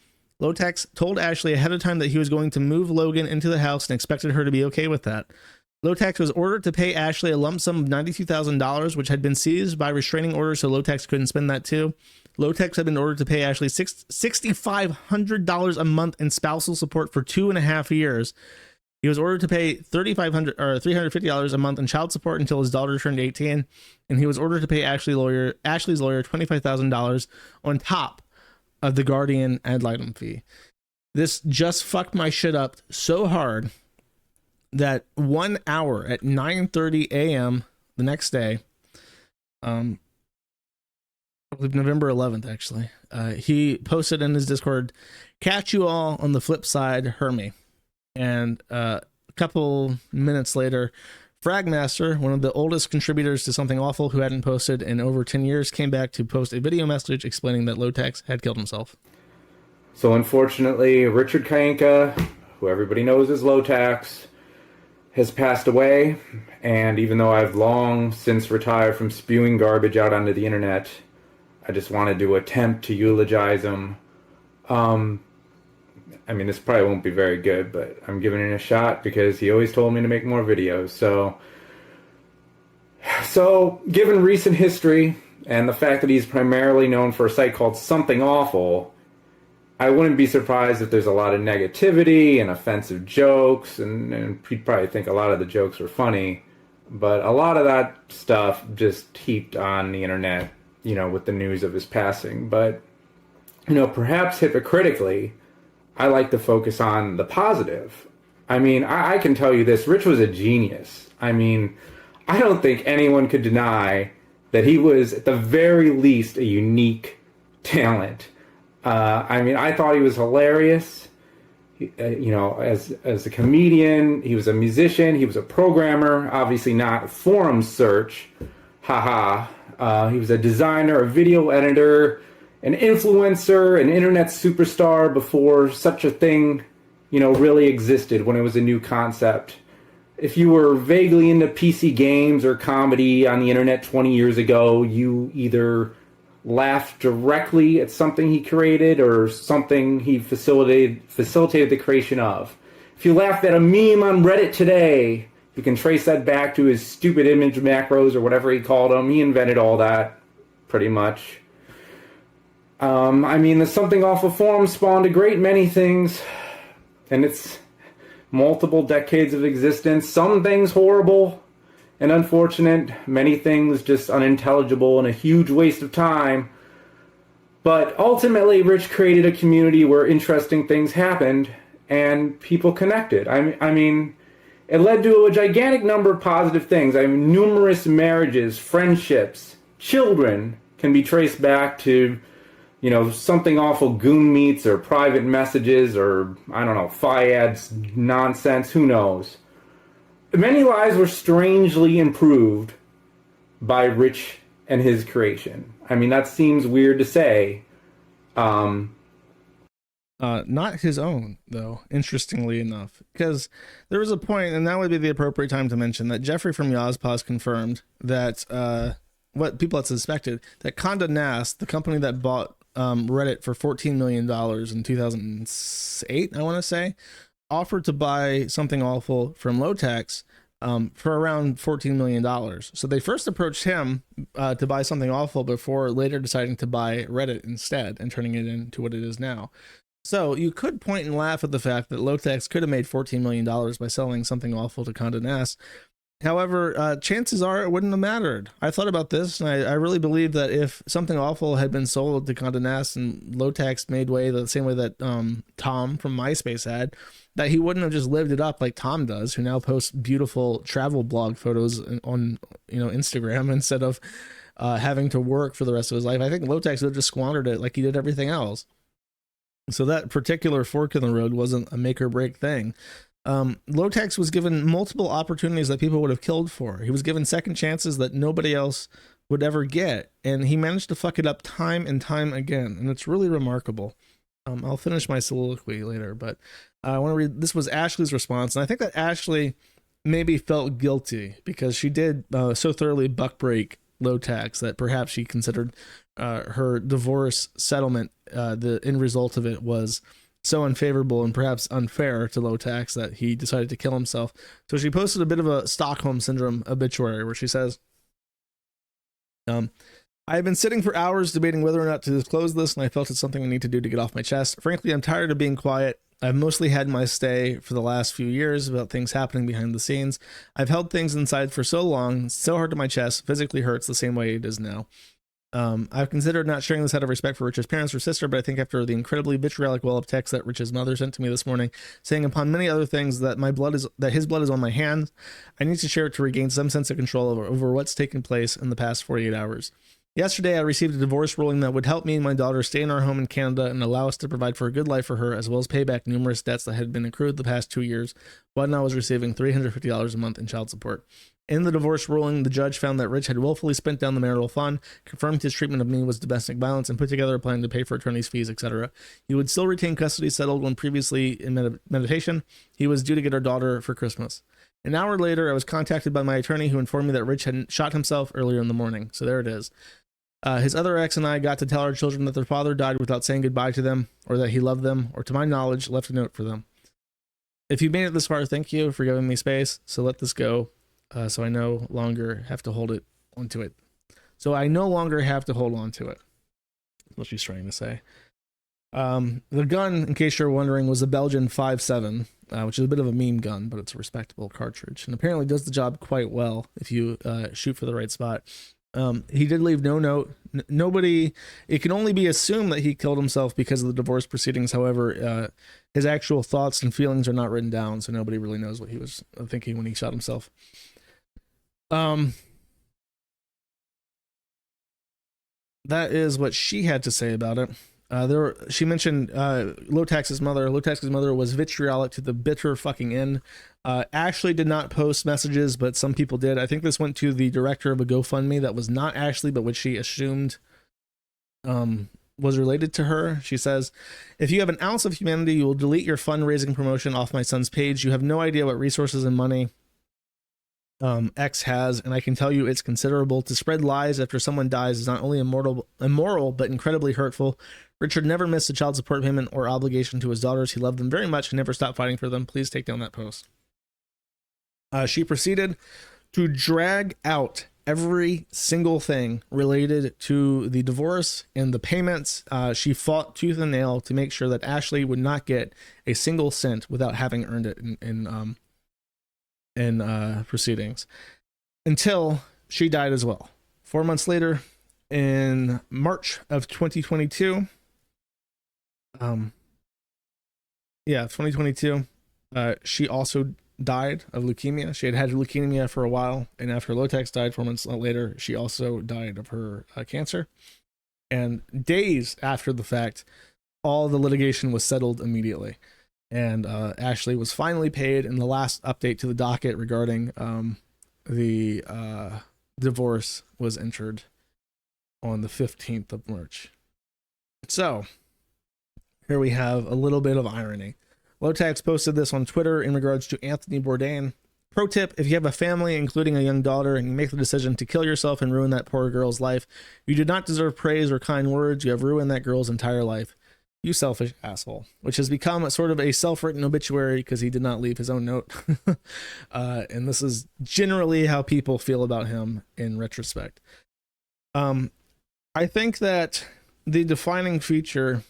Lowtax told Ashley ahead of time that he was going to move Logan into the house and expected her to be okay with that. Lowtax was ordered to pay Ashley a lump sum of $92,000, which had been seized by restraining order, so Lowtax couldn't spend that too. Lowtax had been ordered to pay Ashley $6,500 a month in spousal support for 2.5 years. He was ordered to pay $350 a month in child support until his daughter turned 18, and he was ordered to pay Ashley's lawyer $25,000 on top of the guardian ad litem fee. This just fucked my shit up so hard that 1 hour at 9:30 a.m. the next day, November 11th, actually, he posted in his Discord, "Catch you all on the flip side, Hermie." And a couple minutes later, Fragmaster, one of the oldest contributors to Something Awful, who hadn't posted in over 10 years, came back to post a video message explaining that Lowtax had killed himself. So unfortunately, Richard Kainka, who everybody knows as Lowtax, has passed away, and even though I've long since retired from spewing garbage out onto the internet, I just wanted to attempt to eulogize him. I mean, this probably won't be very good, but I'm giving it a shot because he always told me to make more videos. So given recent history and the fact that he's primarily known for a site called Something Awful, I wouldn't be surprised if there's a lot of negativity and offensive jokes, and you'd probably think a lot of the jokes were funny, but a lot of that stuff just heaped on the internet, you know, with the news of his passing. But, you know, perhaps hypocritically, I like to focus on the positive. I mean, I can tell you this, Rich was a genius. I mean, I don't think anyone could deny that he was, at the very least, a unique talent. I mean, I thought he was hilarious. You know, as a comedian, he was a musician, he was a programmer, obviously not forum search, haha. He was a designer, a video editor, an influencer, an internet superstar before such a thing, you know, really existed, when it was a new concept. If you were vaguely into PC games or comedy on the internet 20 years ago, you either laughed directly at something he created or something he facilitated the creation of. If you laughed at a meme on Reddit today, you can trace that back to his stupid image macros or whatever he called them. He invented all that, pretty much. I mean, the Something Awful forum spawned a great many things, and it's multiple decades of existence. Some things horrible and unfortunate, many things just unintelligible and a huge waste of time. But ultimately, Rich created a community where interesting things happened and people connected. I mean, it led to a gigantic number of positive things. I mean, numerous marriages, friendships, children can be traced back to, you know, Something Awful goon meets or private messages or, I don't know, Fayad's nonsense, who knows. Many lives were strangely improved by Rich and his creation. I mean, that seems weird to say. Not his own, though, interestingly enough, because there was a point, and that would be the appropriate time to mention, that Jeffrey from Yazpaz confirmed that what people had suspected, that Condé Nast, the company that bought Reddit for $14 million in 2008, I want to say, offered to buy Something Awful from Lowtax for around $14 million. So they first approached him to buy Something Awful before later deciding to buy Reddit instead and turning it into what it is now. So you could point and laugh at the fact that Lowtax could have made $14 million by selling Something Awful to Condé Nast. However, chances are it wouldn't have mattered. I thought about this, and I really believe that if Something Awful had been sold to Condé Nast and Lowtax made way the same way that Tom from MySpace had, that he wouldn't have just lived it up like Tom does, who now posts beautiful travel blog photos on, you know, Instagram instead of having to work for the rest of his life. I think Lowtax would have just squandered it like he did everything else. So that particular fork in the road wasn't a make or break thing. Lowtax was given multiple opportunities that people would have killed for. He was given second chances that nobody else would ever get, and he managed to fuck it up time and time again, and it's really remarkable. I'll finish my soliloquy later, but I want to read, this was Ashley's response, and I think that Ashley maybe felt guilty because she did so thoroughly buck break Lowtax that perhaps she considered her divorce settlement, the end result of it was so unfavorable and perhaps unfair to Lowtax that he decided to kill himself. So she posted a bit of a Stockholm Syndrome obituary where she says, I have been sitting for hours debating whether or not to disclose this, and I felt it's something I need to do to get off my chest. Frankly, I'm tired of being quiet. I've mostly had my stay for the last few years about things happening behind the scenes. I've held things inside for so long, it's so hard to my chest, physically hurts the same way it is now. I've considered not sharing this out of respect for Rich's parents or sister, but I think after the incredibly vitriolic wall of text that Rich's mother sent to me this morning, saying upon many other things that his blood is on my hands, I need to share it to regain some sense of control over what's taken place in the past 48 hours. Yesterday, I received a divorce ruling that would help me and my daughter stay in our home in Canada and allow us to provide for a good life for her, as well as pay back numerous debts that had been accrued the past 2 years, when I was receiving $350 a month in child support. In the divorce ruling, the judge found that Rich had willfully spent down the marital fund, confirmed his treatment of me was domestic violence, and put together a plan to pay for attorney's fees, etc. He would still retain custody settled when previously in meditation. He was due to get our daughter for Christmas. An hour later, I was contacted by my attorney who informed me that Rich had shot himself earlier in the morning. So there it is. His other ex and I got to tell our children that their father died without saying goodbye to them, or that he loved them, or to my knowledge, left a note for them. If you made it this far, thank you for giving me space. So let this go. So I no longer have to hold it onto it. So I no longer have to hold on to it. That's what she's trying to say. The gun, in case you're wondering, was a Belgian 5.7, which is a bit of a meme gun, but it's a respectable cartridge, and apparently does the job quite well if you shoot for the right spot. He did leave no note. Nobody. It can only be assumed that he killed himself because of the divorce proceedings. However, his actual thoughts and feelings are not written down, so nobody really knows what he was thinking when he shot himself. That is what she had to say about it. She mentioned Lowtax's mother. Lowtax's mother was vitriolic to the bitter fucking end. Ashley did not post messages, but some people did. I think this went to the director of a GoFundMe that was not Ashley, but which she assumed was related to her. She says, if you have an ounce of humanity, you will delete your fundraising promotion off my son's page. You have no idea what resources and money X has, and I can tell you it's considerable. To spread lies after someone dies is not only immoral, but incredibly hurtful. Richard never missed a child support payment or obligation to his daughters. He loved them very much and never stopped fighting for them. Please take down that post. She proceeded to drag out every single thing related to the divorce and the payments. She fought tooth and nail to make sure that Ashley would not get a single cent without having earned it in proceedings, until she died as well. 4 months later, in March of 2022, 2022, she also died of leukemia. She had leukemia for a while, and after Lowtax died 4 months later, she also died of her cancer. And days after the fact, all the litigation was settled immediately. And Ashley was finally paid, and the last update to the docket regarding the divorce was entered on the 15th of March. So here we have a little bit of irony. Lowtax posted this on Twitter in regards to Anthony Bourdain. Pro tip, if you have a family, including a young daughter, and you make the decision to kill yourself and ruin that poor girl's life, you do not deserve praise or kind words. You have ruined that girl's entire life. You selfish asshole, which has become a sort of a self-written obituary because he did not leave his own note. And this is generally how people feel about him in retrospect. I think that the defining feature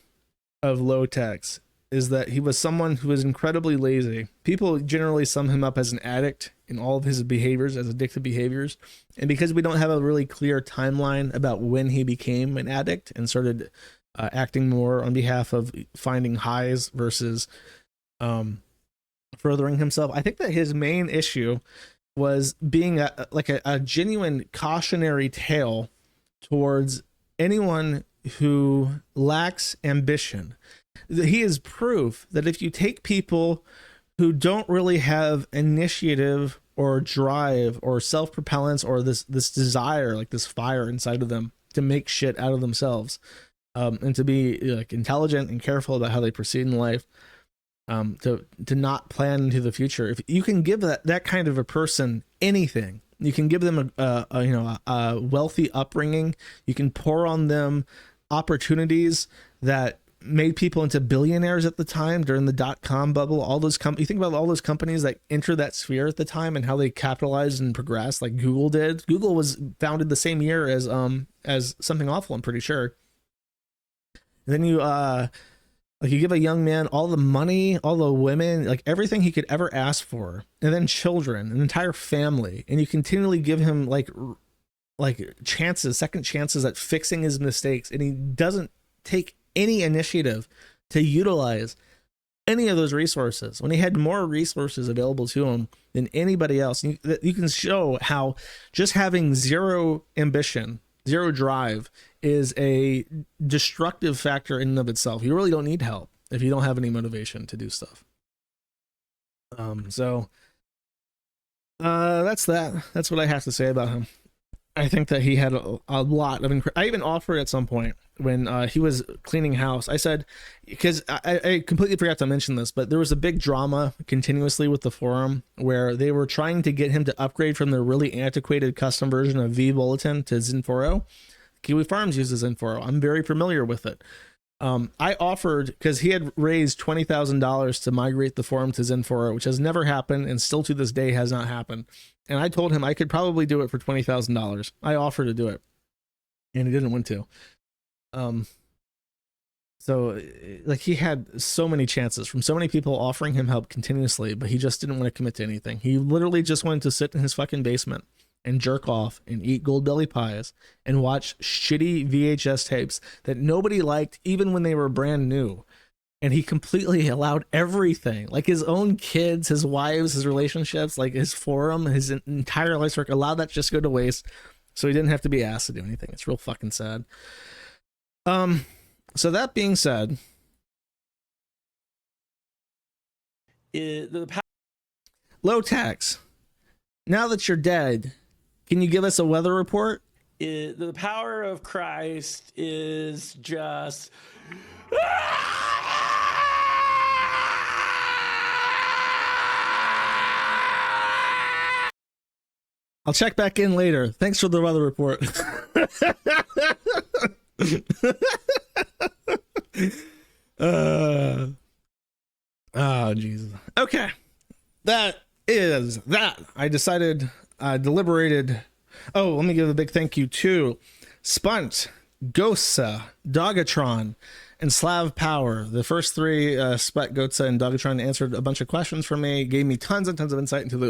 of Lowtax is that he was someone who was incredibly lazy. People generally sum him up as an addict in all of his behaviors, as addictive behaviors. And because we don't have a really clear timeline about when he became an addict and started acting more on behalf of finding highs versus furthering himself, I think that his main issue was being a genuine cautionary tale towards anyone who lacks ambition. He is proof that if you take people who don't really have initiative or drive or self-propellence or this desire, like this fire inside of them to make shit out of themselves, and to be like intelligent and careful about how they proceed in life, to not plan into the future. If you can give that kind of a person anything, you can give them a wealthy upbringing. You can pour on them opportunities that made people into billionaires at the time during the .com bubble. All those you think about all those companies that entered that sphere at the time and how they capitalized and progressed, like Google did. Google was founded the same year as Something Awful, I'm pretty sure. And then you give a young man all the money, all the women, like everything he could ever ask for, and then children, an entire family, and you continually give him like chances, second chances at fixing his mistakes, and he doesn't take any initiative to utilize any of those resources when he had more resources available to him than anybody else. You can show how just having zero ambition, zero drive is a destructive factor in and of itself. You really don't need help if you don't have any motivation to do stuff. That's that. That's what I have to say about him. I think that he had a lot of. I even offered at some point when he was cleaning house. I said, because I completely forgot to mention this, but there was a big drama continuously with the forum where they were trying to get him to upgrade from their really antiquated custom version of V Bulletin to Zinforo. Kiwi Farms uses Zinforo. I'm very familiar with it. I offered, because he had raised $20,000 to migrate the forum to Zinforo, which has never happened and still to this day has not happened. And I told him I could probably do it for $20,000. I offered to do it, and he didn't want to. So like, he had so many chances from so many people offering him help continuously, but he just didn't want to commit to anything. He literally just wanted to sit in his fucking basement and jerk off and eat gold belly pies and watch shitty VHS tapes that nobody liked even when they were brand new. And he completely allowed everything, like his own kids, his wives, his relationships, like his forum, his entire life's work, allowed that to just go to waste so he didn't have to be asked to do anything. It's real fucking sad. So that being said, Lowtax, now that you're dead, can you give us a weather report? The power of Christ is just... I'll check back in later. Thanks for the weather report. Oh, Jesus. Okay. That is that. I decided, deliberated. Oh, let me give a big thank you to Spunt, Gosa, Dogatron, and Slav Power. The first three, Sput, Gosa, and Dogatron, answered a bunch of questions for me, gave me tons and tons of insight into the